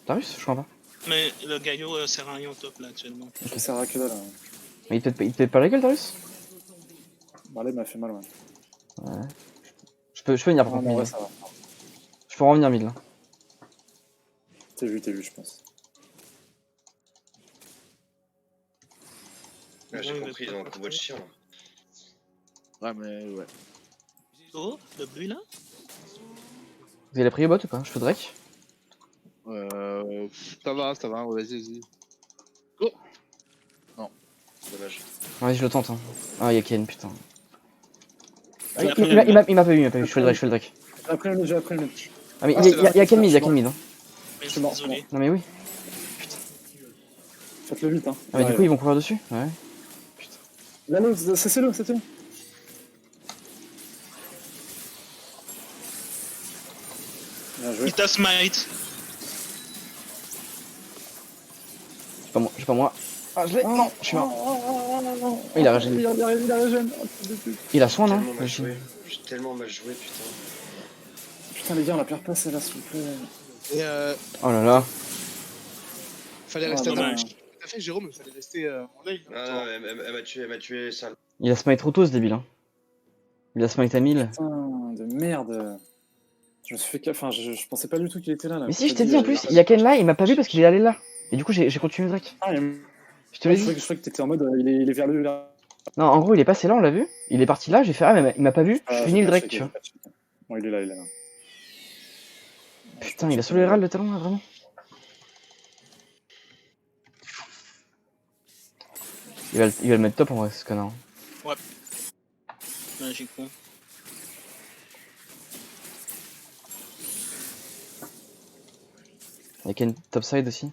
Speaker 2: Darius? Je crois pas.
Speaker 5: Mais le Galio sert à rien au top là actuellement.
Speaker 3: Je sers à que dalle. Hein.
Speaker 2: Mais il te pète pas la gueule, Darius?
Speaker 3: Bah là, il m'a fait mal, ouais.
Speaker 2: Ouais. Je peux venir par
Speaker 3: Ah,
Speaker 2: contre
Speaker 3: mais en
Speaker 2: mid.
Speaker 3: vrai, ça va.
Speaker 2: Je peux revenir mid là.
Speaker 3: T'es vu, je pense.
Speaker 4: Ah, j'ai compris, dans le combo de chien là.
Speaker 1: Ouais, mais ouais.
Speaker 5: Oh, le bleu là.
Speaker 2: Vous avez la prio bot ou pas? Je fais Drake?
Speaker 1: Ça va, ouais, vas-y.
Speaker 4: Dommage.
Speaker 2: Ouais, je le tente. Hein. Ah, y'a Ken, putain.
Speaker 3: Ah,
Speaker 2: Il m'a pas vu, Je fais le Drake.
Speaker 3: J'ai appris le mid.
Speaker 2: Ah, mais
Speaker 3: Ah,
Speaker 2: il y a Ken mid, Hein.
Speaker 5: Mais
Speaker 3: Je suis mort,
Speaker 5: désolé.
Speaker 2: Non, mais oui.
Speaker 3: Faites-le vite, hein.
Speaker 2: Ah, mais du coup, ils vont courir dessus? Ouais.
Speaker 3: Là, c'est le. Bien joué.
Speaker 5: Il t'a smite.
Speaker 2: J'ai pas moi. Ah, je l'ai. Non, je suis mort. Il a régéné.
Speaker 3: Il a régéné.
Speaker 2: Il a soin, non?
Speaker 4: Tellement mal joué. J'ai tellement mal joué, putain.
Speaker 3: Putain, les gars, on a pire passé là, s'il vous plaît.
Speaker 1: Et
Speaker 2: Oh là là.
Speaker 1: fallait
Speaker 3: Ah,
Speaker 1: rester à
Speaker 5: dommage.
Speaker 1: Tout à fait, Jérôme, il fallait rester en lane.
Speaker 4: Ah non, elle m'a tué, sale.
Speaker 2: Il a smite trop tôt, ce débile. Hein. Il a smite à 1000.
Speaker 3: Putain, de merde. Je me suis fait. Enfin, je pensais pas du tout qu'il était là.
Speaker 2: Mais si, je t'ai dit en plus, il y a Ken là, il m'a pas vu parce qu'il est allé là. Et du coup, j'ai continué Drake.
Speaker 3: Ah,
Speaker 2: Je te l'ai dit.
Speaker 3: je croyais que t'étais en mode. Il est vers le.
Speaker 2: Non, en gros, il est passé là, on l'a vu. Il est parti là, j'ai fait ah, mais il m'a pas vu. Je finis le Drake, tu vois.
Speaker 3: Bon, il est là.
Speaker 2: Putain, il a sauvé les râles le talon là, vraiment. Il va le mettre top en vrai, ce connard.
Speaker 5: Magiquement.
Speaker 2: Il y a Ken topside aussi.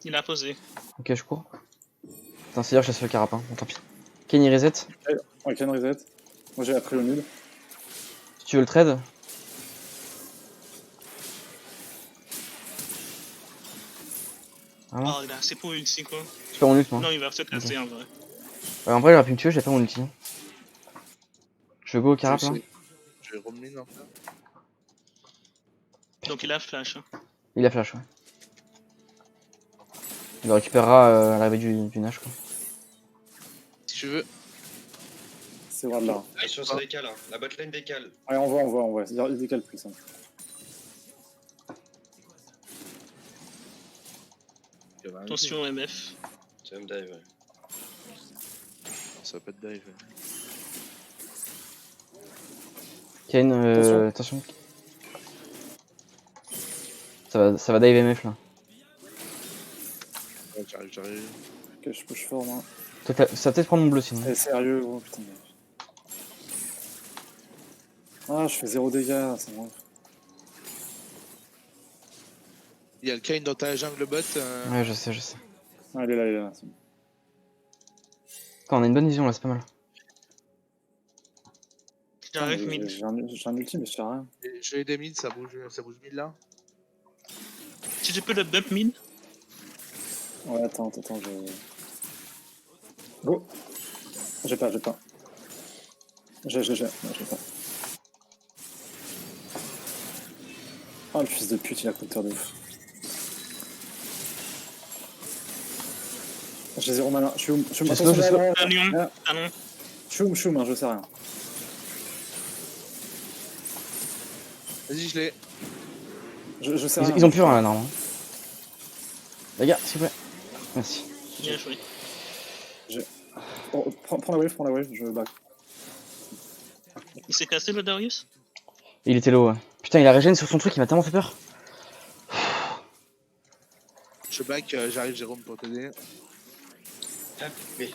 Speaker 5: Il a posé.
Speaker 2: Ok, je cours. Putain, c'est-à-dire que je laisse le carapin. Bon, tant pis. Ken il reset.
Speaker 3: Ouais, Ken reset. Moi j'ai appris le mid.
Speaker 2: Si tu veux le trade. Vraiment.
Speaker 5: Oh, il a assez pour ulti quoi.
Speaker 2: J'ai pas mon ult moi.
Speaker 5: Non, il va peut-être rester en vrai.
Speaker 2: En vrai, il aurait pu me tuer, j'ai pas mon ulti. Je go au carap là.
Speaker 1: Je vais remettre un peu.
Speaker 5: Donc il a flash. Hein.
Speaker 2: Il a flash, ouais. Il le récupérera à l'arrivée du Nash quoi.
Speaker 1: Si tu veux.
Speaker 3: C'est Ward là.
Speaker 4: Attention, ça décale. Hein. La botlane décale.
Speaker 3: Ouais, on voit. Il décale plus. Hein.
Speaker 5: Attention MF.
Speaker 4: C'est un dive, ouais.
Speaker 1: Ça va pas de dive.
Speaker 2: Ken, attention. Ça va dive MF là.
Speaker 1: Ouais, j'arrive.
Speaker 3: Ok, je push fort moi.
Speaker 2: Toi, ça va peut-être prendre mon bleu sinon.
Speaker 3: Eh, sérieux, gros, putain. Ah, je fais 0 dégâts, c'est bon.
Speaker 1: Il y a le Kane dans ta jungle bot.
Speaker 2: Ouais, je sais.
Speaker 3: Ah, il est là. C'est bon.
Speaker 2: Attends, on a une bonne vision là, c'est pas mal.
Speaker 5: J'arrive
Speaker 3: Putain,
Speaker 5: mid.
Speaker 3: J'ai un ulti, mais je fais rien.
Speaker 1: J'ai des mid, ça bouge mid là.
Speaker 5: Si tu peux le bump mid.
Speaker 3: Ouais, attends, je... Go. J'ai pas. J'ai pas. Oh, le fils de pute, il a coûté de ouf. J'ai 0 malin. Je suis où?
Speaker 2: Je sais pas.
Speaker 5: Un lion. Ah non.
Speaker 3: Je suis où, je sais rien.
Speaker 1: Vas-y, je l'ai.
Speaker 3: Je sais rien.
Speaker 2: Ils ont plus rien là, normalement. Les gars, s'il vous plaît. Merci.
Speaker 5: Bien joué.
Speaker 3: Oh, prends la wave, je back.
Speaker 5: Il s'est cassé le Darius.
Speaker 2: Il était low, ouais. Putain, il a régène sur son truc, il m'a tellement fait peur.
Speaker 1: Je back, j'arrive Jérôme pour t'aider.
Speaker 4: Ah, mais.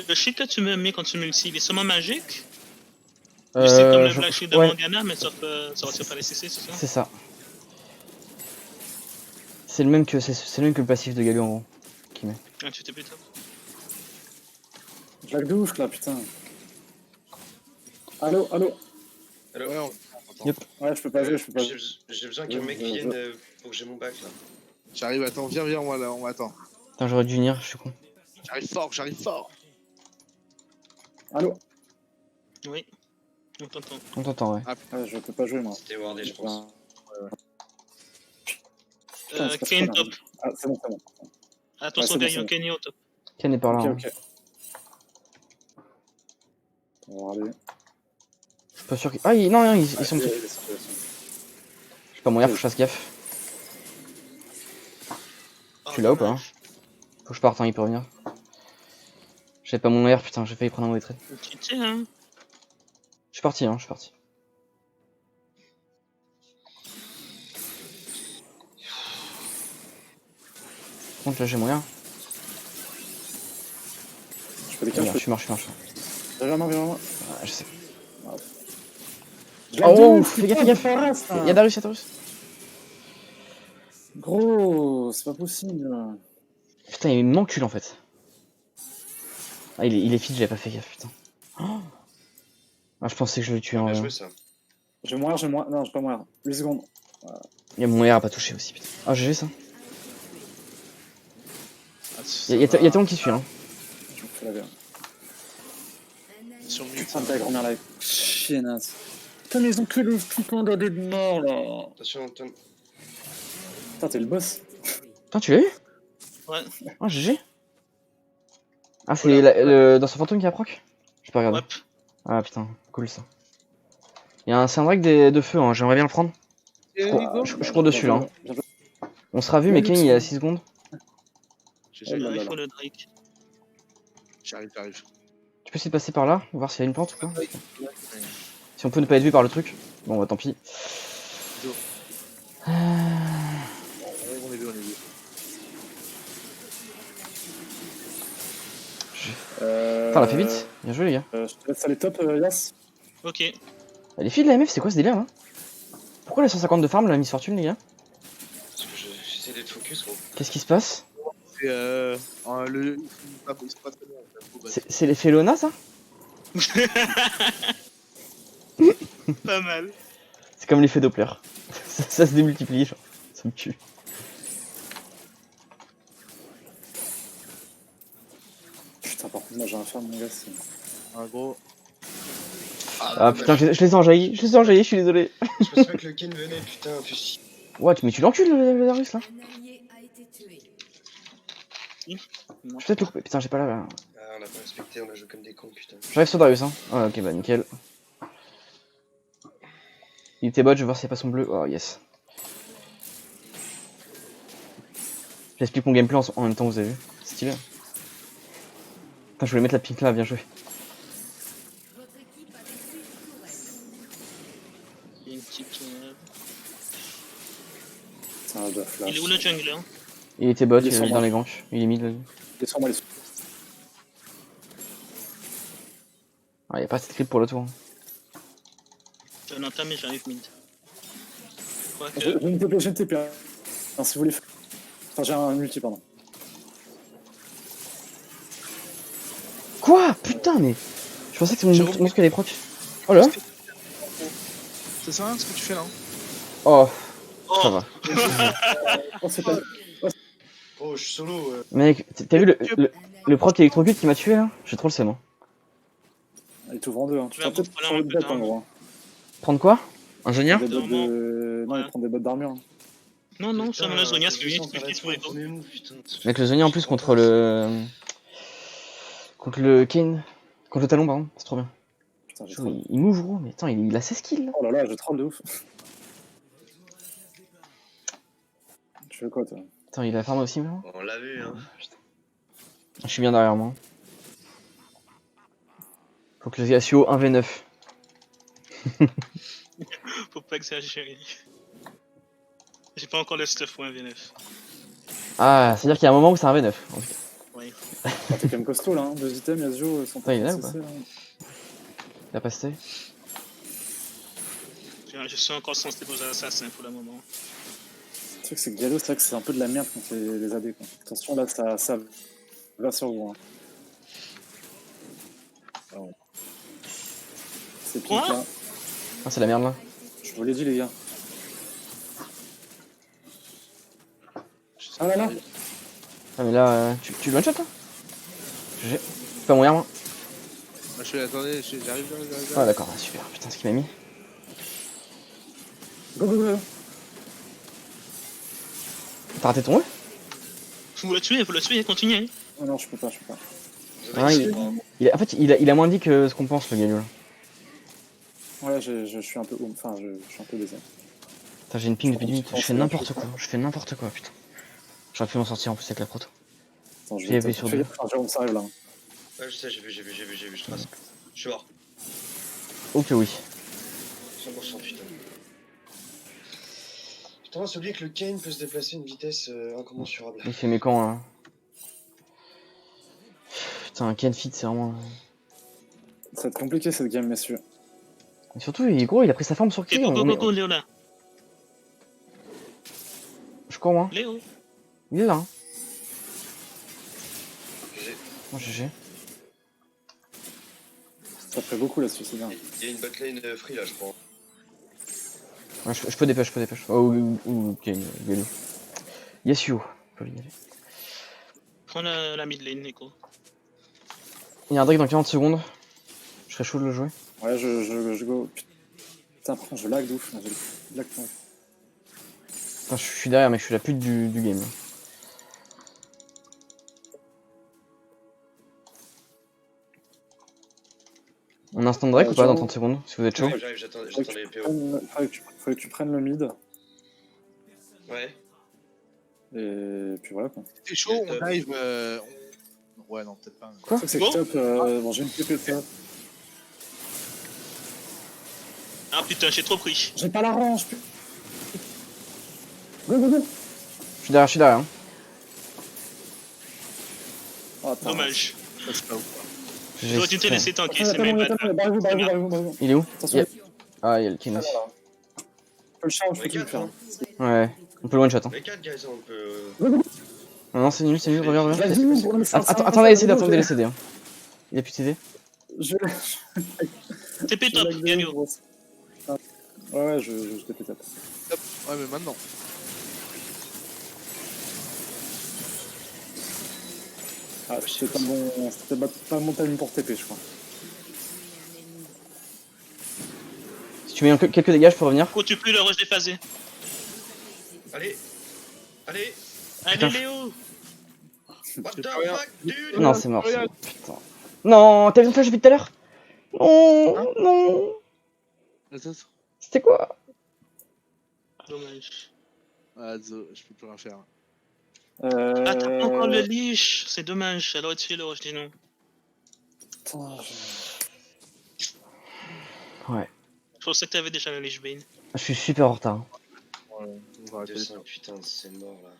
Speaker 5: Le shield que tu me mets quand tu multi, il est seulement magique. C'est comme le Black Shield de
Speaker 2: ouais,
Speaker 5: Morgana, mais ça retire pas les CC, c'est ça?
Speaker 2: c'est ça. C'est le même que le passif de Galio en gros. Qui met.
Speaker 5: Ah, tu t'es plutôt.
Speaker 3: Je lag de ouf là, putain. Allô.
Speaker 1: Ouais,
Speaker 3: Ouais, je peux pas jouer.
Speaker 4: J'ai besoin qu'un mec vienne pour que j'ai mon back là.
Speaker 1: j'arrive, attends, viens, moi là, on m'attend.
Speaker 2: Putain, j'aurais dû venir, je suis con.
Speaker 1: J'arrive fort.
Speaker 3: Allô.
Speaker 5: Oui. On t'entend.
Speaker 2: On t'entend, ouais.
Speaker 3: Ouais, je peux pas jouer moi.
Speaker 4: C'était wardé, je pense.
Speaker 3: Putain, c'est pas
Speaker 5: Kane
Speaker 3: ça,
Speaker 5: top.
Speaker 3: Ah, c'est bon.
Speaker 5: Attention,
Speaker 3: Ouais, c'est
Speaker 5: Gaillon,
Speaker 3: bon.
Speaker 5: Kenny au top.
Speaker 2: Ken est par là.
Speaker 3: Ok. On va regarder.
Speaker 2: Je suis pas sûr qu'ils. Ah, non, ils sont petits. Je suis pas moyen, faut que je fasse gaffe. Je suis là ou pas hein. Faut que je parte, hein, il peut revenir. J'avais pas mon air, putain, j'ai failli prendre un mauvais trait.
Speaker 5: Tu sais, hein.
Speaker 2: Je suis parti. Par contre, là j'ai moyen.
Speaker 3: Je fais des cartes.
Speaker 2: Je suis mort.
Speaker 3: Viens vers moi.
Speaker 2: Ouais, je sais.
Speaker 3: Je lag de
Speaker 2: Oh,
Speaker 3: ouf,
Speaker 2: fais gaffe.
Speaker 3: putain.
Speaker 2: Y'a Darius.
Speaker 3: Gros, c'est pas possible.
Speaker 2: Putain, il m'encule en fait. Ah, il est fit, j'avais pas fait gaffe, putain. Oh. Ah, je pensais que je le tuais en
Speaker 4: Bien
Speaker 2: vrai.
Speaker 4: joué ça.
Speaker 3: J'ai mourir. Non, j'ai pas mourir. 8 secondes.
Speaker 2: Il y a mon air à pas toucher aussi, putain. Ah, GG ça. Y'a
Speaker 1: Y'a
Speaker 2: tout le monde qui suit, hein.
Speaker 3: Je me fais la bien.
Speaker 1: Sur mid.
Speaker 3: Putain de ta grand-mère là. Chiennasse. Putain, mais ils ont que le putain d'AD de mort là.
Speaker 4: Attention, Anton.
Speaker 3: Putain, t'es le boss.
Speaker 2: Putain, tu l'as eu?
Speaker 5: Ouais.
Speaker 2: Ah, GG. Ah, c'est
Speaker 1: Voilà.
Speaker 2: dans son fantôme qui a proc? Je peux regarder.
Speaker 5: Hop.
Speaker 2: Ah putain, cool ça. Y'a un Syndrake de feu, hein. J'aimerais bien le prendre. Je cours dessus là. Hein. On sera vu, mais Kane il est à 6 secondes.
Speaker 3: Oh là
Speaker 5: Il
Speaker 3: là
Speaker 5: faut
Speaker 3: là.
Speaker 5: le Drake.
Speaker 1: J'arrive.
Speaker 2: Tu peux essayer de passer par là, voir s'il y a une plante ou quoi. Si on peut ne pas être vu par le truc. Bon bah tant pis.
Speaker 1: On est vu.
Speaker 2: Je Putain, on l'a fait vite. Bien joué, les gars.
Speaker 3: Je te laisse aller top, Yas.
Speaker 5: Ok.
Speaker 2: Les filles de la MF, c'est quoi ce délire là? Pourquoi la 150 de farm, la Miss Fortune, les gars?
Speaker 4: Parce que j'essaie d'être focus, gros.
Speaker 2: Qu'est-ce qui se passe?
Speaker 1: C'est ils sont pas très bons, en fait. Faut battre.
Speaker 2: C'est l'effet Lona, ça?
Speaker 5: Pas mal.
Speaker 2: C'est comme l'effet Doppler. Ça se démultiplie, genre. Ça me tue.
Speaker 3: Putain, par contre, moi j'ai un farm, mon gars. C'est...
Speaker 1: Un gros.
Speaker 2: Ah putain, je les ai enjaillis, je suis désolé.
Speaker 4: Je pensais pas que le Ken venait, putain, en plus.
Speaker 2: What, mais tu l'encules le Darius là?
Speaker 9: Un allié a été tué.
Speaker 2: Je vais peut-être le couper, putain, j'ai pas la.
Speaker 4: Ah, on a pas respecté, on a joué comme des cons, putain.
Speaker 2: J'arrive sur Darius, hein. Ah, ok, bah nickel. Il était bot, je vais voir s'il n'y a pas son bleu. Oh yes. J'explique mon gameplay en même temps, vous avez vu. C'est stylé. Putain, je voulais mettre la pink là, bien joué.
Speaker 9: Votre équipe a détruit une tourelle.
Speaker 5: Il y a une petite.
Speaker 3: C'est un buff flash.
Speaker 5: Il est où le jungler?
Speaker 2: Il était bot,
Speaker 3: Il est
Speaker 2: il
Speaker 3: sur
Speaker 2: est
Speaker 3: moi.
Speaker 2: dans les ganks. Il est mid.
Speaker 3: Descends-moi les sous.
Speaker 2: Ah, y a pas assez de creep pour le tour. Hein.
Speaker 5: J'ai un entame mais j'arrive mid. Quoique.
Speaker 3: J'ai une TP, hein. Non, si vous voulez. Enfin, j'ai un multi, pardon.
Speaker 2: Quoi? Putain, mais. Je pensais que c'est
Speaker 1: Jérôme.
Speaker 2: mon des procs. Oh là.
Speaker 1: C'est ça hein, ce que tu fais là?
Speaker 2: Oh,
Speaker 5: Oh,
Speaker 2: ça va.
Speaker 3: Oh, c'est pas...
Speaker 4: Oh, je suis solo.
Speaker 2: Mec, t'as vu le proc électrocute qui m'a tué là? J'ai trop le seum. Hein.
Speaker 3: Il t'ouvre en deux, hein. Tu
Speaker 5: Ouais,
Speaker 3: vas peut-être
Speaker 5: bon, voilà,
Speaker 3: prendre
Speaker 5: un
Speaker 3: une
Speaker 5: peu
Speaker 3: bête, en
Speaker 5: tard.
Speaker 3: gros. Hein.
Speaker 2: Prendre quoi? Ingénieur?
Speaker 3: Des bottes de... Non,
Speaker 5: Ouais.
Speaker 3: il prend des bottes d'armure. Hein.
Speaker 5: non, non, ça me la Zonia,
Speaker 4: c'est
Speaker 5: c'est juste multi sur les dos.
Speaker 2: Avec le Zonia en plus contre le. Contre le Kane. Contre le talon, pardon. C'est trop bien.
Speaker 3: Putain, j'ai
Speaker 2: Je-
Speaker 3: trop...
Speaker 2: Il move gros, mais attends, il a 16 kills là.
Speaker 3: Oh là là, je troll de ouf. Tu veux quoi, toi?
Speaker 2: Attends, il a farm aussi maintenant.
Speaker 4: On l'a vu, hein.
Speaker 2: Je suis bien derrière moi. Faut que le Yasuo 1v9.
Speaker 5: Faut pas exagérer. J'ai pas encore le stuff pour un V9.
Speaker 2: Ah, c'est-à-dire qu'il y a un moment où c'est un V9. en tout cas.
Speaker 5: Oui.
Speaker 3: Ah, t'es quand même costaud, là. Hein. 2 items, Yasuo, sont
Speaker 2: Putain, il est là ou
Speaker 3: CC,
Speaker 2: pas
Speaker 3: là.
Speaker 2: Il a pas cité.
Speaker 5: Je suis encore sans step aux assassins pour le moment.
Speaker 3: Le truc, c'est que Gallo, c'est vrai que c'est un peu de la merde contre les AD, quoi. Attention, là, ça va sur vous, hein. Ah ouais. C'est pink,
Speaker 5: Quoi
Speaker 3: là.
Speaker 2: Ah, c'est la merde là.
Speaker 3: Je vous l'ai dit, les gars. Ah là là.
Speaker 2: Ah, mais là, tu le one-shot là? GG. C'est pas mourir moi.
Speaker 1: Bah, attendez, j'arrive.
Speaker 2: Ah, d'accord, ah, super. Putain, ce qu'il m'a mis.
Speaker 3: Go, go, go.
Speaker 2: T'as raté ton E?
Speaker 5: Faut le tuer, continuez.
Speaker 3: Oh non, je peux pas.
Speaker 2: Ah, en fait, il a moins dit que ce qu'on pense, le Galio là.
Speaker 3: Ouais, je suis un peu... Enfin, je suis un peu baisé.
Speaker 2: Putain, j'ai une ping depuis 10 minutes. Je fais n'importe quoi, putain. J'aurais pu m'en sortir en plus avec la proto.
Speaker 3: Attends, je
Speaker 2: Fais
Speaker 3: vais...
Speaker 2: sur deux.
Speaker 3: Enfin, Jérôme, ça arrive, là.
Speaker 4: Ouais, je sais, j'ai vu, je trace. Je suis mort.
Speaker 2: Ok, oui.
Speaker 4: 100%, putain. J'ai tendance à oublier que le Kane peut se déplacer à une vitesse incommensurable.
Speaker 2: Il fait mes camps là. Putain, un Ken Fit, c'est vraiment.
Speaker 3: Ça va être compliqué, cette game, messieurs.
Speaker 2: Et surtout, gros, il a pris sa forme sur
Speaker 5: Ok,
Speaker 2: qui
Speaker 5: go, Léo là.
Speaker 2: Je cours, moi.
Speaker 5: Léo.
Speaker 2: Il est là. Hein.
Speaker 4: J'ai-
Speaker 2: Moi, GG.
Speaker 3: Ça ferait beaucoup, là, celui-ci, là.
Speaker 4: Il y a une botlane free là, je crois.
Speaker 2: Ouais, je peux dépêcher, Oh, ok, Galio. Yasuo. Faut y aller.
Speaker 5: Prends la mid lane, Nico.
Speaker 2: Il y a un Drake dans 40 secondes. Je serais chaud de le jouer.
Speaker 3: Ouais, je go. Putain, par contre, je lag de ouf. Là, je lag.
Speaker 2: Putain, je suis derrière, mais je suis la pute du game. On instant Drake ou pas dans 30 secondes, si vous êtes chaud?
Speaker 4: Ouais, j'arrive, j'attends les PO.
Speaker 3: Fallait que tu prennes le mid.
Speaker 4: Ouais.
Speaker 3: Et puis voilà, quoi.
Speaker 1: C'est chaud, on dive. Ouais, non, peut-être pas.
Speaker 2: Quoi?
Speaker 3: C'est
Speaker 5: Bon.
Speaker 3: que top. Bon, j'ai une TP top.
Speaker 5: Ah putain, j'ai trop pris.
Speaker 3: J'ai pas la range, putain. Go, go, go.
Speaker 2: Je suis derrière. Hein.
Speaker 3: Oh, attends.
Speaker 5: Dommage.
Speaker 1: C'est pas ouf.
Speaker 2: J'ai-
Speaker 5: Toi, tu t'es laissé tanker,
Speaker 3: Attends,
Speaker 5: c'est même pas.
Speaker 3: barrez-vous, barrez-vous.
Speaker 2: Il est où?
Speaker 3: Attention,
Speaker 2: Ah, il y a le king
Speaker 3: là,
Speaker 2: aussi.
Speaker 3: là. Je peux le charge, je peux
Speaker 4: Ouais,
Speaker 3: tout le
Speaker 4: 4,
Speaker 3: faire.
Speaker 4: hein.
Speaker 2: Ouais, on peut le one shot. Hein.
Speaker 4: Les 4, guys, on peut.
Speaker 2: Non, non, c'est nul, reviens, reviens.
Speaker 3: Vas-y, non, mais c'est un- c'est un-
Speaker 2: Attends, on va essayer d'attendre les CD. Hein. Il a plus de CD.
Speaker 3: Je
Speaker 5: TP top,
Speaker 3: lag de
Speaker 5: Galio.
Speaker 3: ouf, gros. Ah. Ouais, je te pétate.
Speaker 1: Hop. Ouais, mais maintenant.
Speaker 3: Ah, c'était pas le bon timing pour TP, je crois.
Speaker 2: Si tu mets quelques dégâts, je peux revenir.
Speaker 5: Quand tu peux le rush déphasé.
Speaker 4: Allez. Allez.
Speaker 5: Allez, Léo.
Speaker 4: What the
Speaker 1: rien.
Speaker 4: fuck, dude?
Speaker 2: Non, c'est mort. Putain. Non, t'as vu ton flash depuis tout à l'heure? Non, non.
Speaker 1: Attends.
Speaker 2: C'était quoi?
Speaker 5: Dommage.
Speaker 1: Ah, désolé, je peux plus rien faire.
Speaker 5: Ah, t'as pas encore le leash. C'est dommage. Elle aurait tué le rush, dis non.
Speaker 3: Putain,
Speaker 2: Ouais.
Speaker 5: Je pensais que t'avais déjà le leash Bane.
Speaker 2: Je suis super en retard. Hein.
Speaker 1: Ouais, on va arrêter.
Speaker 4: 200, putain, c'est mort là.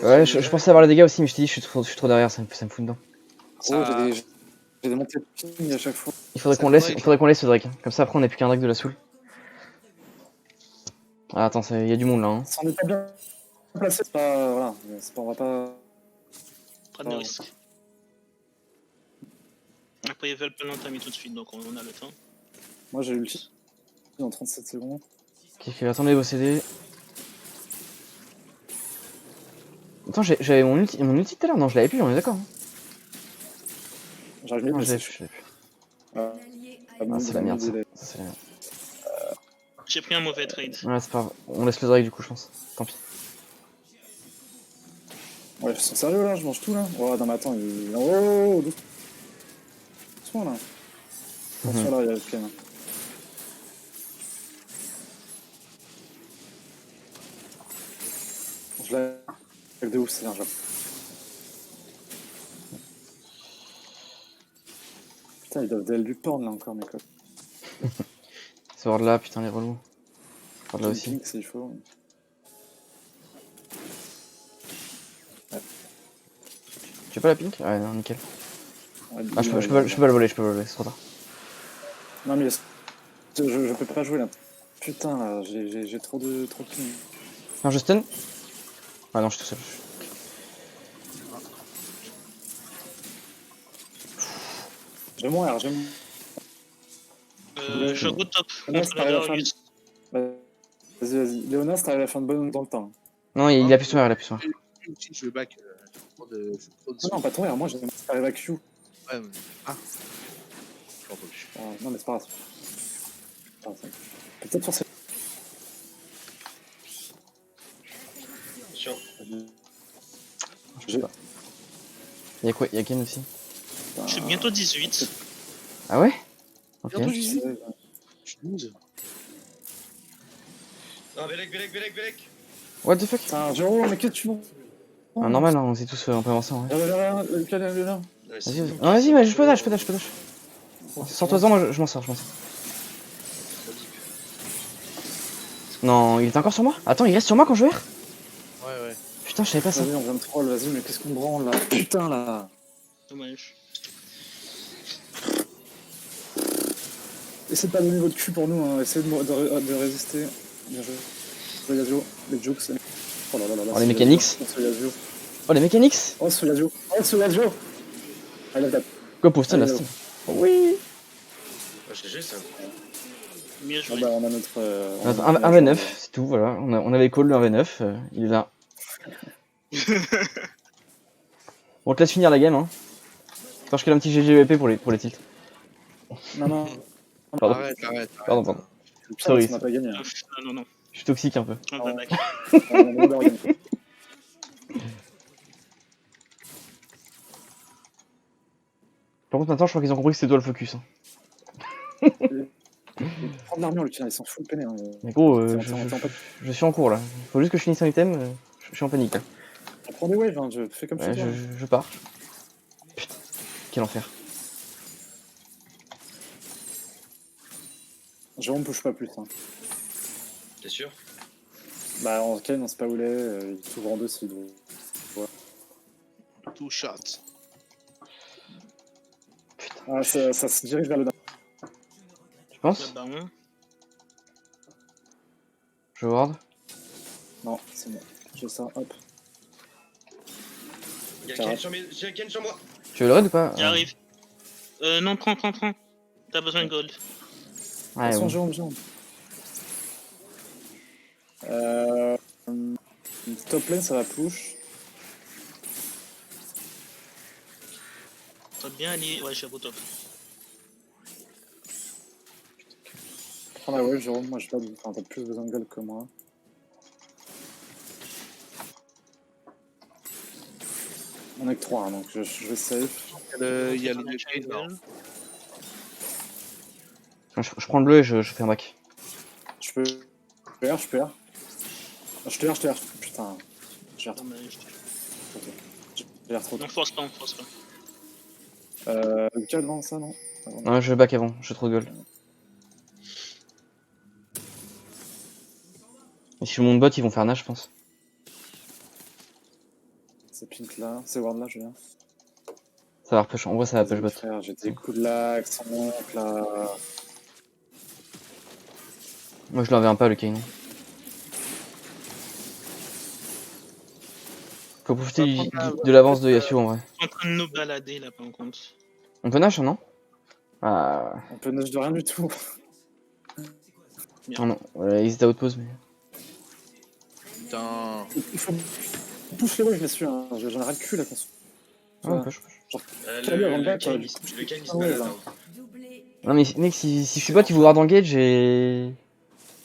Speaker 2: Ouais, je pensais avoir les dégâts aussi, mais je t'ai dit, je suis trop derrière, ça me fout dedans.
Speaker 3: Oh, j'ai des montées de ping à chaque fois.
Speaker 2: Il faudrait
Speaker 1: Ça
Speaker 2: qu'on laisse,
Speaker 1: Drake.
Speaker 2: il faudrait qu'on laisse ce Drake. Hein. Comme ça, après, on n'a plus qu'un Drake de la soul. Ah, attends, il y a du monde là. Hein.
Speaker 3: Si on n'est pas bien placé, c'est pas. Voilà, on va pas.
Speaker 5: Prendre de
Speaker 3: Oh.
Speaker 5: risques. Après, ils veulent plein de tout de suite, donc on a le temps.
Speaker 3: Moi, j'ai ulti dans 37 secondes.
Speaker 2: Ok, attendez vos CD. Attends, j'avais mon ulti tout à l'heure. Non, je l'avais plus, on est d'accord. Hein.
Speaker 3: J'arrive mieux,
Speaker 2: Non,
Speaker 3: mais
Speaker 2: je l'avais
Speaker 3: c'est.
Speaker 2: plus, je l'avais plus.
Speaker 3: Ah,
Speaker 2: Ah, c'est la merde, ça. Ça, c'est la merde.
Speaker 5: J'ai pris un mauvais trade.
Speaker 2: Ouais, c'est pas grave. On laisse le Drake du coup, je pense. Tant pis.
Speaker 3: Ouais, ils sont sérieux là, je mange tout là. Oh, non, mais attends, oh, doucement là. Attention là, il y a le Ken. Je lag de ouf, c'est un jeu. Putain, ils doivent DL du porn là encore, mes copains.
Speaker 2: Ce ward là, putain, les relous. Ward là aussi.
Speaker 3: Pink, c'est chaud.
Speaker 2: Tu veux pas la pink? Ouais, non, nickel.
Speaker 3: Ouais,
Speaker 2: Ah, je peux pas le voler, c'est trop tard.
Speaker 3: Non, mais je peux pas jouer là. Putain, là, j'ai trop de ping.
Speaker 2: Non, je stun. Ah non, je suis tout seul.
Speaker 3: Je vais mourir, je vais mourir.
Speaker 5: Je go top
Speaker 3: Léonas,
Speaker 5: contre
Speaker 3: t'arrives
Speaker 5: la
Speaker 3: à faire
Speaker 5: Darius.
Speaker 3: Vas-y. Léonas, t'arrives à faire une bonne dans le temps.
Speaker 2: Non, il a plus son R, il a plus son R.
Speaker 1: Si je vais back, trop de
Speaker 3: Non, pas ton R, moi t'arrives à Q.
Speaker 1: Ouais, mais... Ah. J'ai entendu.
Speaker 3: Non, mais c'est pas grave. Peut-être forcer.
Speaker 4: Attention.
Speaker 2: Je sais pas. Y'a quoi? Y'a Ken aussi?
Speaker 5: Je suis bientôt 18.
Speaker 2: Ah ouais? Ok.
Speaker 1: Bientôt 18. Je suis 12.
Speaker 4: Ah, Belek.
Speaker 2: What the fuck?
Speaker 3: Putain, Jérôme, mais qu'est-ce que tu montes?
Speaker 2: Ah, normal, hein, on est tous on peut avancer en vrai.
Speaker 3: Là.
Speaker 2: Vas-y, vas-y. Non, vas-y, mais je peux dash. Sors-toi-en, moi je m'en sors. Non, il était encore sur moi? Attends, il reste sur moi quand je vais R?
Speaker 1: Ouais.
Speaker 2: Putain, je savais pas ça.
Speaker 3: Vas-y, on vient de troll, vas-y, mais qu'est-ce qu'on branle là? Putain là!
Speaker 5: Dommage.
Speaker 3: Essayez de pas donner votre cul pour nous, hein. Essayez de résister. Bien joué. Yasuo, les jukes. Oh là.
Speaker 2: Oh, les mécaniques.
Speaker 3: Ce Yasuo.
Speaker 2: Oh, les mécaniques.
Speaker 3: Oh, ce Yasuo. I love that.
Speaker 2: Go pour stun, la
Speaker 3: Allez,
Speaker 2: stun. Oui.
Speaker 4: Ah, GG ça.
Speaker 5: Bien
Speaker 3: Ah
Speaker 5: joué.
Speaker 3: bah, on a notre.
Speaker 2: Un V9, c'est tout, voilà. On avait call le V9, il est là. On te laisse finir la game, hein. Parce que là, un petit GGVP pour les tilts.
Speaker 3: Non.
Speaker 2: Pardon.
Speaker 1: Arrête.
Speaker 2: Pardon.
Speaker 3: Le pire,
Speaker 2: Sorry.
Speaker 3: c'est qu'on n'a pas gagné. Hein.
Speaker 5: Non.
Speaker 2: Je suis toxique un peu.
Speaker 5: On va back.
Speaker 3: On a gagné.
Speaker 2: Par contre, maintenant, je crois qu'ils ont compris que c'était toi le focus. Hein.
Speaker 3: Prends de l'armure, le tien, ils sont full peinés. Hein.
Speaker 2: Mais gros,
Speaker 3: T'es en
Speaker 2: je suis en cours là. Faut juste que je finisse un item, je suis en panique là.
Speaker 3: Prends des waves, hein, fais comme
Speaker 2: Ouais,
Speaker 3: chez toi.
Speaker 2: je pars. Putain, quel enfer.
Speaker 3: Jérôme push pas plus. Hein.
Speaker 4: T'es sûr?
Speaker 3: Bah, en Kane, on sait pas où il est. Il t'ouvre en deux s'il doit.
Speaker 1: Two shot.
Speaker 3: Ah, ça se dirige vers le nord.
Speaker 2: Tu
Speaker 5: Le
Speaker 2: penses?
Speaker 5: baron.
Speaker 2: Je ward.
Speaker 3: Non, c'est bon. J'ai ça, hop.
Speaker 4: Il y a
Speaker 3: Ça va.
Speaker 4: Ken sur moi.
Speaker 2: Tu veux le raid ou pas?
Speaker 5: J'arrive. Non, prends. T'as besoin de gold.
Speaker 2: Ouais,
Speaker 3: Attention,
Speaker 2: bon.
Speaker 3: Jérôme. Top lane, ça va push.
Speaker 5: T'as bien allié. Ouais, je suis à bout top.
Speaker 3: Prends la wave, Jérôme. Moi, j'ai pas de... Enfin, t'as plus besoin de gold que moi. On est que 3, donc je vais safe.
Speaker 1: Il y a le
Speaker 5: Jungle.
Speaker 1: Kane, là.
Speaker 2: Je prends le bleu et je fais un back.
Speaker 3: Je peux R. Je te R. Putain. J'ai R trop.
Speaker 5: Dommage.
Speaker 3: J'ai R trop.
Speaker 5: Non, force pas.
Speaker 3: Lucas, non, ça, non. Ah, bon.
Speaker 2: Ouais, je back avant, j'ai trop de gold. Et si je monte bot, ils vont faire Nash, je pense.
Speaker 3: C'est Pink là, c'est Ward là, je viens.
Speaker 2: Ça va repush, en vrai, ça va push
Speaker 3: Vas-y,
Speaker 2: bot.
Speaker 3: frère, j'ai des coups de lag, sans oncle là.
Speaker 2: Moi, je l'enverrai pas, le Kane. Faut profiter de l'avance de Yasuo, en vrai.
Speaker 5: En train de nous balader là, par contre.
Speaker 2: On peut Nash, non? Ah,
Speaker 3: On peut nage de rien du tout.
Speaker 2: non, non. Ils étaient outpose, mais.
Speaker 1: Putain.
Speaker 3: Il faut push les waves, je les suis, hein. J'en ai ras le cul là qu'on se.
Speaker 2: Ah, on push.
Speaker 3: Calme avant de battre,
Speaker 4: Ken,
Speaker 3: du coup.
Speaker 4: le Ken, il se
Speaker 3: Ah ouais,
Speaker 4: balade.
Speaker 3: là.
Speaker 4: Hein.
Speaker 9: Doublé.
Speaker 2: Non, mais mec, si je suis bot, ils vous ward engage et.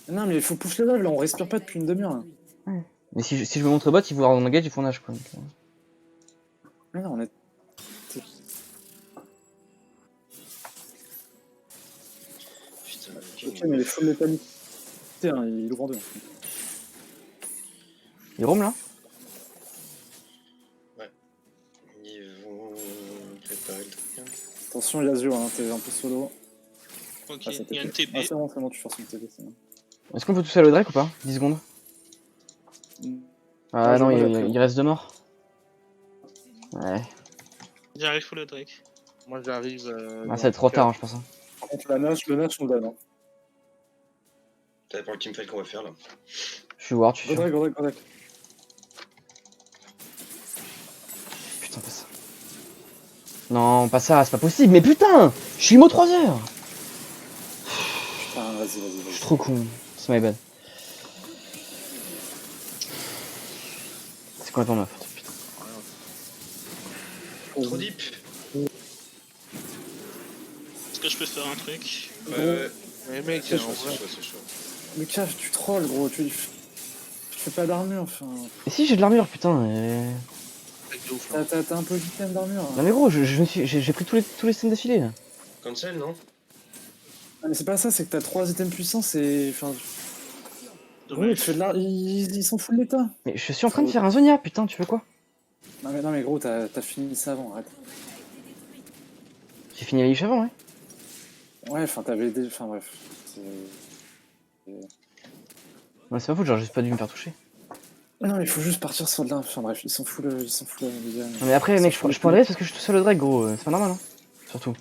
Speaker 3: Non, mais il faut push les waves là, on respire pas depuis une demi-heure là.
Speaker 2: Mais si je me montre bot, ils vous ward engage, ils font Nash, quoi. Donc,
Speaker 3: Mais non, on est.
Speaker 4: Putain,
Speaker 3: Ok, mais il est full létalité, hein, il ouvre en deux.
Speaker 2: Il roam là?
Speaker 4: Ils vont préparer le truc. Hein.
Speaker 3: Attention, Yasuo, hein, t'es un peu solo.
Speaker 5: Ok,
Speaker 3: Ah, ça
Speaker 5: il y a un
Speaker 3: TP.
Speaker 5: TP.
Speaker 3: Ah, c'est bon, tu forces une TP, c'est bon.
Speaker 2: Est-ce qu'on peut toucher le Drake ou pas? 10 secondes. Ah
Speaker 3: Ah,
Speaker 2: non,
Speaker 3: je vois,
Speaker 2: il reste 2 morts. Ouais.
Speaker 5: J'arrive pour le Drake.
Speaker 1: Moi, j'arrive.
Speaker 2: Ah, ça va être trop tard, hein, je pense. Hein.
Speaker 3: Par contre, le Nash, on le donne. Hein.
Speaker 4: Ça dépend le teamfight qu'on va faire là.
Speaker 2: Je suis ward, je suis sûr.
Speaker 3: Godrek.
Speaker 2: Putain, pas ça. Non, pas ça, c'est pas possible, mais putain! Je suis IMO 3 heures!
Speaker 3: Putain, vas-y.
Speaker 2: Je suis trop con, c'est my bad. C'est complètement ma faute, putain.
Speaker 4: Trop deep.
Speaker 5: Est-ce que je peux faire un truc?
Speaker 4: Ouais.
Speaker 1: Mais mec,
Speaker 4: C'est
Speaker 1: en
Speaker 4: chaud,
Speaker 1: vrai,
Speaker 4: c'est chaud.
Speaker 3: Lucas, tu trolls, gros. Tu fais pas d'armure, enfin.
Speaker 2: Et si j'ai de l'armure, putain,
Speaker 1: mec de ouf, là.
Speaker 3: T'as un peu d'item d'armure. Hein.
Speaker 2: Non mais gros, j'ai pris tous les stuns d'affilée là.
Speaker 4: Cancel, non?
Speaker 3: Ah, mais c'est pas ça, c'est que t'as 3 items puissants, c'est. Enfin. Gros,
Speaker 5: Dommage.
Speaker 3: tu fais de l'art. Ils s'en foutent de l'état.
Speaker 2: Mais je suis en train de faire un Zonia, putain, tu veux quoi?
Speaker 3: Non, mais gros, t'as fini ça avant, arrête.
Speaker 2: J'ai fini la liche avant, ouais.
Speaker 3: Ouais, enfin, t'avais des. Enfin, bref.
Speaker 2: Ouais, c'est pas fou, genre j'ai juste pas dû me faire toucher.
Speaker 3: Non, mais il faut juste partir sur de là. Enfin, bref, ils s'en foutent, les gars.
Speaker 2: Non mais après, mec, je prends le risque parce que je suis tout seul au Drake, gros, c'est pas normal, hein. Surtout.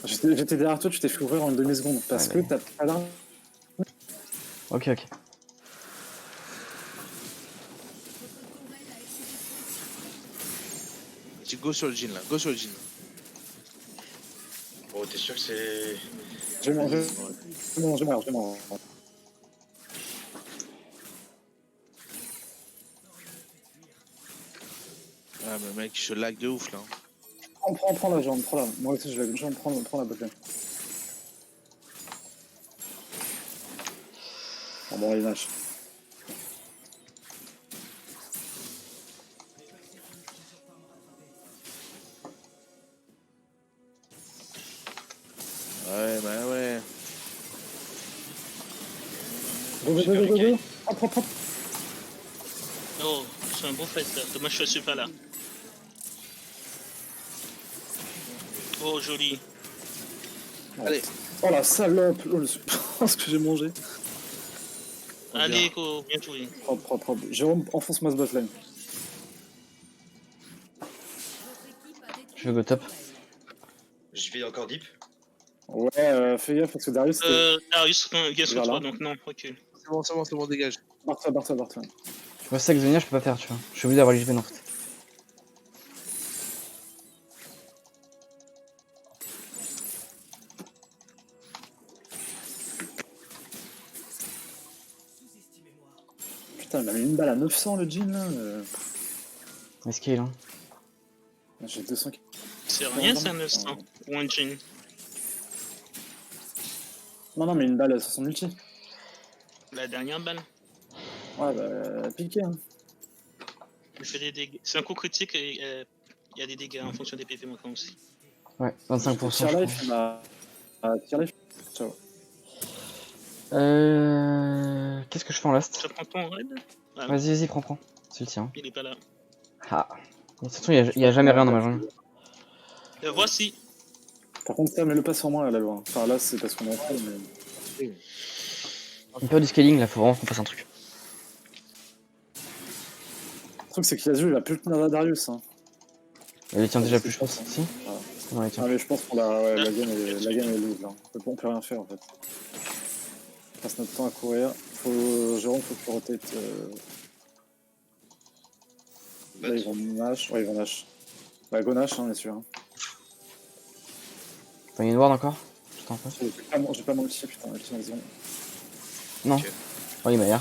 Speaker 3: J'étais derrière toi, tu t'es fait ouvrir en une demi-seconde parce que
Speaker 2: Ouais,
Speaker 3: t'as pas d'armure.
Speaker 2: Ok.
Speaker 1: Tu go sur le jean, là. Go sur le jean.
Speaker 4: Oh, t'es sûr que c'est.
Speaker 3: Je vais manger.
Speaker 1: Ah, mais mec, je lag de ouf, là.
Speaker 3: Prends la jambe, prends la. Moi aussi, je vais prends la botte. Bon, il nage.
Speaker 1: Ouais, bah ouais.
Speaker 3: Go. Hop.
Speaker 5: Oh, c'est un bon fight là. Dommage que je suis pas là. Oh, joli.
Speaker 1: Allez.
Speaker 3: Oh la salope. Oh, ce que j'ai mangé.
Speaker 1: On
Speaker 5: Allez,
Speaker 1: verra.
Speaker 5: Echo, bien joué.
Speaker 3: Propre, propre, propre. Jérôme, enfonce-moi ce botlane.
Speaker 2: Je vais go top.
Speaker 4: Je vais encore deep.
Speaker 3: Ouais, fais gaffe parce que Darius,
Speaker 5: Darius, il est sur
Speaker 3: Vers
Speaker 5: toi,
Speaker 3: là.
Speaker 5: donc non, recule.
Speaker 1: C'est bon, dégage.
Speaker 3: barre-toi, barre-toi, barre-toi.
Speaker 2: Tu vois, ça que Xenia, je peux pas faire, tu vois. Je suis obligé d'avoir l'XP en fait.
Speaker 3: Putain, il m'a mis une balle à 900 le jean là.
Speaker 2: Escale, hein.
Speaker 3: J'ai 200.
Speaker 5: C'est rien, c'est un 900. Ou un jean.
Speaker 3: Non, mais une balle sur son ulti.
Speaker 5: La dernière balle.
Speaker 3: Ouais, bah, piqué. Hein.
Speaker 5: Il fait des dégâts. C'est un coup critique et il y a des dégâts en fonction des PV maintenant aussi.
Speaker 2: Ouais, 25%.
Speaker 3: Tier
Speaker 2: je
Speaker 3: life,
Speaker 2: crois.
Speaker 3: il m'a. Tier life. Ciao.
Speaker 2: Qu'est-ce que je fais en last?
Speaker 5: Tu prends ton raid? Ah,
Speaker 2: Vas-y, vas-y, prends. C'est le tien.
Speaker 5: il est pas là.
Speaker 2: Ah. De toute façon, il y a jamais rien dans ma journée.
Speaker 5: Voici.
Speaker 3: Par contre, ça, mets-le pas sur moi, la loi. Enfin, là, c'est parce qu'on est en train, mais.
Speaker 2: On perd du scaling, là, faut vraiment qu'on fasse un truc.
Speaker 3: Le truc, c'est que Yasu, il a plus le tenir à Darius. Hein.
Speaker 2: Il les tient déjà plus, je pense. Si?
Speaker 3: Voilà.
Speaker 2: Non, il tient.
Speaker 3: Ah, mais je pense qu'on la game est loose, là. On peut rien faire, en fait. On passe notre temps à courir. Jérôme, faut que tu rotates. Là, ils vont Nash. Ouais, ils vont Nash. Bah, go Nash, hein, bien sûr. Hein.
Speaker 2: T'as une ward encore? Je t'en prie.
Speaker 3: J'ai pas mon ulti, putain, ulti dans les zones.
Speaker 2: Non.
Speaker 4: Ok.
Speaker 2: Oh, il m'a l'air.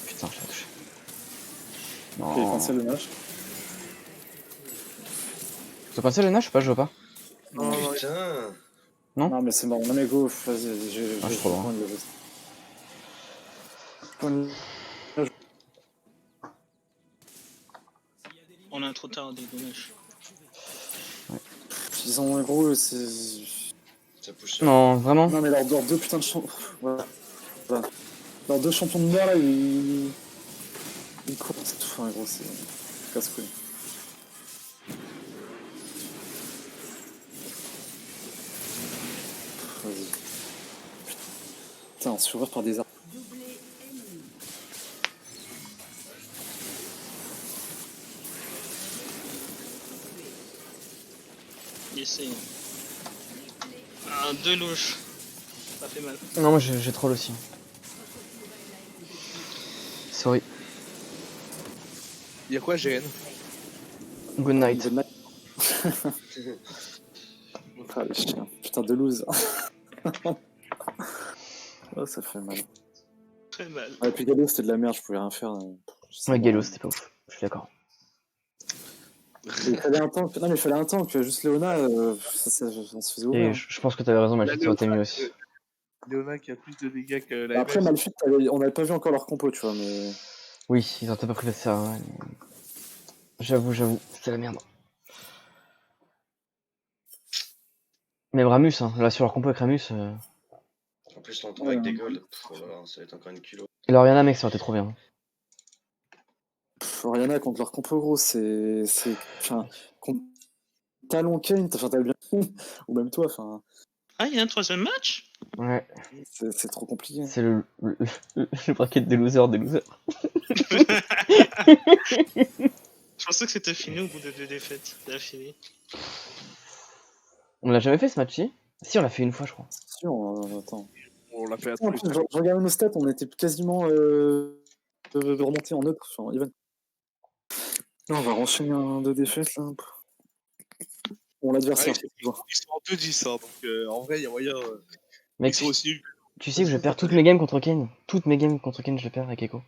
Speaker 2: Putain, je l'ai touché.
Speaker 3: Ok, il
Speaker 2: Non.
Speaker 3: cancel le Nash.
Speaker 2: Tu as pensé le Nash ou pas? Je vois pas.
Speaker 4: Putain.
Speaker 3: Non, mais c'est mort. Non, mais go, vas-y, j'ai
Speaker 2: je suis trop loin.
Speaker 5: On a trop tardé, dommage.
Speaker 3: Ils ont un gros, c'est.
Speaker 4: Ça pousse.
Speaker 2: Non, vraiment?
Speaker 3: Non, mais leurs deux putains de champions. Voilà. Leurs deux champions de mer là, ils courent, c'est tout. Enfin, gros, c'est casse-couille. Vas-y. Putain, on se fait ouvrir par des arbres.
Speaker 5: Il essaye. Ah, deux louches. Ça fait mal.
Speaker 2: Non, moi j'ai troll aussi. Sorry.
Speaker 1: Y'a quoi, GN?
Speaker 2: Good night.
Speaker 3: Ah, les chiens. Putain de lose. Oh, ça fait mal.
Speaker 5: Très mal.
Speaker 3: Ouais, puis Gallo, c'était de la merde, je pouvais rien faire.
Speaker 2: Ouais, Gallo, c'était pas ouf. Je suis d'accord.
Speaker 3: Il fallait un tank. Non, mais il fallait un tank. Juste Léona, on se faisait ouvrir.
Speaker 2: Et je pense que t'avais raison, mais
Speaker 1: La
Speaker 2: ça aurait été mieux aussi.
Speaker 1: Léona qui a plus de dégâts que la
Speaker 3: Après,
Speaker 1: MS.
Speaker 3: Malphite, on n'avait pas vu encore leur compo, tu vois, mais.
Speaker 2: Oui, ils ont peut-être pas pris ça. Ouais. J'avoue, c'était la merde. Même Ramus, hein, là sur leur compo avec Ramus.
Speaker 4: En plus, on tombe avec des golds. Oh là là, ça va être encore une kilo.
Speaker 2: Et l'Oriana, mec, ça aurait été trop bien.
Speaker 3: Oriana contre leur compo, gros, c'est. Enfin, contre Talon Kane, enfin, t'as bien. Ou même toi, enfin.
Speaker 5: Ah, il y a un troisième match?
Speaker 2: Ouais,
Speaker 3: C'est trop compliqué.
Speaker 2: c'est le bracket des losers des losers.
Speaker 5: Je pensais que c'était fini au bout de 2 défaites. D'affilée.
Speaker 2: On l'a jamais fait ce match ci? Si, on l'a fait une fois, je crois.
Speaker 3: Si, attends.
Speaker 1: On l'a fait à
Speaker 3: Putain,
Speaker 1: plus.
Speaker 3: je regardais nos stats, on était quasiment remonté en neutre, enfin, even. Là, on va enchaîner un 2 défaites, là. Bon, l'adversaire,
Speaker 1: Ouais,
Speaker 3: tu vois.
Speaker 1: Ils sont en 2-10, hein, donc en vrai, il y a moyen.
Speaker 2: Mec,
Speaker 1: Ils sont aussi nuls.
Speaker 2: tu sais que je perds toutes mes games contre Kane. Toutes mes games contre Kane, je les perds avec Echo.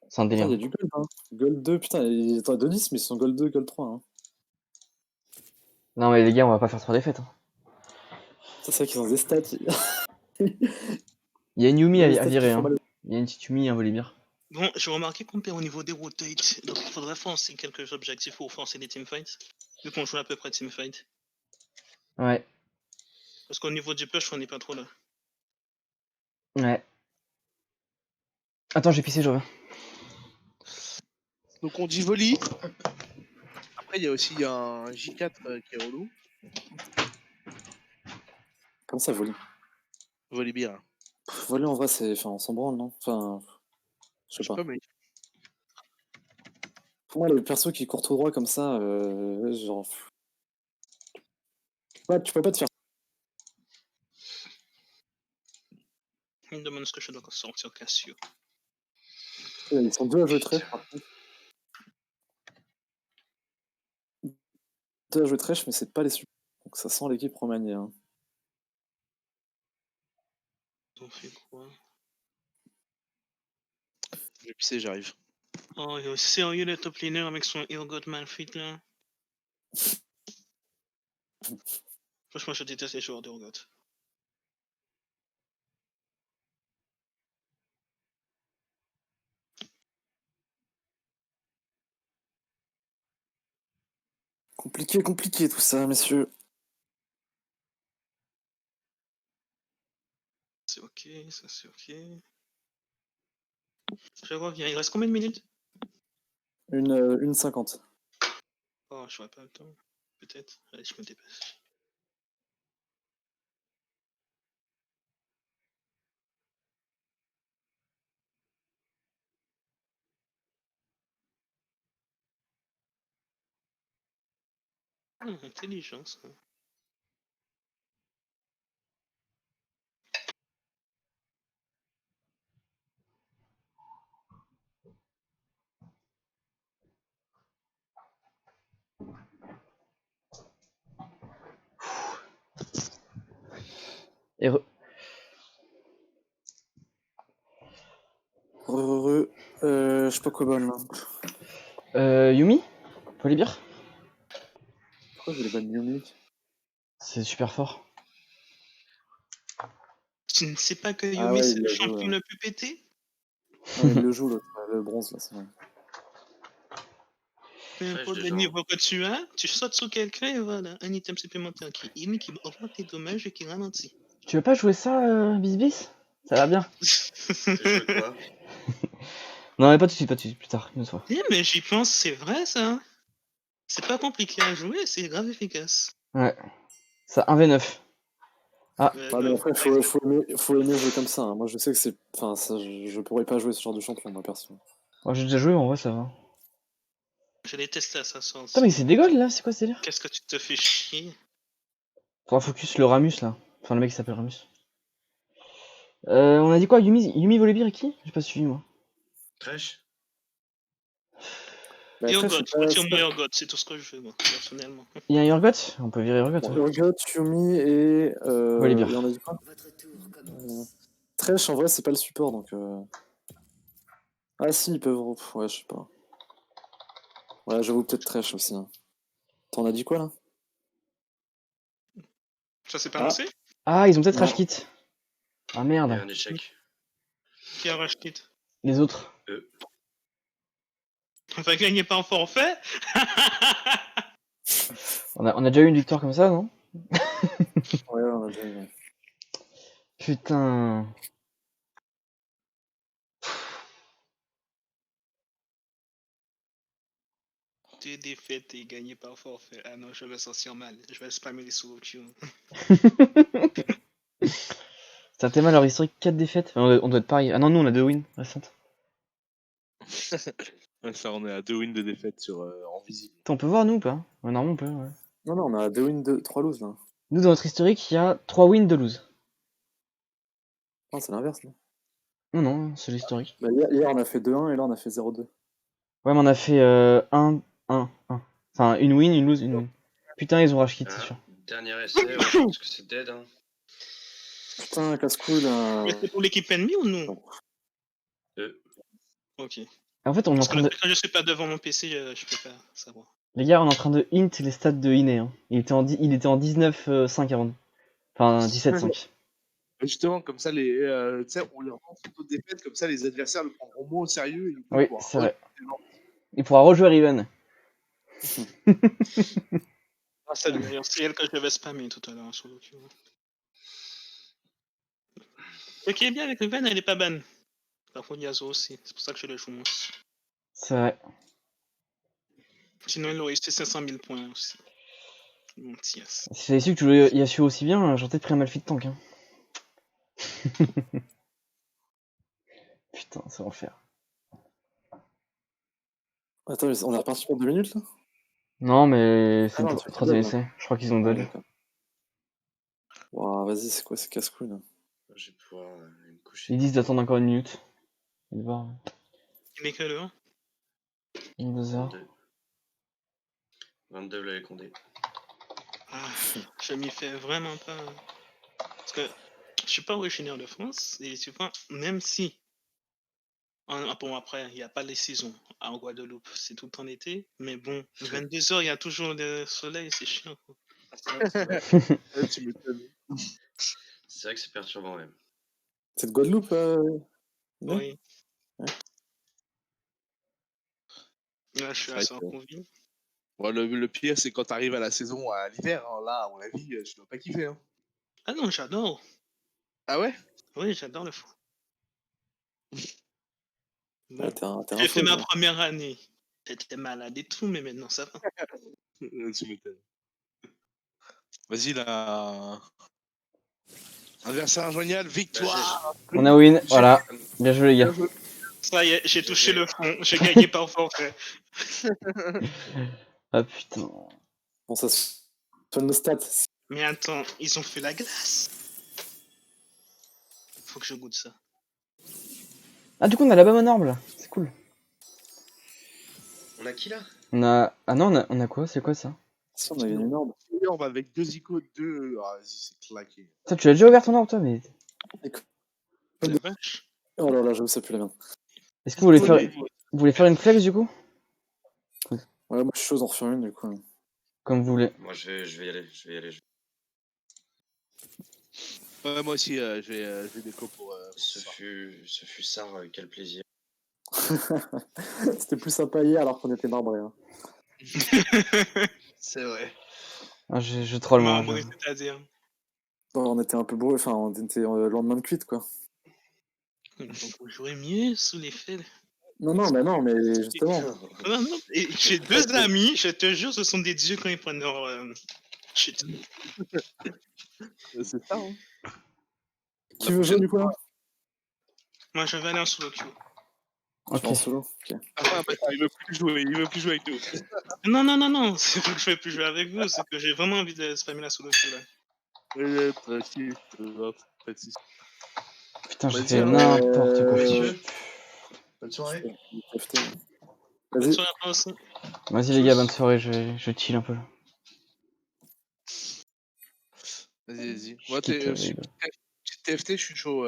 Speaker 2: C'est un
Speaker 3: Putain,
Speaker 2: délire.
Speaker 3: il y a du gold, hein. Gold 2, putain, il est à 2-10, mais ils sont gold 2, gold 3. Hein.
Speaker 2: Non, mais les gars, on va pas faire 3 défaites. Hein.
Speaker 3: C'est vrai qu'ils ont des stats.
Speaker 2: Il y a une Yumi
Speaker 3: Les
Speaker 2: à
Speaker 3: stats
Speaker 2: virer.
Speaker 3: qui font
Speaker 2: Hein.
Speaker 3: mal.
Speaker 2: Il y a une petite Yumi, un Volibear.
Speaker 5: Bon, j'ai remarqué qu'on perd au niveau des rotates. Donc il faudrait forcer quelques objectifs pour forcer les teamfights. Vu qu'on joue à peu près teamfight.
Speaker 2: Ouais,
Speaker 5: Parce qu'au niveau du push, on n'est pas trop là.
Speaker 2: ouais. Attends, j'ai pissé, je reviens.
Speaker 1: Donc on dit volley. Après, il y a aussi un J4 qui est relou.
Speaker 3: Comment ça, volley?
Speaker 1: Volley bien.
Speaker 3: Voler en vrai, c'est. Enfin, on s'en branle, non? Enfin, je sais
Speaker 1: Je sais
Speaker 3: pas.
Speaker 1: pas, mec.
Speaker 3: Pour moi, les persos qui courent tout droit comme ça, genre. Ouais, tu peux pas te faire.
Speaker 5: Il me demande ce que je dois sortir Cassio.
Speaker 3: Ils sont deux à jouer
Speaker 4: Putain.
Speaker 3: trèche, par contre. Deux à jouer trèche, mais c'est pas les super. Donc ça sent l'équipe remaniée. Hein.
Speaker 5: On fait quoi?
Speaker 1: Je vais pisser, j'arrive.
Speaker 5: Oh, il est sérieux le top laner avec son Urgot Malfit là? Franchement, je déteste les joueurs d'Urgot.
Speaker 3: Compliqué tout ça, messieurs.
Speaker 5: C'est ok, ça c'est ok. Je reviens, il reste combien de minutes?
Speaker 3: Une 50.
Speaker 5: Oh, je n'aurai pas le temps. Peut-être. Allez, je me dépêche. Intelligence.
Speaker 2: Et
Speaker 3: Je sais pas quoi bonne là.
Speaker 2: Yumi Polybir
Speaker 3: Pourquoi je voulais ban Yumi?
Speaker 2: C'est super fort.
Speaker 5: Tu ne sais pas que
Speaker 3: Ah
Speaker 5: Yumi
Speaker 3: ouais,
Speaker 5: c'est
Speaker 3: il
Speaker 5: le
Speaker 3: le joue,
Speaker 5: champion
Speaker 3: ouais.
Speaker 5: le plus pété?
Speaker 3: Non, il le joue, l'autre, le bronze là, c'est vrai.
Speaker 5: Peu
Speaker 4: Ouais, je
Speaker 5: importe
Speaker 4: le
Speaker 5: le
Speaker 4: joue.
Speaker 5: niveau que tu as, tu sautes sur quelqu'un et voilà, un item supplémentaire qui heal, qui augmente tes dommages et qui ralentit.
Speaker 2: Tu veux pas jouer ça, Bisbis? Ça va bien.
Speaker 4: Je veux quoi?
Speaker 2: Non, mais pas tout de suite, plus tard, une autre fois.
Speaker 5: Eh, mais j'y pense, c'est vrai ça. C'est pas compliqué à jouer, c'est grave efficace.
Speaker 2: Ouais. Ça 1v9. Ah,
Speaker 5: Ouais,
Speaker 3: Ouais,
Speaker 5: bah,
Speaker 3: mais après, faut aimer jouer comme ça. Hein. Moi, je sais que c'est. Enfin, ça, je pourrais pas jouer ce genre de champion, moi, perso.
Speaker 2: moi j'ai déjà joué, en vrai, ça va.
Speaker 5: je l'ai testé à sa
Speaker 2: Putain,
Speaker 5: sortie.
Speaker 2: mais c'est des golds là, c'est quoi ce délire?
Speaker 5: Qu'est-ce que tu te fais chier?
Speaker 2: Faudra focus le Ramus là. Enfin, le mec qui s'appelle Ramus. On a dit quoi? Yumi Volibear et qui? J'ai pas suivi moi.
Speaker 4: Trèche?
Speaker 3: Mais après, je
Speaker 5: Urgot,
Speaker 3: sais pas.
Speaker 5: retire-moi Urgot, c'est tout ce que je veux, moi, personnellement.
Speaker 2: Il y a un Urgot? On peut virer Urgot.
Speaker 3: Bon,
Speaker 2: Ouais.
Speaker 3: Urgot, Yumi et.
Speaker 2: Volibear.
Speaker 3: Et on a dit quoi?
Speaker 9: Votre tour commence.
Speaker 3: Thresh, en vrai, c'est pas le support donc. Ah, si, ils peuvent. Ouais, je sais pas. Ouais, j'avoue, peut-être Thresh aussi. Hein. T'en as dit quoi là?
Speaker 5: Ça s'est pas
Speaker 3: Ah.
Speaker 5: lancé?
Speaker 2: Ah, ils ont peut-être
Speaker 3: Non.
Speaker 2: rage kit. Ah
Speaker 4: Il y a
Speaker 2: merde.
Speaker 4: un échec.
Speaker 5: Qui a racheté?
Speaker 2: Les autres.
Speaker 5: On va gagner pas en forfait?
Speaker 2: On a déjà eu une victoire comme ça, non?
Speaker 3: Ouais, on a déjà eu. Ouais.
Speaker 2: Putain.
Speaker 5: T'es défaite et gagné par forfait. Ah non, je vais me sentir mal. Je vais spammer les sous-options.
Speaker 2: Ça t'est mal leur historique 4 défaites. Enfin, on doit être pareil. Ah non, nous on a 2 wins récentes.
Speaker 1: Ouais, ça, on est à 2 wins de défaite sur, en visite.
Speaker 2: Attends, on peut voir nous ou pas? Ouais, normalement on peut, ouais.
Speaker 3: Non, on a 2 wins, 3 loses là.
Speaker 2: Nous dans notre historique, il y a 3 wins, 2 lose.
Speaker 3: Non, c'est l'inverse. Non,
Speaker 2: Non, c'est l'historique.
Speaker 3: bah, hier, on a fait 2-1 et là, on a fait 0-2.
Speaker 2: Ouais, mais on a fait 1, 1, 1. Enfin, une win, une lose, une win. Putain, ils ont rage kit, c'est sûr.
Speaker 4: Dernier essai, ouais, je pense que c'est dead. Hein.
Speaker 3: Putain, casse-couille là.
Speaker 5: Mais c'est pour l'équipe ennemie ou non?
Speaker 3: Non.
Speaker 5: Ok.
Speaker 2: En fait, on est en
Speaker 5: Parce que
Speaker 2: train de.
Speaker 5: quand je suis pas devant mon PC, je peux pas savoir.
Speaker 2: Les gars, on est en train de int les stats de Iné. Hein. Il était en 19-5 avant. Enfin, 17-5.
Speaker 1: Justement, comme ça, tu sais, on leur rend photo de défaite, comme ça, les adversaires le prendront moins au sérieux. Et ils vont
Speaker 2: Oui,
Speaker 1: pouvoir
Speaker 2: c'est vrai. Il pourra rejouer Riven.
Speaker 5: Ah, c'est d'ailleurs, c'est elle que je devais spammer tout à l'heure sur l'audio. Ce qui est bien avec Riven, elle est pas ban. Par contre, Yasuo aussi. C'est pour ça que je le joue moins.
Speaker 2: C'est vrai.
Speaker 5: Sinon, il aurait resté 500 000 points aussi. Mon petit Yas.
Speaker 2: Si j'avais su que tu jouais Yasuo aussi bien, j'aurais peut-être pris un Malphite tank. Hein. Putain, c'est l'enfer.
Speaker 3: Attends, on est reparti pour 2 minutes là?
Speaker 2: Non, mais c'est
Speaker 3: non,
Speaker 2: le
Speaker 3: tu fais
Speaker 2: troisième
Speaker 3: double,
Speaker 2: essai. Je crois qu'ils ont
Speaker 3: Ah,
Speaker 2: dodge.
Speaker 3: d'accord. Ouah, vas-y, c'est quoi ces casse-couilles là?
Speaker 4: Je vais pouvoir aller me coucher.
Speaker 2: Ils disent d'attendre encore 1 minute. On va voir.
Speaker 5: Il met quelle heure
Speaker 2: 2h.
Speaker 4: 22. 22 les Condé.
Speaker 5: Ah, je m'y fais vraiment pas. Parce que je suis pas originaire de France, et tu vois, même si, bon après, il n'y a pas les saisons en Guadeloupe, c'est tout le temps l'été, mais bon, 22h, il y a toujours le soleil, c'est chiant, quoi.
Speaker 1: Ouais, tu m'étonnes.
Speaker 4: C'est vrai que c'est perturbant même.
Speaker 3: C'est de Guadeloupe Né
Speaker 5: Oui.
Speaker 3: Ouais.
Speaker 5: Là, je suis
Speaker 1: C'est
Speaker 5: à
Speaker 1: vrai que-
Speaker 5: Sarconville.
Speaker 1: Bon, le pire, c'est quand t'arrives à la saison à l'hiver. Hein, là, à mon avis, je dois pas kiffer. Hein.
Speaker 5: Ah non, j'adore.
Speaker 1: Ah ouais?
Speaker 5: Oui, j'adore le foot. Bon,
Speaker 3: Ah, t'es un
Speaker 5: j'ai fait
Speaker 3: fou,
Speaker 5: ma
Speaker 3: toi.
Speaker 5: première année. J'étais malade et tout, mais maintenant ça va.
Speaker 1: Tu m'étonnes. Vas-y, là. Adversaire injoignable, victoire!
Speaker 2: On a win,
Speaker 4: j'ai-
Speaker 2: voilà. Bien joué, les gars.
Speaker 5: Ça y est, j'ai touché
Speaker 4: J'ai-
Speaker 5: le fond. J'ai gagné par forfait.
Speaker 2: Ah putain.
Speaker 3: Bon, ça sonne nos stats.
Speaker 5: Mais attends, ils ont fait la glace. Faut que je goûte ça.
Speaker 2: Ah, du coup, on a la bonne orbe là. C'est cool.
Speaker 4: On a qui là?
Speaker 2: On a. Ah non, on a quoi? C'est quoi ça?
Speaker 3: Si, on a gagné une orbe.
Speaker 1: Et on va avec 2 icônes, 2. Ah, vas-y, c'est claqué.
Speaker 2: Toi, tu l'as déjà ouvert ton orbe, toi, mais.
Speaker 5: La vache.
Speaker 3: Oh là là, je sais plus la merde.
Speaker 2: Est-ce que vous voulez faire. Vous voulez faire une flex du coup?
Speaker 3: Ouais, moi je suis chaud d'en refaire une du coup.
Speaker 2: Comme vous voulez.
Speaker 4: Moi je vais y aller. Je vais y aller.
Speaker 1: Ouais, moi aussi, j'ai déco pour.
Speaker 4: Ce fut ça, quel plaisir.
Speaker 3: C'était plus sympa hier alors qu'on était marbrés. Hein.
Speaker 1: C'est vrai.
Speaker 2: Ah, je troll moi.
Speaker 5: Membré, c'est-à-dire.
Speaker 3: Bon, on était un peu beau, enfin on était le lendemain de cuite quoi.
Speaker 5: Donc vous jouez mieux sous les faits.
Speaker 3: Non, mais justement.
Speaker 5: Non, non. Et j'ai deux amis, je te jure, ce sont des dieux quand ils prennent leur shit.
Speaker 1: C'est ça, hein.
Speaker 3: Qui veut jouer du coup là?
Speaker 5: Moi, je vais aller en solo queue.
Speaker 2: Ok.
Speaker 3: En solo. Ok.
Speaker 1: Ah, bah, il veut plus jouer avec nous.
Speaker 5: Non, non, non, non, c'est pas que je vais plus jouer avec vous, c'est que j'ai vraiment envie de spammer la solo queue là.
Speaker 2: Putain, j'ai
Speaker 1: Vas-y,
Speaker 2: fait
Speaker 1: hein.
Speaker 2: n'importe quoi.
Speaker 4: Messieurs, bonne soirée.
Speaker 5: Bonne
Speaker 3: Vas-y.
Speaker 5: soirée à toi aussi.
Speaker 2: Vas-y, les gars, bonne soirée. Je chill un peu.
Speaker 1: Vas-y. Moi,
Speaker 2: Je quitte,
Speaker 1: TFT, je suis chaud.